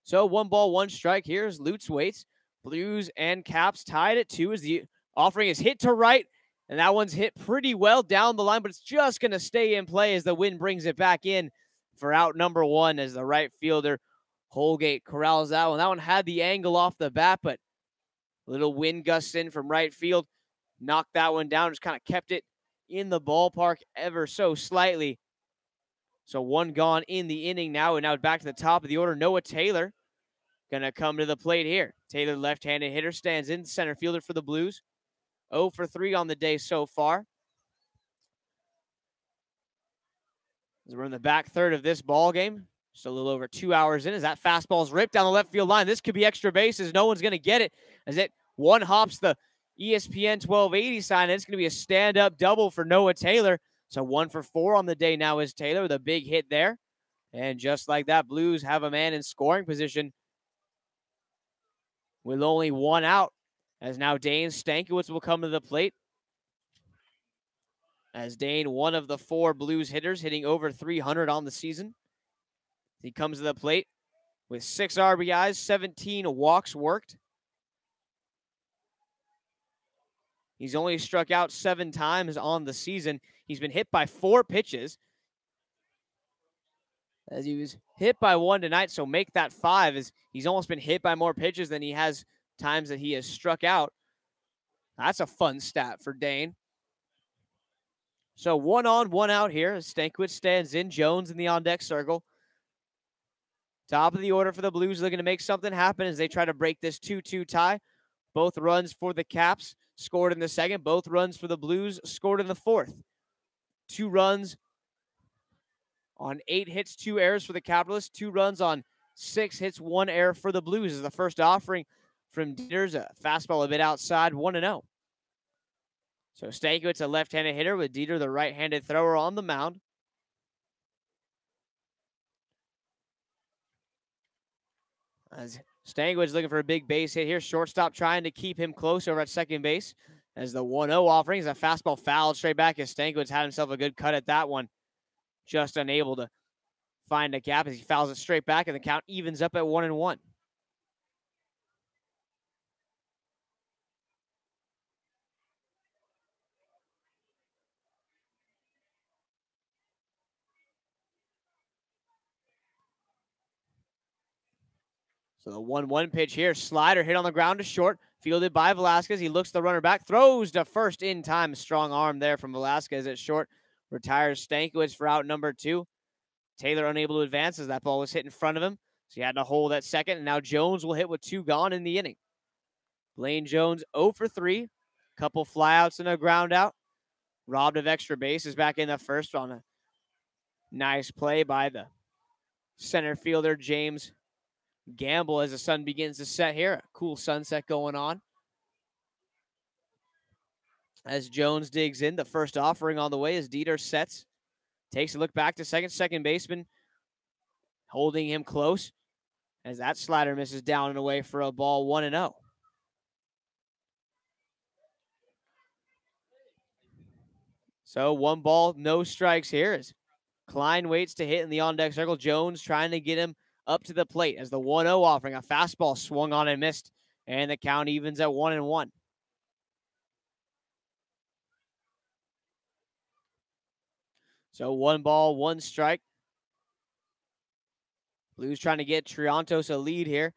So 1 ball, 1 strike. Here's Lutz waits. Blues and Caps tied at 2 as the offering is hit to right, and that one's hit pretty well down the line, but it's just going to stay in play as the wind brings it back in for out number 1 as the right fielder Holgate corrals that one. That one had the angle off the bat, but a little wind gust in from right field knocked that one down, just kind of kept it in the ballpark ever so slightly. So 1 gone in the inning now, and now back to the top of the order. Noah Taylor going to come to the plate here. Taylor, left-handed hitter, stands in center fielder for the Blues. 0 for 3 on the day so far. As we're in the back third of this ball game. Just a little over 2 hours in as that fastball's ripped down the left field line. This could be extra bases. No one's going to get it as it one hops the ESPN 1280 sign. It's going to be a stand-up double for Noah Taylor. So 1 for 4 on the day now is Taylor with a big hit there. And just like that, Blues have a man in scoring position with only 1 out, as now Dane Stankiewicz will come to the plate. As Dane, one of the 4 Blues hitters, hitting over 300 on the season. He comes to the plate with 6 RBIs, 17 walks worked. He's only struck out 7 times on the season. He's been hit by 4 pitches. As he was hit by 1 tonight, so make that 5, as he's almost been hit by more pitches than he has times that he has struck out. That's a fun stat for Dane. So 1 on, 1 out here as Stankiewicz stands in. Jones in the on-deck circle. Top of the order for the Blues, looking to make something happen as they try to break this 2-2 tie. Both runs for the Caps scored in the second. Both runs for the Blues scored in the fourth. 2 runs on 8 hits, 2 errors for the Capitalists. 2 runs on 6 hits, 1 error for the Blues. Is the first offering from Dieter's a fastball a bit outside, 1-0. So Stankiewicz, a left-handed hitter, with Dieter, the right-handed thrower, on the mound. As Stankiewicz looking for a big base hit here. Shortstop trying to keep him close over at second base. As the 1-0 offering is a fastball fouled straight back, as Stankiewicz had himself a good cut at that one. Just unable to find a gap as he fouls it straight back, and the count evens up at 1-1. So the 1-1 pitch here. Slider hit on the ground to short. Fielded by Velasquez. He looks the runner back. Throws to first in time. Strong arm there from Velasquez at short. Retires Stankiewicz for out number 2. Taylor unable to advance as that ball was hit in front of him. So he had to hold at second. And now Jones will hit with 2 gone in the inning. Blaine Jones 0 for 3. Couple flyouts and a ground out. Robbed of extra bases back in the first on a nice play by the center fielder, James Gamble, as the sun begins to set here. A cool sunset going on. As Jones digs in, the first offering on the way as Dieter sets. Takes a look back to second. Second baseman holding him close as that slider misses down and away for a ball, 1-0. So 1 ball, no strikes here as Klein waits to hit in the on-deck circle. Jones trying to get him up to the plate as the 1-0 offering. A fastball swung on and missed, and the count evens at 1-1. So 1 ball, 1 strike. Blues trying to get Triantos a lead here.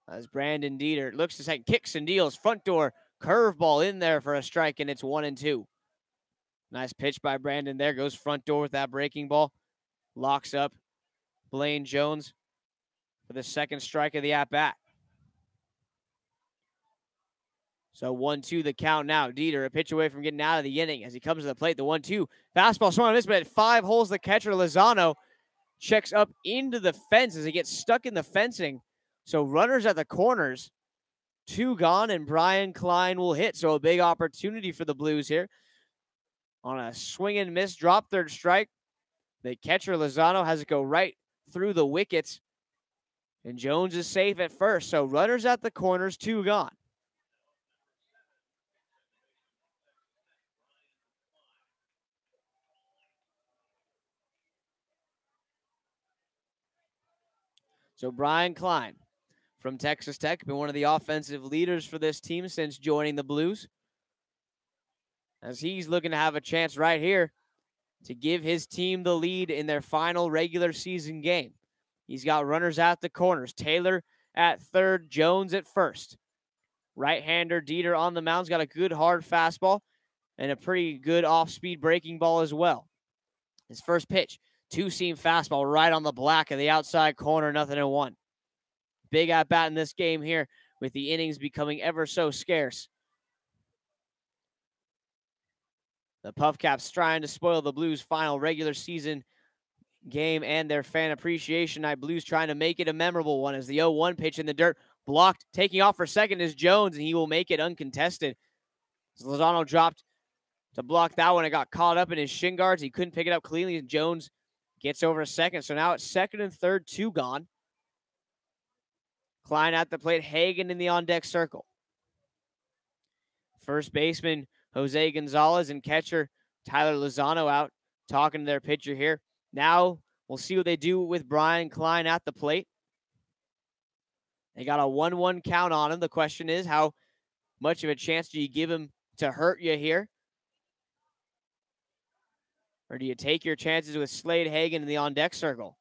As Brandon Dieter looks to second, kicks and deals, front door, curveball in there for a strike, and it's 1-2. Nice pitch by Brandon there. Goes front door with that breaking ball. Locks up Blaine Jones for the second strike of the at-bat. So 1-2 the count now. Dieter a pitch away from getting out of the inning as he comes to the plate. The 1-2. Fastball swung on this, but at 5 holes the catcher, Lozano, checks up into the fence as he gets stuck in the fencing. So runners at the corners. 2 gone, and Brian Klein will hit. So a big opportunity for the Blues here. On a swing and miss, drop third strike. The catcher, Lozano, has it go right through the wickets. And Jones is safe at first. So runners at the corners, 2 gone. So Brian Klein from Texas Tech, been one of the offensive leaders for this team since joining the Blues. As he's looking to have a chance right here to give his team the lead in their final regular season game. He's got runners at the corners. Taylor at third, Jones at first. Right-hander Dieter on the mound's got a good hard fastball and a pretty good off-speed breaking ball as well. His first pitch, 2-seam fastball right on the black of the outside corner, 0-1. Big at-bat in this game here with the innings becoming ever so scarce. The Puff Caps trying to spoil the Blues' final regular season game and their fan appreciation night. Blues trying to make it a memorable one as the 0-1 pitch in the dirt blocked. Taking off for second is Jones, and he will make it uncontested. As Lozano dropped to block that one. It got caught up in his shin guards. He couldn't pick it up cleanly, and Jones gets over a second. So now it's second and third, 2 gone. Klein at the plate, Hagen in the on-deck circle. First baseman Jose Gonzalez and catcher Tyler Lozano out talking to their pitcher here. Now we'll see what they do with Brian Klein at the plate. They got a 1-1 count on him. The question is, how much of a chance do you give him to hurt you here? Or do you take your chances with Slade Hagen in the on-deck circle?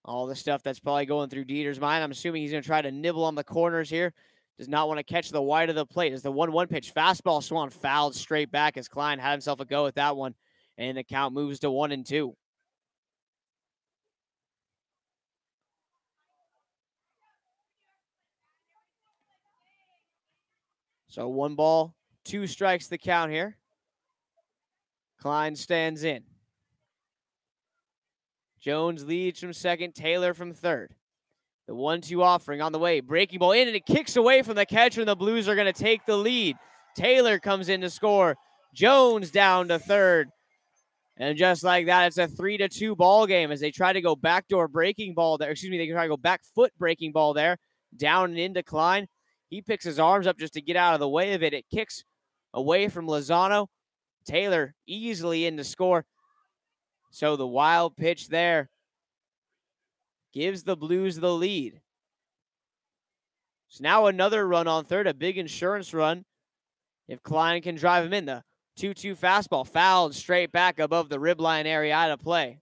All the stuff that's probably going through Dieter's mind. I'm assuming he's going to try to nibble on the corners here. Does not want to catch the wide of the plate. As the 1-1 pitch, fastball swung fouled straight back as Klein had himself a go at that one. And the count moves to 1-2. So 1 ball, 2 strikes the count here. Klein stands in. Jones leads from second, Taylor from third. The 1-2 offering on the way. Breaking ball in, and it kicks away from the catcher, and the Blues are going to take the lead. Taylor comes in to score. Jones down to third. And just like that, it's a 3-2 ball game as they try to go backdoor breaking ball there. Excuse me, they try to go back foot breaking ball there. Down and into Klein. He picks his arms up just to get out of the way of it. It kicks away from Lozano. Taylor easily in to score. So the wild pitch there gives the Blues the lead. So now another run on third, a big insurance run. If Klein can drive him in, the 2-2 fastball fouled straight back above the rib line area out of play.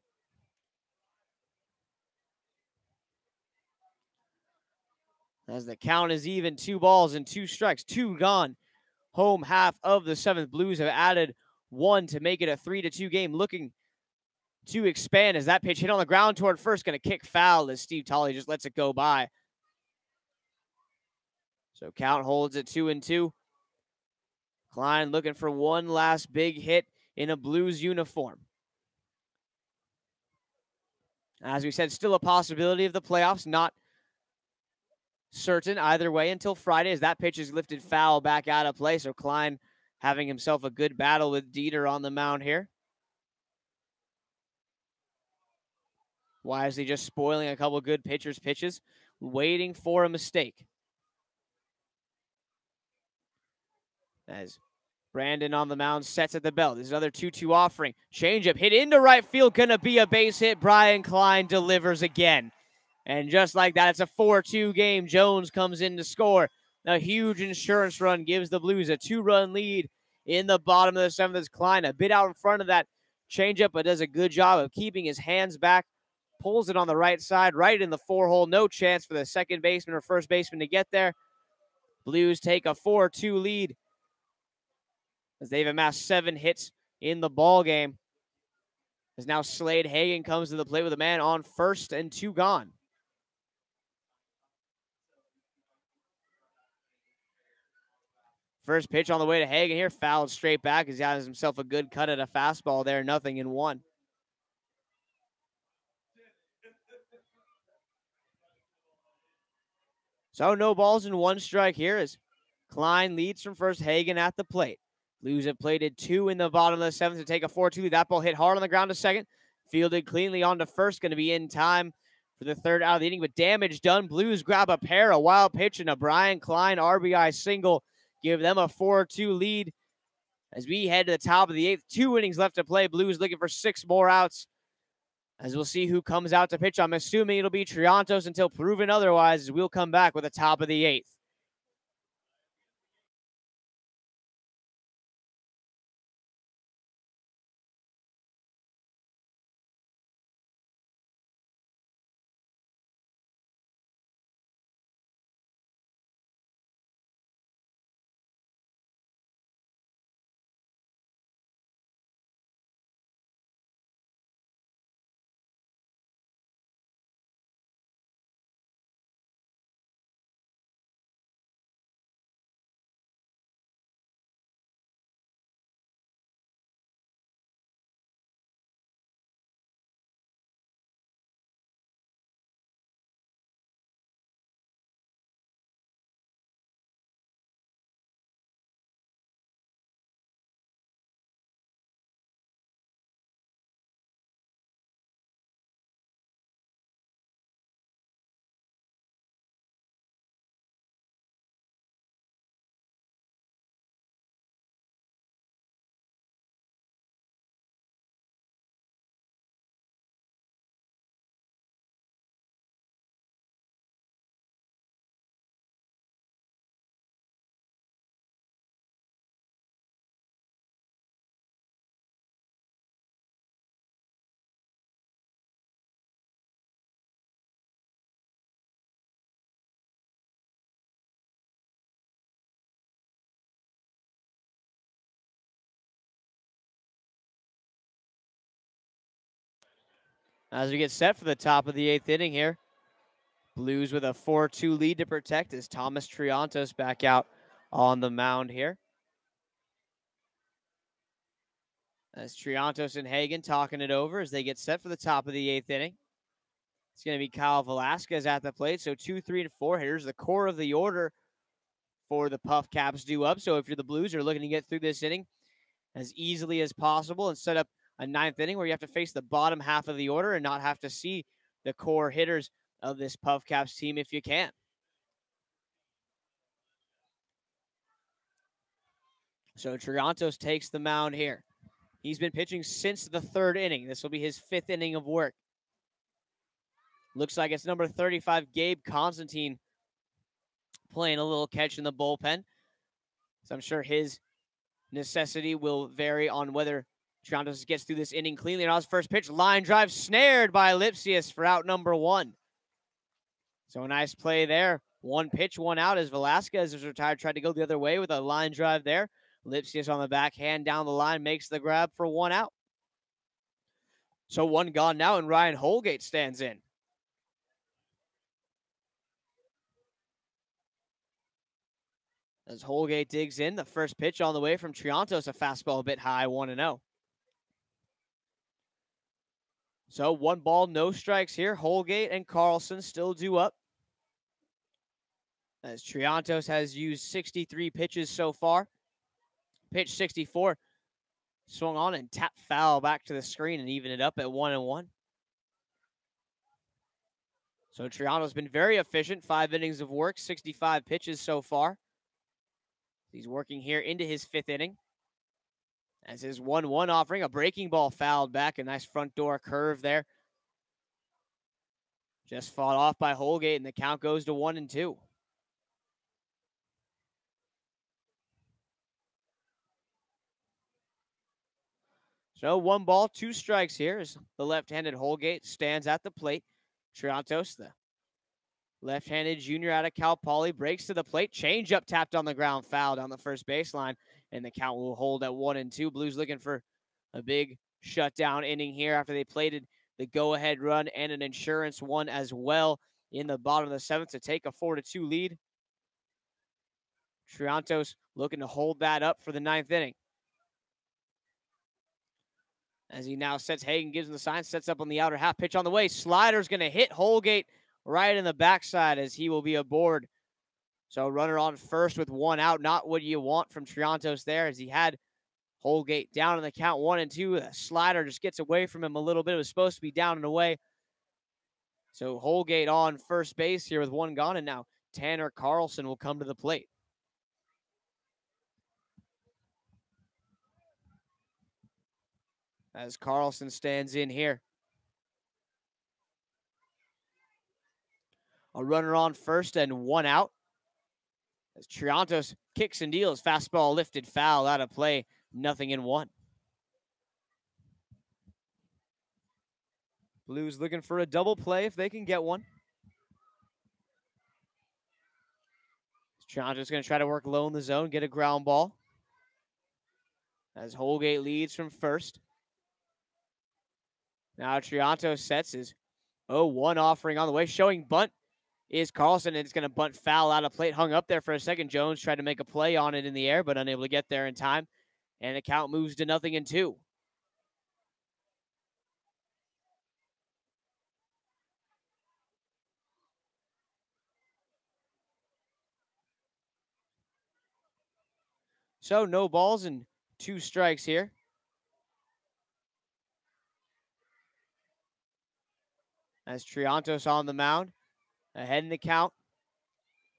As the count is even, 2 balls and 2 strikes, 2 gone. Home half of the 7th. Blues have added 1 to make it a 3-2 game. Looking to expand as that pitch hit on the ground toward first. Going to kick foul as Steve Tolley just lets it go by. So count holds at 2-2. Klein looking for one last big hit in a Blues uniform. As we said, still a possibility of the playoffs. Not certain either way until Friday as that pitch is lifted foul back out of play. So Klein having himself a good battle with Dieter on the mound here. Wisely just spoiling a couple good pitchers' pitches, waiting for a mistake. As Brandon on the mound sets at the belt. There's another 2-2 offering. Changeup hit into right field. Gonna be a base hit. Brian Klein delivers again. And just like that, it's a 4-2 game. Jones comes in to score. A huge insurance run gives the Blues a 2-run lead in the bottom of the 7th. As Klein a bit out in front of that changeup, but does a good job of keeping his hands back. Pulls it on the right side, right in the 4-hole. No chance for the second baseman or first baseman to get there. Blues take a 4-2 lead as they've amassed 7 hits in the ball game. As now Slade Hagen comes to the plate with a man on first and 2 gone. First pitch on the way to Hagen here, fouled straight back as he has himself a good cut at a fastball there, 0-1. So no balls and 1 strike here as Klein leads from first, Hagen at the plate. Blues have plated 2 in the bottom of the 7th to take a 4-2 lead. That ball hit hard on the ground to second. Fielded cleanly on to first. Going to be in time for the 3rd out of the inning, but damage done. Blues grab a pair, a wild pitch, and a Brian Klein RBI single. Give them a 4-2 lead as we head to the top of the 8th. 2 innings left to play. Blues looking for 6 more outs. As we'll see who comes out to pitch. I'm assuming it'll be Triantos until proven otherwise, as we'll come back with the top of the 8th. As we get set for the top of the 8th inning here, Blues with a 4-2 lead to protect as Thomas Triantos back out on the mound here. As Triantos and Hagen talking it over as they get set for the top of the 8th inning. It's going to be Kyle Velasquez at the plate. So 2, 3, and 4 hitters, the core of the order for the Puff Caps due up. So if you're the Blues, you're looking to get through this inning as easily as possible and set up a 9th inning where you have to face the bottom half of the order and not have to see the core hitters of this Puff Caps team if you can. So Triantos takes the mound here. He's been pitching since the 3rd inning. This will be his 5th inning of work. Looks like it's number 35, Gabe Constantine, playing a little catch in the bullpen. So I'm sure his necessity will vary on whether Triantos gets through this inning cleanly. And on his first pitch, line drive snared by Lipsius for out number 1. So a nice play there. 1 pitch, 1 out as Velasquez is retired. Tried to go the other way with a line drive there. Lipsius on the backhand down the line makes the grab for 1 out. So 1 gone now, and Ryan Holgate stands in. As Holgate digs in, the first pitch on the way from Triantos, a fastball a bit high, 1-0. So 1 ball, no strikes here. Holgate and Carlson still due up. As Triantos has used 63 pitches so far. Pitch 64, swung on and tapped foul back to the screen and even it up at 1-1. So Triantos been very efficient, 5 innings of work, 65 pitches so far. He's working here into his 5th inning. As his 1-1 offering, a breaking ball fouled back, a nice front door curve there. Just fought off by Holgate, and the count goes to 1-2. So 1 ball, 2 strikes here as the left-handed Holgate stands at the plate. Triantos, the left-handed junior out of Cal Poly, breaks to the plate. Changeup tapped on the ground, foul down the first baseline, and the count will hold at 1-2. Blues looking for a big shutdown inning here after they plated the go-ahead run and an insurance one as well in the bottom of the 7th to take a 4-2 lead. Triantos looking to hold that up for the 9th inning. As he now sets Hagen, gives him the sign, sets up on the outer half. Pitch on the way. Slider's going to hit Holgate right in the backside as he will be aboard. So runner on first with 1 out. Not what you want from Triantos there as he had Holgate down in the count 1-2. The slider just gets away from him a little bit. It was supposed to be down and away. So Holgate on first base here with 1 gone, and now Tanner Carlson will come to the plate. As Carlson stands in here. A runner on first and 1 out. As Triantos kicks and deals, fastball lifted, foul out of play, 0-1. Blues looking for a double play if they can get one. Triantos going to try to work low in the zone, get a ground ball. As Holgate leads from first. Now Triantos sets his 0-1 offering on the way. Showing bunt is Carlson, and it's going to bunt foul out of plate. Hung up there for a second. Jones tried to make a play on it in the air, but unable to get there in time. And the count moves to 0-2. So no balls and 2 strikes here. As Triantos on the mound, ahead in the count.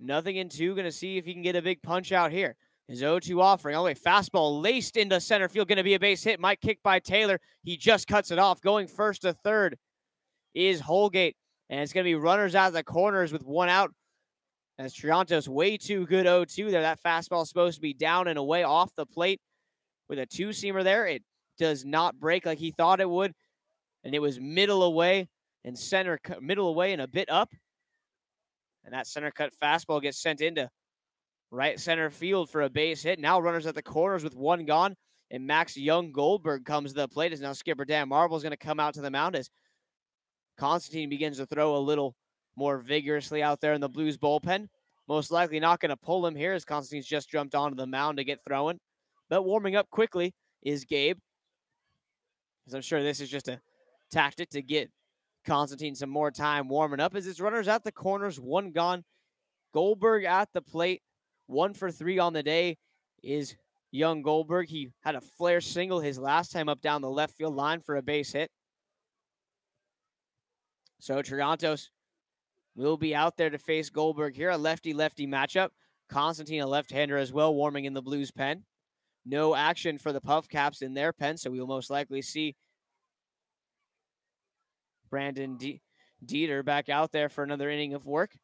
0-2. Going to see if he can get a big punch out here. His 0-2 offering. All the way, fastball laced into center field. Going to be a base hit. Might kick by Taylor. He just cuts it off. Going first to third is Holgate. And it's going to be runners out of the corners with 1 out. As Triantos, way too good 0-2 there. That fastball is supposed to be down and away off the plate with a 2-seamer there. It does not break like he thought it would. And it was middle away and center, middle away and a bit up. And that center cut fastball gets sent into right center field for a base hit. Now runners at the corners with 1 gone. And Max Young Goldberg comes to the plate as now skipper Dan Marble is going to come out to the mound as Constantine begins to throw a little more vigorously out there in the Blues bullpen. Most likely not going to pull him here as Constantine's just jumped onto the mound to get throwing. But warming up quickly is Gabe. As I'm sure this is just a tactic to get Constantine some more time warming up as his runners at the corners, one gone. Goldberg at the plate, 1 for 3 on the day is young Goldberg. He had a flare single his last time up down the left field line for a base hit. So Triantos will be out there to face Goldberg here, a lefty-lefty matchup. Constantine, a left-hander as well, warming in the Blues pen. No action for the Puff Caps in their pen, so we'll most likely see Brandon Dieter back out there for another inning of work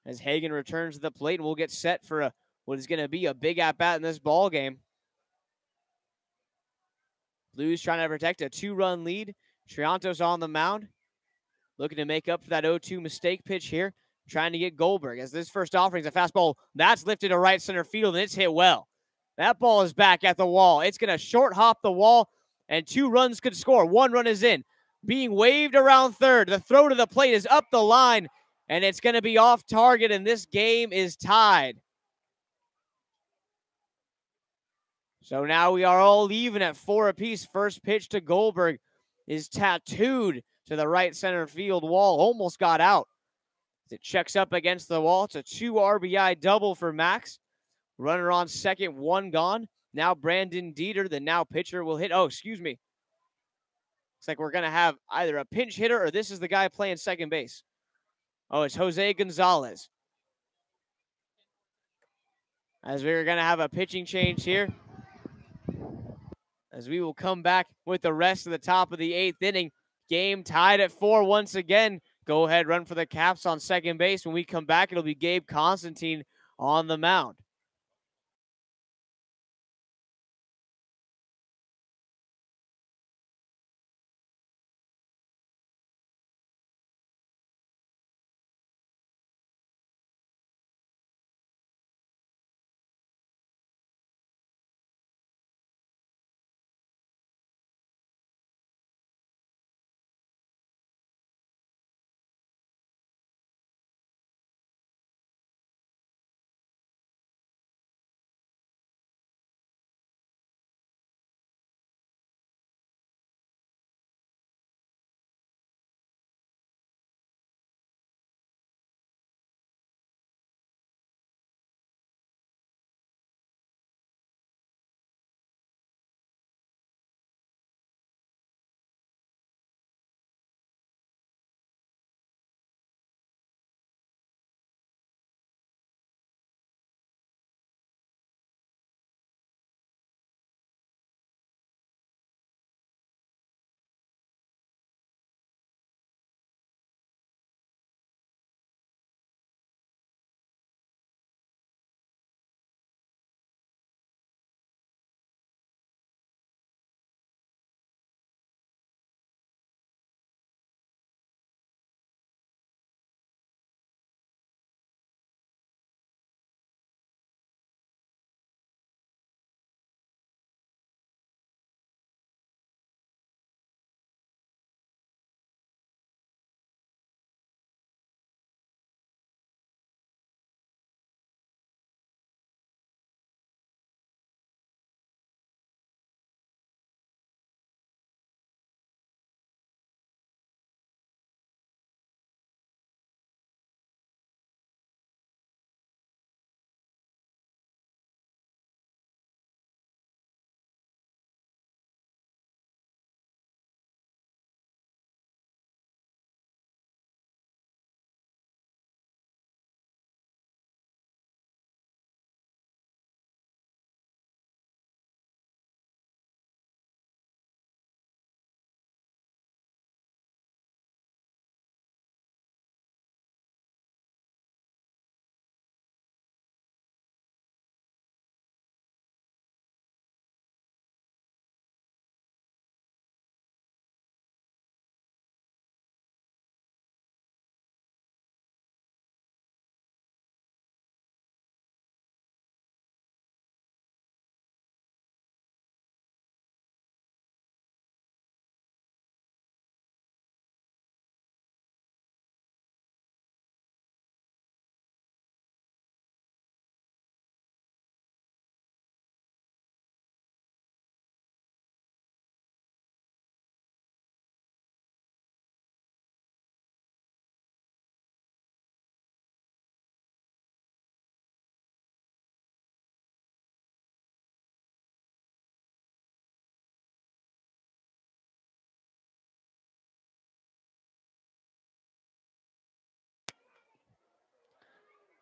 as Hagen returns to the plate, and we'll get set for what is going to be a big at-bat in this ball game. Blues trying to protect a 2-run lead. Triantos on the mound, looking to make up for that 0-2 mistake pitch here, trying to get Goldberg. As this first offering is a fastball, that's lifted to right center field, and it's hit well. That ball is back at the wall. It's going to short hop the wall, and 2 runs could score. 1 run is in. Being waved around third. The throw to the plate is up the line, and it's going to be off target, and this game is tied. So now we are all even at 4 apiece. First pitch to Goldberg is tattooed to the right center field wall. Almost got out. It checks up against the wall. It's a 2 RBI double for Max. Runner on second, 1 gone. Now Brandon Dieter, the now pitcher, will hit. Oh, excuse me. Looks like we're going to have either a pinch hitter or this is the guy playing second base. Oh, it's Jose Gonzalez. As we're going to have a pitching change here. As we will come back with the rest of the top of the 8th inning. Game tied at 4 once again. Go ahead, run for the Caps on second base. When we come back, it'll be Gabe Constantine on the mound.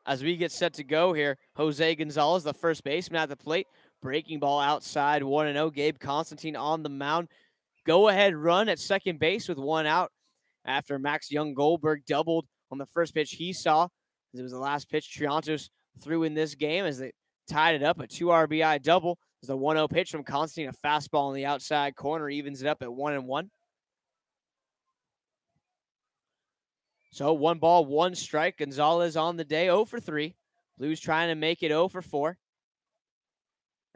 as we get set to go here, Jose Gonzalez, the first baseman at the plate, breaking ball outside, 1-0. Gabe Constantine on the mound. Go-ahead run at second base with 1 out after Max Young Goldberg doubled on the first pitch he saw. It was the last pitch Triantos threw in this game as they tied it up, a 2 RBI double. As the 1-0 pitch from Constantine, a fastball on the outside corner, evens it up at 1-1. So 1 ball, 1 strike. Gonzalez on the day, 0 for 3. Blues trying to make it 0 for 4.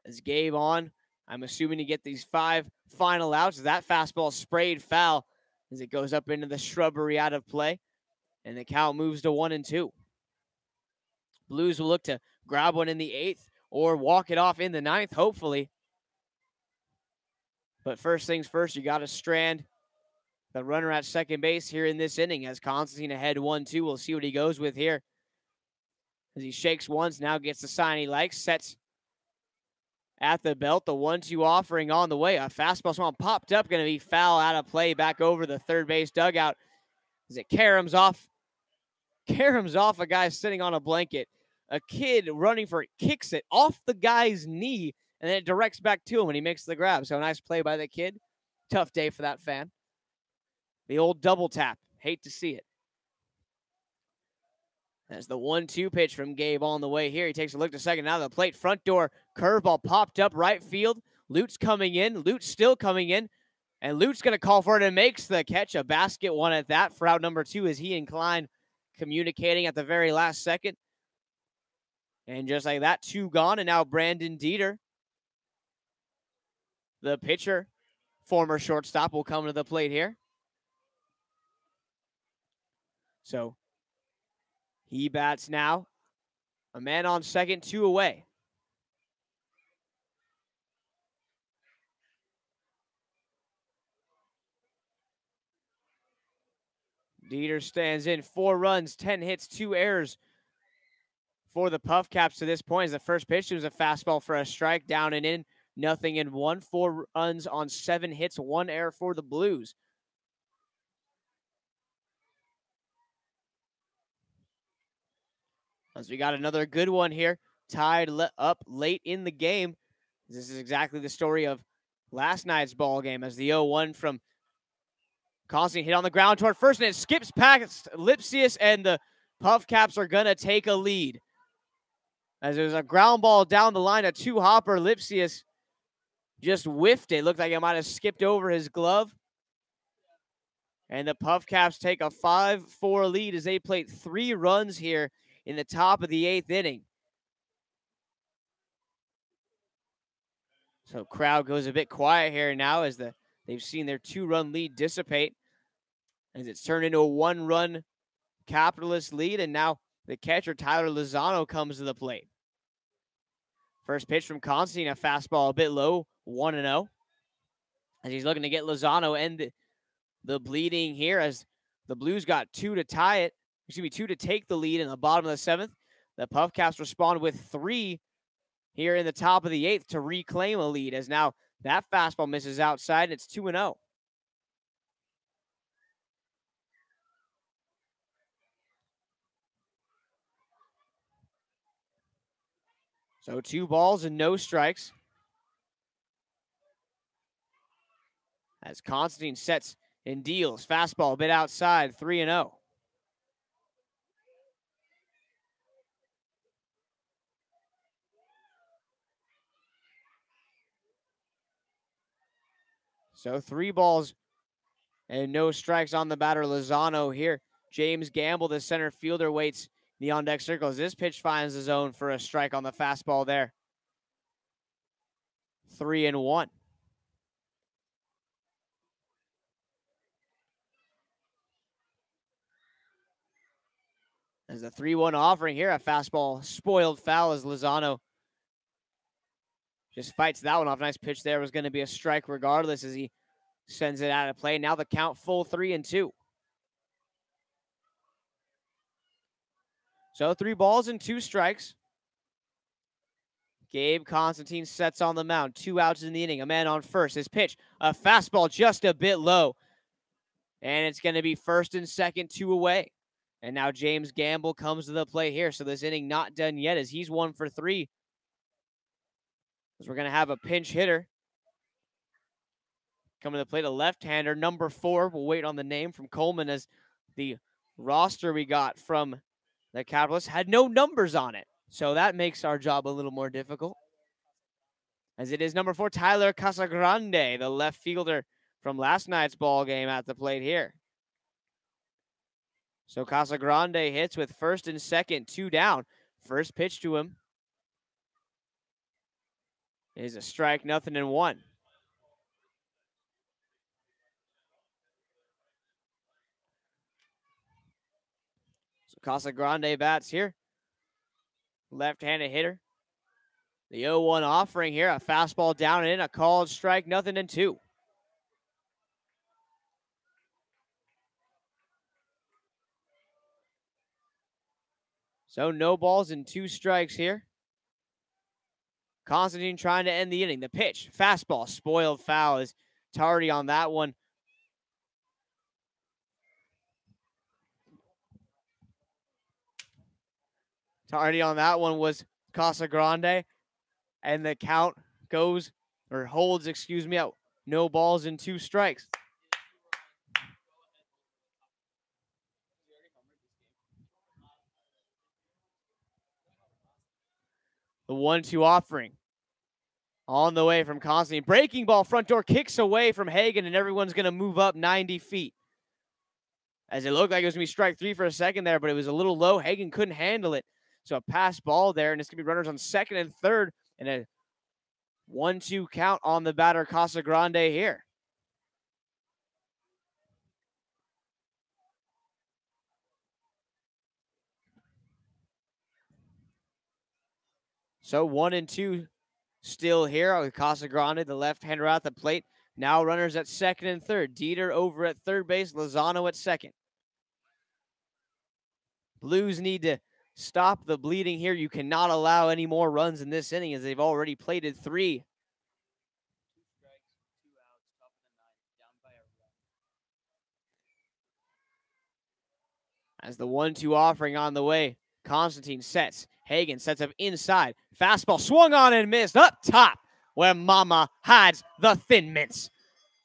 As Gabe on, I'm assuming to get these 5 final outs. That fastball sprayed foul as it goes up into the shrubbery out of play. And the count moves to 1-2. Blues will look to grab one in the 8th or walk it off in the 9th, hopefully. But first things first, you got to strand the runner at second base here in this inning as Constantine ahead 1-2. We'll see what he goes with here. As he shakes once, now gets the sign he likes, sets at the belt. The 1-2 offering on the way. A fastball swung popped up, going to be foul out of play back over the third base dugout as it caroms off a guy sitting on a blanket. A kid running for it, kicks it off the guy's knee, and then it directs back to him when he makes the grab. So nice play by the kid. Tough day for that fan. The old double tap. Hate to see it. As the 1-2 pitch from Gabe on the way here. He takes a look to second. Now the plate. Front door. Curveball popped up right field. Lutz coming in. Lutz still coming in. And Lutz going to call for it and makes the catch. A basket one at that for out number 2 as he and Klein communicating at the very last second. And just like that, 2 gone. And now Brandon Dieter, the pitcher, former shortstop, will come to the plate here. So he bats now. A man on second, 2 away. Dieter stands in, 4 runs, 10 hits, 2 errors for the Puff Caps to this point. As the first pitch was a fastball for a strike, down and in, 0-1. 4 runs on 7 hits, 1 error for the Blues. As we got another good one here, tied up late in the game. This is exactly the story of last night's ball game as the 0-1 from Constantine hit on the ground toward first, and it skips past Lipsius, and the Puff Caps are going to take a lead. As there's a ground ball down the line, a 2-hopper. Lipsius just whiffed it. Looked like it might have skipped over his glove. And the Puff Caps take a 5-4 lead as they plate 3 runs here in the top of the 8th inning. So crowd goes a bit quiet here now as they've seen their 2-run lead dissipate. As it's turned into a 1-run Capitalist lead, and now the catcher, Tyler Lozano, comes to the plate. First pitch from Constantine, a fastball a bit low, 1-0. As he's looking to get Lozano end the bleeding here as the Blues got 2 to tie it. 2 to take the lead in the bottom of the 7th. The Puff Caps respond with 3 here in the top of the 8th to reclaim a lead as now that fastball misses outside and it's 2-0. So 2 balls and no strikes. As Constantine sets and deals. Fastball a bit outside, 3-0. So 3 balls and no strikes on the batter, Lozano here. James Gamble, the center fielder, waits the on-deck circles. This pitch finds the zone for a strike on the fastball there. 3-1. As the 3-1 offering here, a fastball spoiled foul as Lozano just fights that one off. Nice pitch there. Was going to be a strike regardless as he sends it out of play. Now the count full 3-2. So 3 balls and 2 strikes. Gabe Constantine sets on the mound. 2 outs in the inning. A man on first. His pitch, a fastball just a bit low. And it's going to be first and second, 2 away. And now James Gamble comes to the plate here. So this inning not done yet as he's 1 for 3. As we're going to have a pinch hitter coming to the plate, a left-hander, number 4. We'll wait on the name from Coleman as the roster we got from the Capitalists had no numbers on it. So that makes our job a little more difficult. As it is number 4, Tyler Casagrande, the left fielder from last night's ball game at the plate here. So Casagrande hits with first and second, 2 down. First pitch to him is a strike, 0-1. So Casagrande bats here. Left-handed hitter. The 0-1 offering here, a fastball down and in, a called strike, 0-2. So no balls and 2 strikes here. Constantine trying to end the inning. The pitch, fastball, spoiled foul is Tardy on that one. Tardy on that one was Casagrande. And the count goes, or holds, out. No balls and 2 strikes. The 1-2 offering. On the way from Constantine. Breaking ball, front door, kicks away from Hagan, and everyone's going to move up 90 feet. As it looked like it was going to be strike 3 for a second there, but it was a little low. Hagan couldn't handle it. So a pass ball there, and it's going to be runners on second and third, and a 1-2 count on the batter, Casagrande here. So 1-2 still here with Casagrande, the left-hander at the plate. Now runners at second and third. Dieter over at third base, Lozano at second. Blues need to stop the bleeding here. You cannot allow any more runs in this inning as they've already plated 3. 2 strikes, 2 outs, top of the 9th, down by a run. As the 1-2 offering on the way, Constantine sets. Hagan sets up inside. Fastball swung on and missed up top where Mama hides the Thin Mints.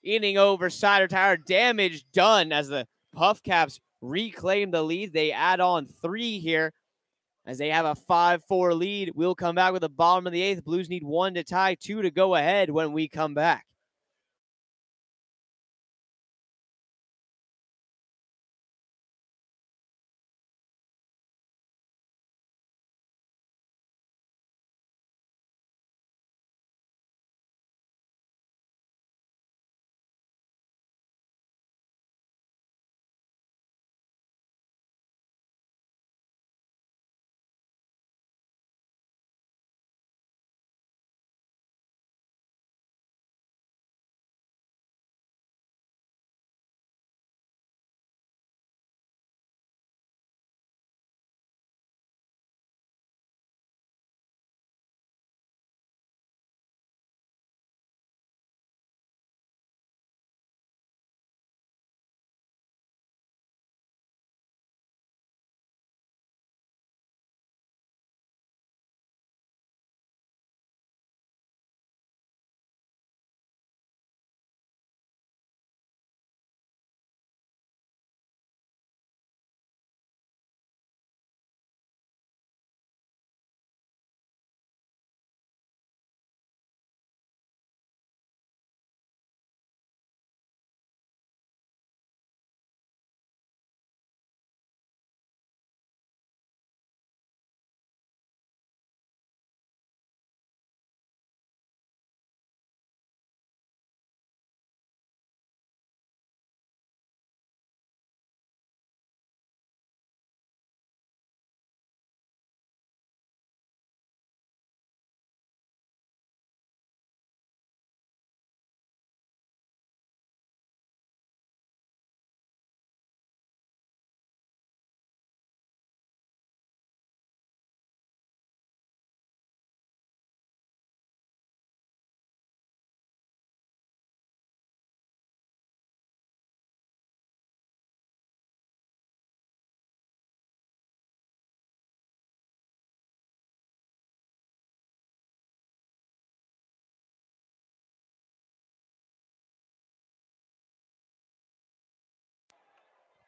Inning over, Cider Tower damage done as the Puff Caps reclaim the lead. They add on 3 here as they have a 5-4 lead. We'll come back with the bottom of the 8th. Blues need 1 to tie, 2 to go ahead when we come back.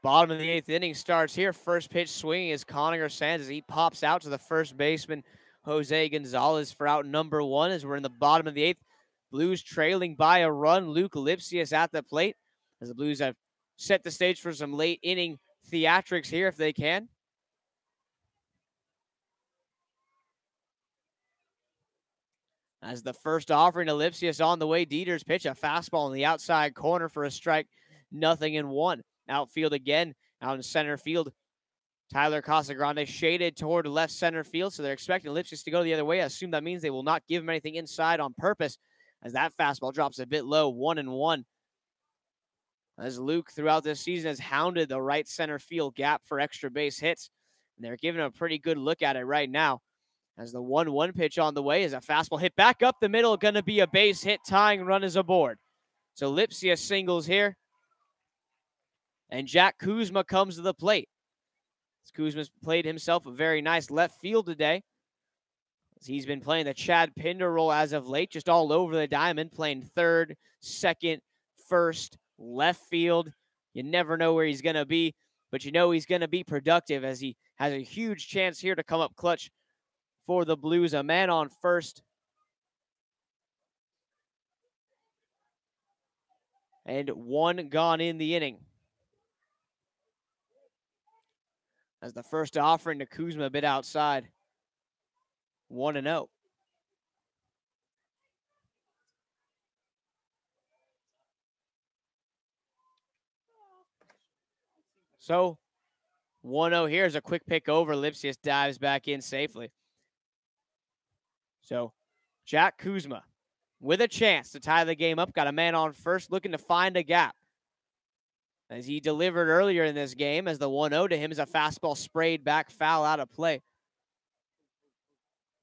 Bottom of the 8th inning starts here. First pitch swinging is Coninger Sands as he pops out to the first baseman, Jose Gonzalez, for out number 1 as we're in the bottom of the 8th. Blues trailing by a run. Luke Lipsius at the plate as the Blues have set the stage for some late inning theatrics here if they can. As the first offering to Lipsius on the way, Dieter's pitch, a fastball in the outside corner for a strike, 0-1. Outfield again, out in center field. Tyler Casagrande shaded toward left center field, so they're expecting Lipsius to go the other way. I assume that means they will not give him anything inside on purpose, as that fastball drops a bit low, 1-1. As Luke, throughout this season, has hounded the right center field gap for extra base hits, and they're giving him a pretty good look at it right now. As the 1-1 pitch on the way is a fastball hit back up the middle, going to be a base hit, tying run is aboard. So Lipsius singles here, and Jack Kuzma comes to the plate. Kuzma's played himself a very nice left field today. He's been playing the Chad Pinder role as of late, just all over the diamond, playing third, second, first, left field. You never know where he's going to be, but you know he's going to be productive as he has a huge chance here to come up clutch for the Blues. A man on first. And 1 gone in the inning. As the first offering to Kuzma a bit outside. 1-0. So 1-0 here is a quick pick over. Lipsius dives back in safely. So Jack Kuzma with a chance to tie the game up. Got a man on first looking to find a gap. As he delivered earlier in this game, as the 1-0 to him is a fastball sprayed back foul out of play.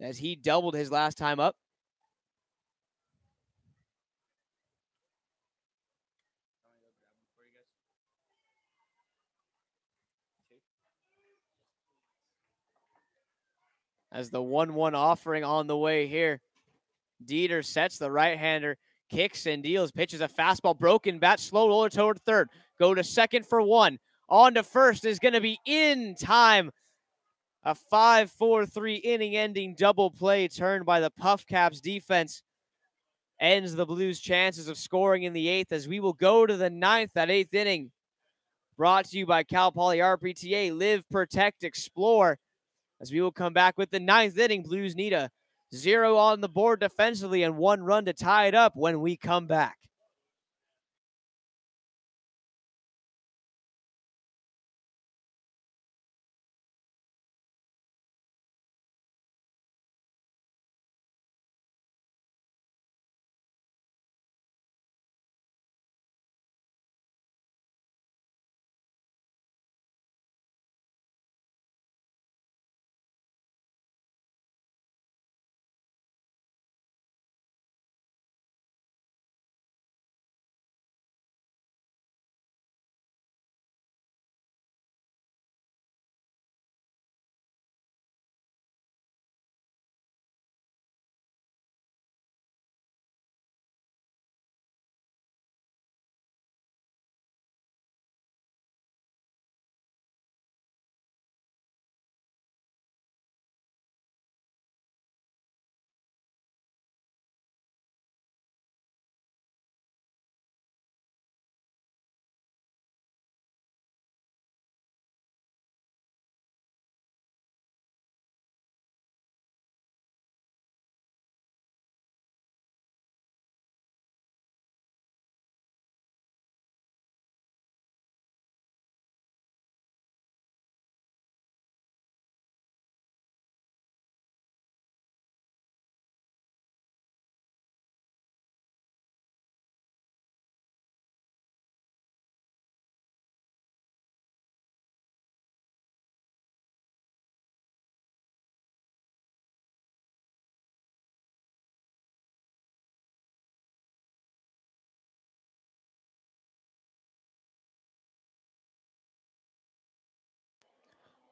As he doubled his last time up. As the 1-1 offering on the way here. Dieter sets the right-hander, kicks and deals, pitches a fastball, broken bat, slow roller toward third. Go to second for 1. On to first is going to be in time. A 5-4-3 inning-ending double play turned by the Puff Caps defense ends the Blues' chances of scoring in the 8th as we will go to the 9th, that 8th inning. Brought to you by Cal Poly RPTA. Live, protect, explore. As we will come back with the 9th inning. Blues need a 0 on the board defensively and 1 run to tie it up when we come back.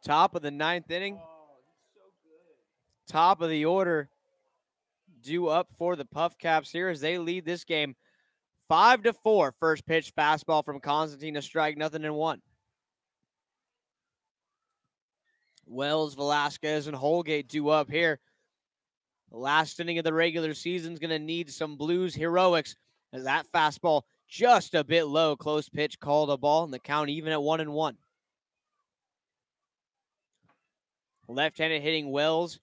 Top of the 9th inning. Top of the order due up for the Puff Caps here as they lead this game 5-4. First pitch fastball from Constantine, a strike, 0-1. Wells, Velasquez, and Holgate due up here. The last inning of the regular season is going to need some Blues heroics, as that fastball just a bit low. Close pitch called a ball, and the count even at 1-1. Left-handed hitting Wells,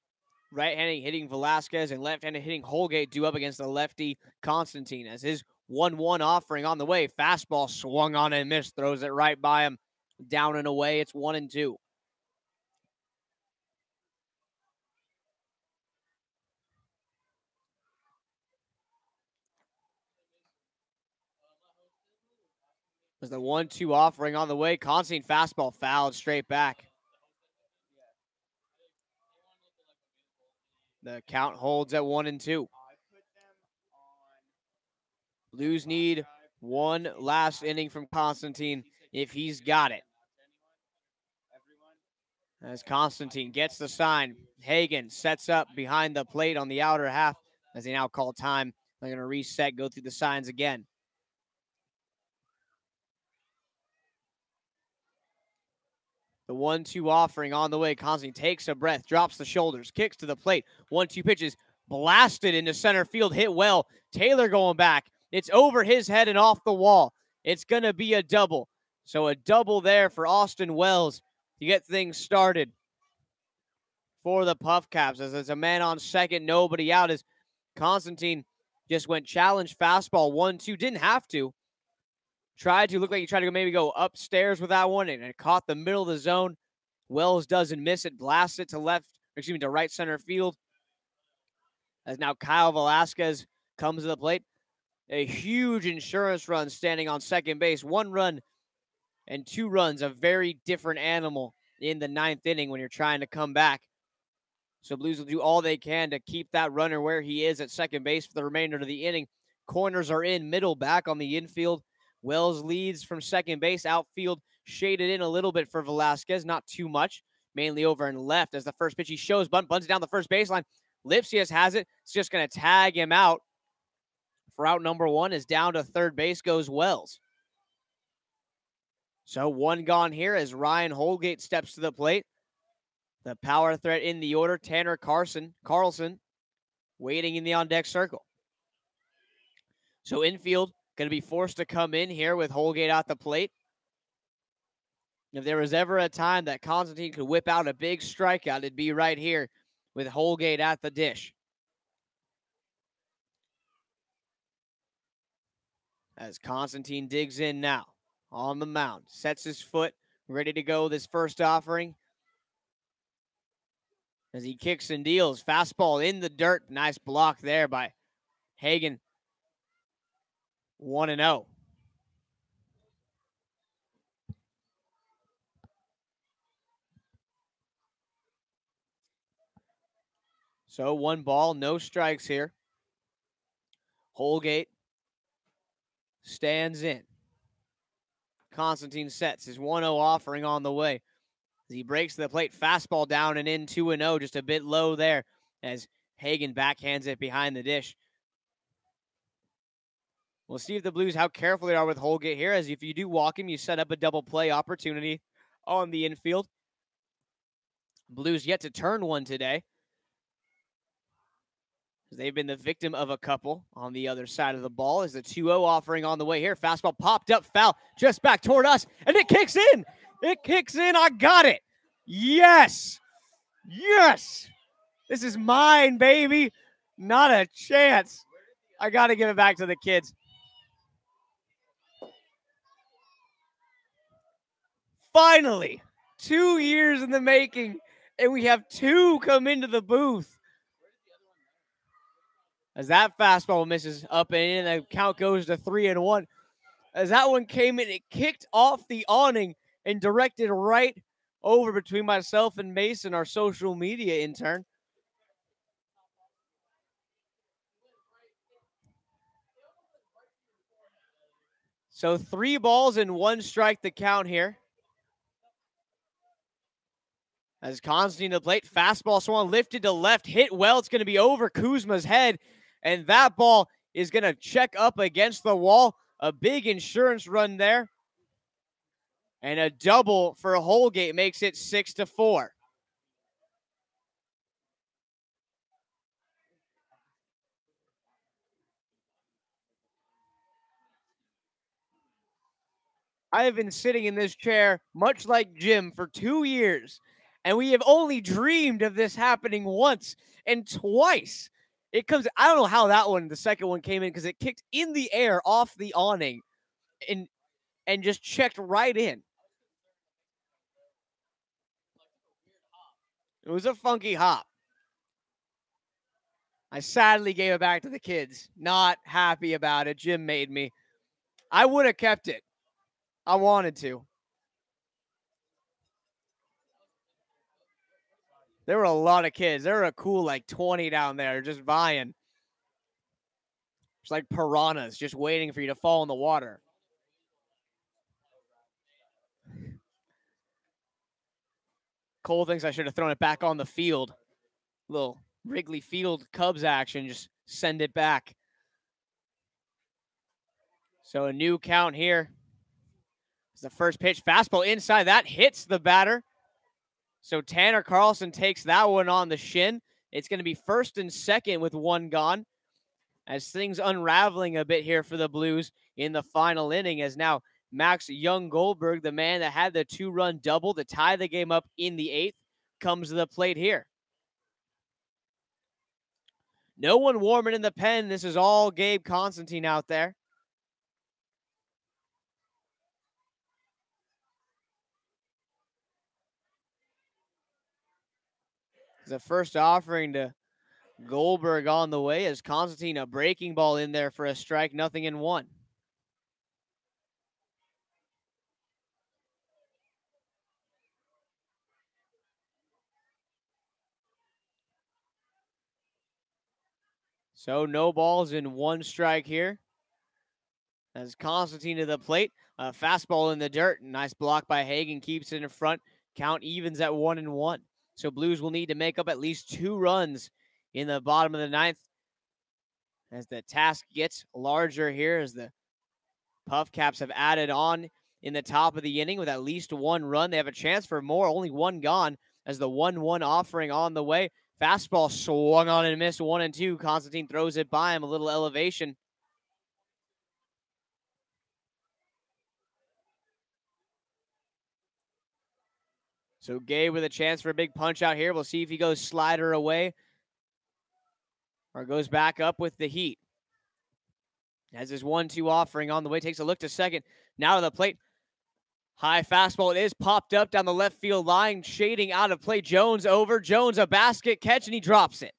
right-handed hitting Velasquez, and left-handed hitting Holgate due up against the lefty Constantine, as his 1-1 offering on the way. Fastball swung on and missed, throws it right by him, down and away. It's 1-2. As the 1-2 offering on the way, Constantine fastball fouled straight back. The count holds at 1-2. Blues need one last inning from Constantine if he's got it. As Constantine gets the sign, Hagen sets up behind the plate on the outer half as they now call time. They're going to reset, go through the signs again. The 1-2 offering on the way. Constantine takes a breath, drops the shoulders, kicks to the plate. 1-2 pitches blasted into center field, hit well. Taylor going back. It's over his head and off the wall. It's going to be a double. So a double there for Austin Wells to get things started for the Puff Caps. As it's a man on second, nobody out, as Constantine just went challenge fastball 1-2. Didn't have to. Tried to, look like he tried to maybe go upstairs with that one, and it caught the middle of the zone. Wells doesn't miss it, blasts it to right center field. As now Kyle Velasquez comes to the plate. A huge insurance run standing on second base. 1 run and 2 runs, a very different animal in the 9th inning when you're trying to come back. So Blues will do all they can to keep that runner where he is at second base for the remainder of the inning. Corners are in, middle back on the infield. Wells leads from second base. Outfield shaded in a little bit for Velasquez, not too much, mainly over and left as the first pitch he shows. Bunts down the first baseline. Lipsius has it. It's just going to tag him out. For out number 1 is down to third base goes Wells. So 1 gone here as Ryan Holgate steps to the plate. The power threat in the order, Tanner Carlson, waiting in the on-deck circle. So infield going to be forced to come in here with Holgate at the plate. If there was ever a time that Constantine could whip out a big strikeout, it'd be right here with Holgate at the dish. As Constantine digs in now on the mound, sets his foot, ready to go this first offering. As he kicks and deals, fastball in the dirt. Nice block there by Hagen. 1-0. So 1 ball, no strikes here. Holgate stands in. Constantine sets his 1-0 offering on the way. As he breaks the plate, fastball down and in, 2-0, just a bit low there as Hagen backhands it behind the dish. We'll see if the Blues, how careful they are with Holgate here, as if you do walk him, you set up a double play opportunity on the infield. Blues yet to turn one today. They've been the victim of a couple on the other side of the ball. As the 2-0 offering on the way here. Fastball popped up, foul, just back toward us, and it kicks in. It kicks in. I got it. Yes. Yes. This is mine, baby. Not a chance. I got to give it back to the kids. Finally, 2 years in the making, and we have 2 come into the booth. As that fastball misses up and in, the count goes to 3-1. As that one came in, it kicked off the awning and directed right over between myself and Mason, our social media intern. So 3 balls and 1 strike the count here. As Constantine to the plate, fastball swung lifted to left, hit well. It's going to be over Kuzma's head, and that ball is going to check up against the wall. A big insurance run there. And a double for Holgate makes it 6-4. I have been sitting in this chair, much like Jim, for 2 years, and we have only dreamed of this happening once and twice. It comes, I don't know how that one, the second one came in because it kicked in the air off the awning and just checked right in. It was a funky hop. I sadly gave it back to the kids. Not happy about it. Jim made me. I would have kept it. I wanted to. There were a lot of kids. There were a cool 20 down there just vying. It's like piranhas just waiting for you to fall in the water. Cole thinks I should have thrown it back on the field. Little Wrigley Field Cubs action. Just send it back. So a new count here. It's the first pitch. Fastball inside. That hits the batter. So Tanner Carlson takes that one on the shin. It's going to be first and second with one gone. As things unraveling a bit here for the Blues in the final inning, as now Max Young Goldberg, the man that had the 2-run double to tie the game up in the 8th, comes to the plate here. No one warming in the pen. This is all Gabe Constantine out there. The first offering to Goldberg on the way as Constantine a breaking ball in there for a strike, 0-1. So no balls in one strike here. As Constantine to the plate, a fastball in the dirt. Nice block by Hagen, keeps it in front. Count evens at 1-1. So Blues will need to make up at least 2 runs in the bottom of the 9th. As the task gets larger here, as the Puff Caps have added on in the top of the inning with at least 1 run. They have a chance for more, only 1 gone as the 1-1 offering on the way. Fastball swung on and missed, 1-2. Constantine throws it by him, a little elevation. So Gabe with a chance for a big punch out here. We'll see if he goes slider away or goes back up with the heat. As his 1-2 offering on the way, takes a look to second. Now to the plate. High fastball. It is popped up down the left field line, shading out of play. Jones over. Jones a basket catch, and he drops it.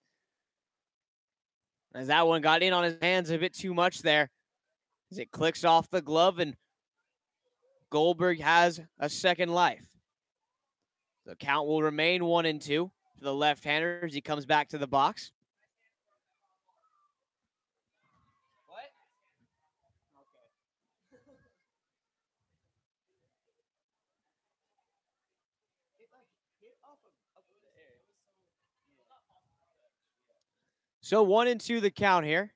As that one got in on his hands a bit too much there. As it clicks off the glove, and Goldberg has a second life. The count will remain 1-2 for the left-hander as he comes back to the box. What? Okay. So 1-2 the count here.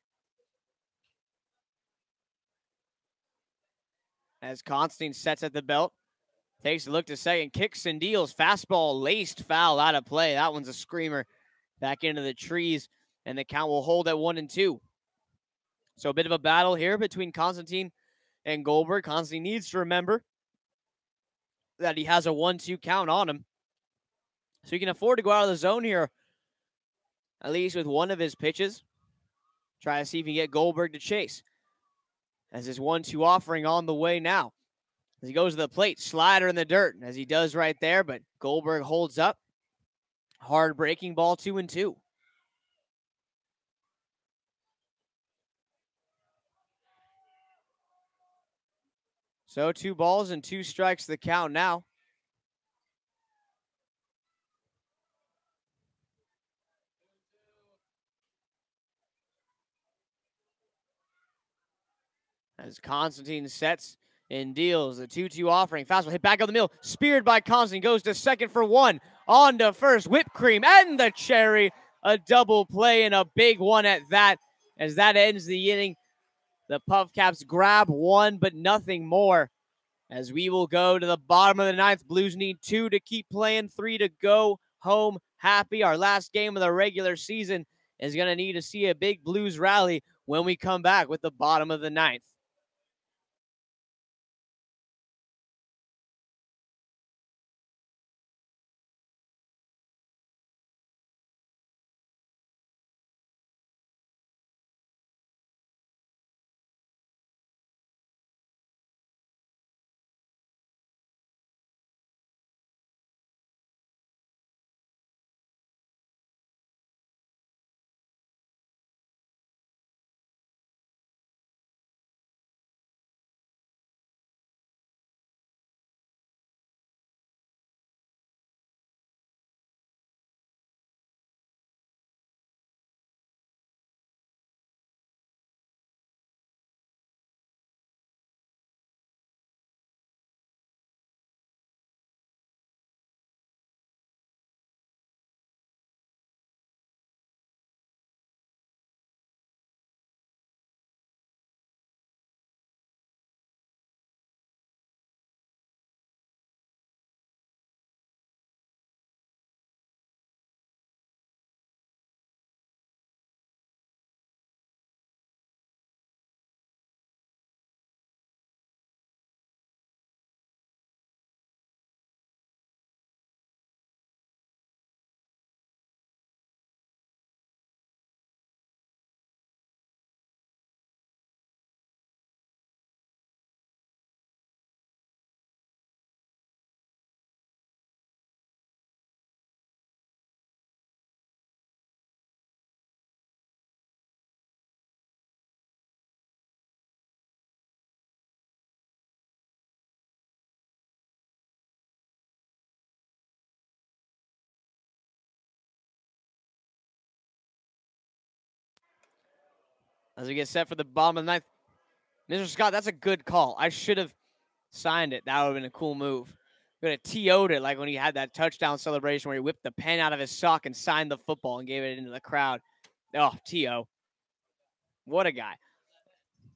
As Constantine sets at the belt. Takes a look to second, kicks and deals. Fastball laced foul out of play. That one's a screamer back into the trees, and the count will hold at 1-2. So a bit of a battle here between Constantine and Goldberg. Constantine needs to remember that he has a 1-2 count on him. So he can afford to go out of the zone here, at least with one of his pitches. Try to see if he can get Goldberg to chase. As his 1-2 offering on the way now. As he goes to the plate, slider in the dirt, as he does right there, but Goldberg holds up. Hard breaking ball, 2-2. So 2 balls and 2 strikes the count now. As Constantine sets and deals. The 2-2 offering. Fastball hit back on the middle. Speared by Constantine. Goes to second for 1. On to first. Whipped cream and the cherry. A double play and a big one at that. As that ends the inning. The Puff Caps grab 1, but nothing more. As we will go to the bottom of the 9th. Blues need 2 to keep playing. 3 to go home happy. Our last game of the regular season is going to need to see a big Blues rally when we come back with the bottom of the 9th. As we get set for the bottom of the ninth. Mr. Scott, that's a good call. I should have signed it. That would have been a cool move. Could have TO'd it like when he had that touchdown celebration where he whipped the pen out of his sock and signed the football and gave it into the crowd. Oh, TO. What a guy.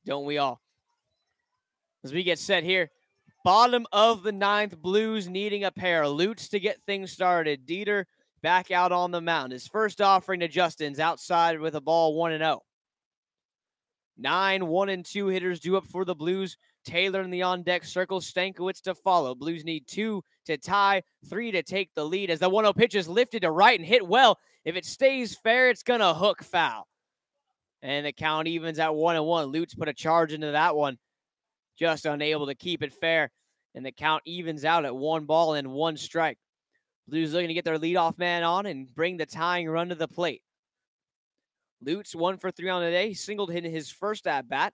Don't we all? As we get set here, bottom of the ninth, Blues needing a pair. Lutz to get things started. Dieter back out on the mound. His first offering to Justin's outside with a ball 1-0. 9 1-2 hitters due up for the Blues. Taylor in the on-deck circle. Stankiewicz to follow. Blues need 2 to tie, 3 to take the lead. As the 1-0 pitch is lifted to right and hit well. If it stays fair, it's going to hook foul. And the count evens at 1-1. Lutz put a charge into that one. Just unable to keep it fair. And the count evens out at 1 ball and 1 strike. Blues looking to get their leadoff man on and bring the tying run to the plate. Lutz 1 for 3 on the day. He singled in his first at-bat.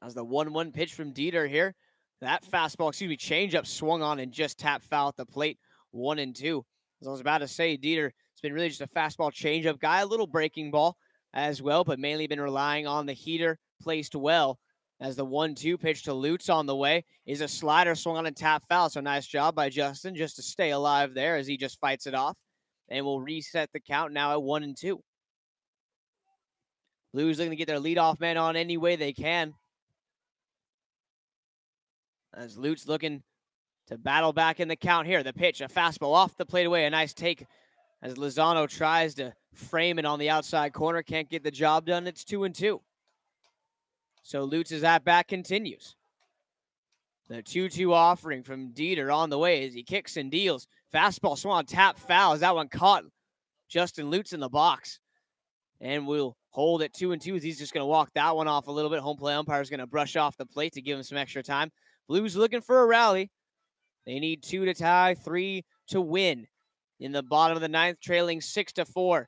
As the 1-1 pitch from Dieter here. That fastball, changeup swung on and just tapped foul at the plate. 1-2. As I was about to say, Dieter has been really just a fastball changeup guy. A little breaking ball as well, but mainly been relying on the heater placed well. As the 1-2 pitch to Lutz on the way is a slider swung on and tap foul. So nice job by Justin just to stay alive there as he just fights it off. And we'll reset the count now at 1-2. Blues looking to get their leadoff man on any way they can. As Lutz looking to battle back in the count here. The pitch, a fastball off the plate away. A nice take as Lozano tries to frame it on the outside corner. Can't get the job done. It's 2-2. So Lutz's at-bat continues. The 2-2 offering from Dieter on the way as he kicks and deals. Fastball swung on tap foul as that one caught Justin Lutz in the box. And we'll hold it 2-2 as he's just going to walk that one off a little bit. Home plate umpire is going to brush off the plate to give him some extra time. Blues looking for a rally. They need 2 to tie, 3 to win. In the bottom of the ninth, trailing 6-4.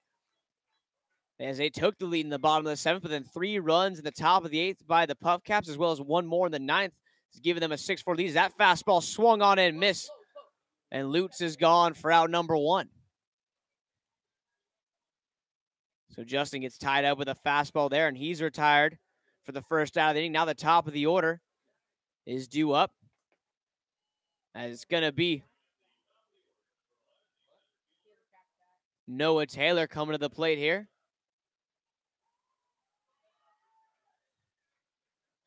As they took the lead in the bottom of the seventh, but then 3 runs in the top of the eighth by the Puff Caps, as well as 1 more in the ninth, giving them a 6-4 lead. That fastball swung on and missed. And Lutz is gone for out number 1. So Justin gets tied up with a fastball there, and he's retired for the first out of the inning. Now the top of the order is due up. As it's going to be Noah Taylor coming to the plate here.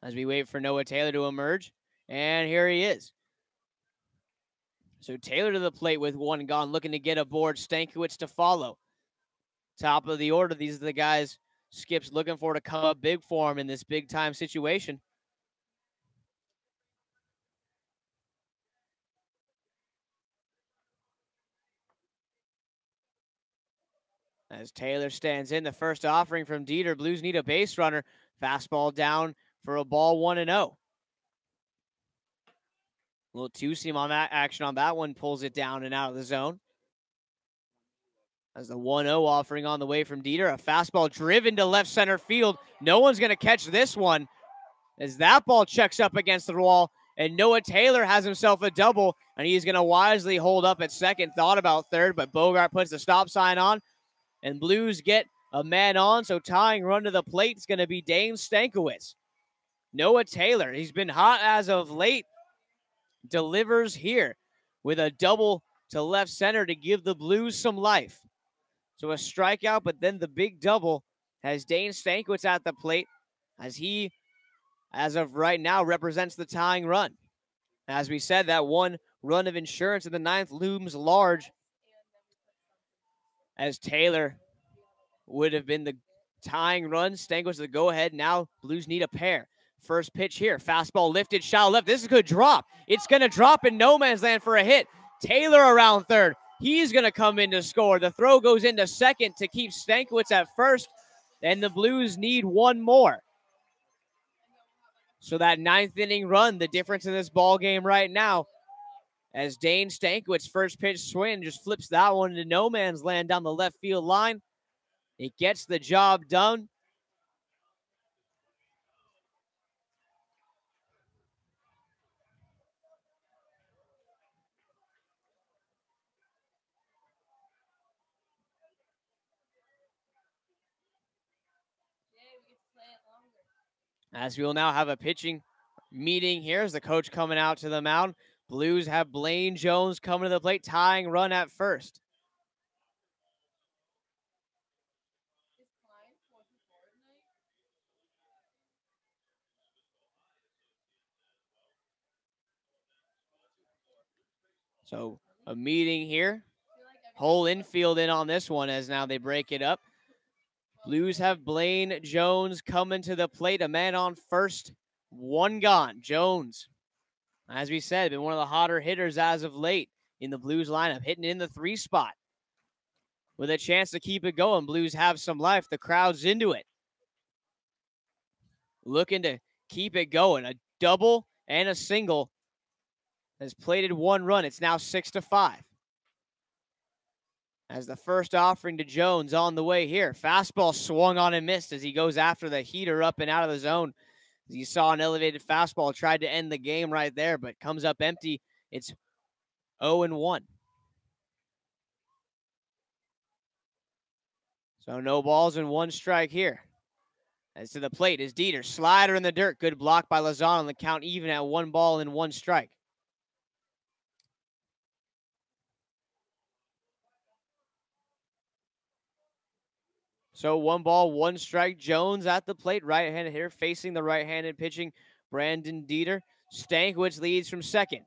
As we wait for Noah Taylor to emerge. And here he is. So Taylor to the plate with 1 gone, looking to get aboard. Stankiewicz to follow. Top of the order, these are the guys Skip's looking for to come up big for him in this big-time situation. As Taylor stands in, the first offering from Dieter. Blues need a base runner. Fastball down for a ball 1-0. A little two-seam on that action on that one. Pulls it down and out of the zone. As the 1-0 offering on the way from Dieter. A fastball driven to left center field. No one's going to catch this one. As that ball checks up against the wall. And Noah Taylor has himself a double. And he's going to wisely hold up at second. Thought about third, but Bogart puts the stop sign on. And Blues get a man on. So tying run to the plate is going to be Dane Stankiewicz. Noah Taylor, he's been hot as of late. Delivers here with a double to left center to give the Blues some life. So a strikeout, but then the big double has Dane Stankiewicz at the plate as he, as of right now, represents the tying run. As we said, that 1 run of insurance in the ninth looms large as Taylor would have been the tying run. Stankiewicz the go-ahead. Now Blues need a pair. First pitch here. Fastball lifted, shallow left. This is a good drop. It's going to drop in no man's land for a hit. Taylor around third. He's going to come in to score. The throw goes into second to keep Stankiewicz at first. And the Blues need 1 more. So that 9th inning run, the difference in this ball game right now, as Dane Stankiewicz first pitch swing just flips that one into no man's land down the left field line. It gets the job done. As we will now have a pitching meeting here as the coach coming out to the mound. Blues have Blaine Jones coming to the plate, tying run at first. So a meeting here. Whole infield in on this one as now they break it up. Blues have Blaine Jones coming to the plate. A man on first, one gone. Jones, as we said, been one of the hotter hitters as of late in the Blues lineup, hitting in the 3 spot. With a chance to keep it going. Blues have some life. The crowd's into it. Looking to keep it going. A double and a single has plated 1 run. It's now 6-5. As the first offering to Jones on the way here. Fastball swung on and missed as he goes after the heater up and out of the zone. As you saw an elevated fastball, tried to end the game right there, but comes up empty. It's 0-1. So no balls and 1 strike here. As to the plate is Dieter. Slider in the dirt. Good block by Lazan on the count, even at 1 ball and 1 strike. So 1 ball, 1 strike. Jones at the plate, right-handed hitter, facing the right-handed pitching Brandon Dieter. Stankiewicz leads from second.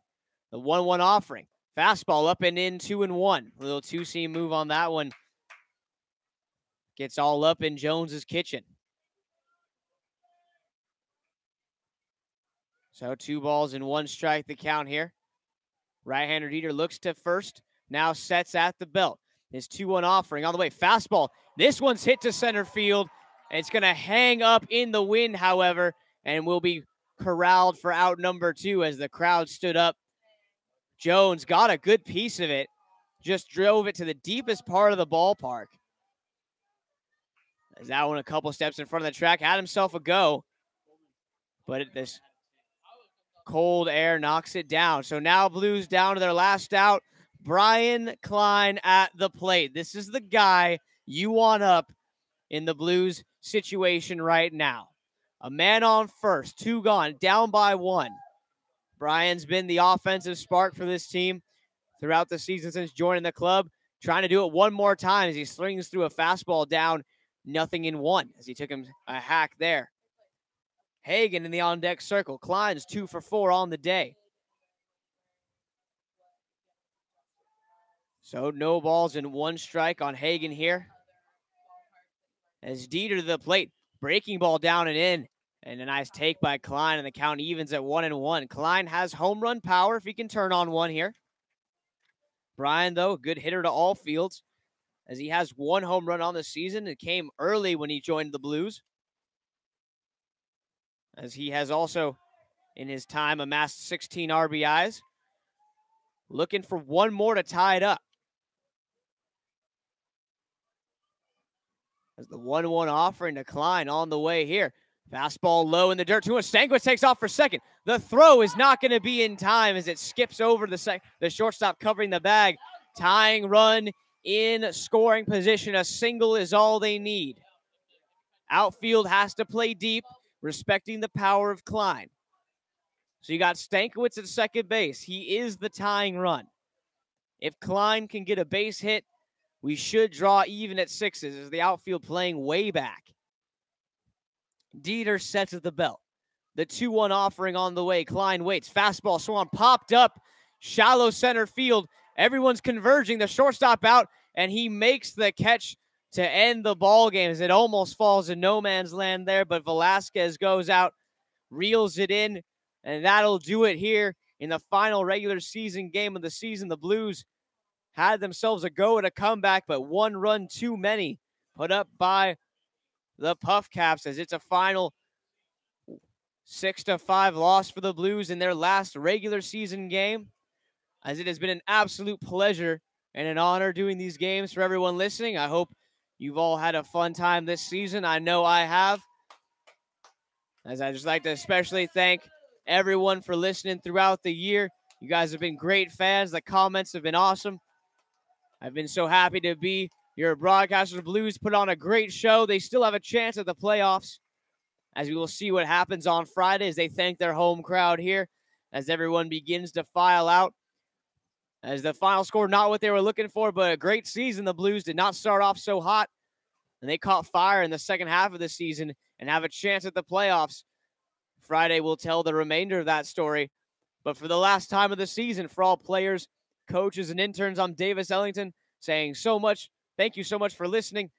The 1-1 offering. Fastball up and in, 2-1. A little 2-seam move on that one. Gets all up in Jones's kitchen. So 2 balls and 1 strike the count here. Right-hander Dieter looks to first. Now sets at the belt. His 2-1 offering on the way. Fastball. This one's hit to center field. It's going to hang up in the wind, however, and will be corralled for out number 2 as the crowd stood up. Jones got a good piece of it. Just drove it to the deepest part of the ballpark. As that one a couple steps in front of the track. Had himself a go. But this cold air knocks it down. So now Blues down to their last out. Brian Klein at the plate. This is the guy you want up in the Blues situation right now. A man on first, 2 gone, down by 1. Brian's been the offensive spark for this team throughout the season since joining the club. Trying to do it one more time as he slings through a fastball down, 0-1 as he took him a hack there. Hagen in the on-deck circle. Klein's 2 for 4 on the day. So no balls and 1 strike on Hagen here. As Dieter to the plate, breaking ball down and in. And a nice take by Klein, and the count evens at 1-1. Klein has home run power if he can turn on one here. Brian, though, a good hitter to all fields, as he has 1 home run on the season. It came early when he joined the Blues, as he has also, in his time, amassed 16 RBIs. Looking for 1 more to tie it up. As the 1-1 offering to Klein on the way here. Fastball low in the dirt. Stankiewicz takes off for second. The throw is not going to be in time as it skips over the shortstop covering the bag. Tying run in scoring position. A single is all they need. Outfield has to play deep, respecting the power of Klein. So you got Stankiewicz at second base. He is the tying run. If Klein can get a base hit, we should draw even at 6s as the outfield playing way back. Dieter sets at the belt. The 2-1 offering on the way. Klein waits. Fastball swung, popped up. Shallow center field. Everyone's converging. The shortstop out, and he makes the catch to end the ball game as it almost falls in no man's land there, but Velasquez goes out, reels it in, and that'll do it here in the final regular season game of the season. The Blues had themselves a go at a comeback, but 1 run too many put up by the Puff Caps as it's a final 6-5 loss for the Blues in their last regular season game. As it has been an absolute pleasure and an honor doing these games for everyone listening. I hope you've all had a fun time this season. I know I have. As I just like to especially thank everyone for listening throughout the year. You guys have been great fans. The comments have been awesome. I've been so happy to be your broadcaster. Blues put on a great show. They still have a chance at the playoffs as we will see what happens on Friday as they thank their home crowd here, as everyone begins to file out. As the final score, not what they were looking for, but a great season. The Blues did not start off so hot, and they caught fire in the second half of the season and have a chance at the playoffs. Friday will tell the remainder of that story. But for the last time of the season, for all players, coaches, and interns, I'm Davis Ellington saying thank you so much for listening,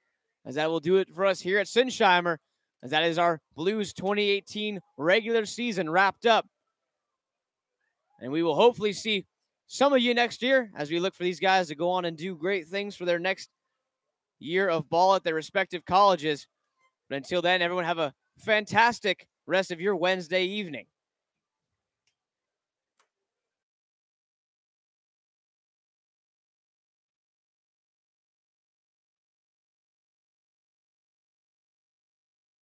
as that will do it for us here at Sinsheimer, as that is our Blues 2018 regular season wrapped up. And we will hopefully see some of you next year as we look for these guys to go on and do great things for their next year of ball at their respective colleges. But until then, everyone have a fantastic rest of your Wednesday evening.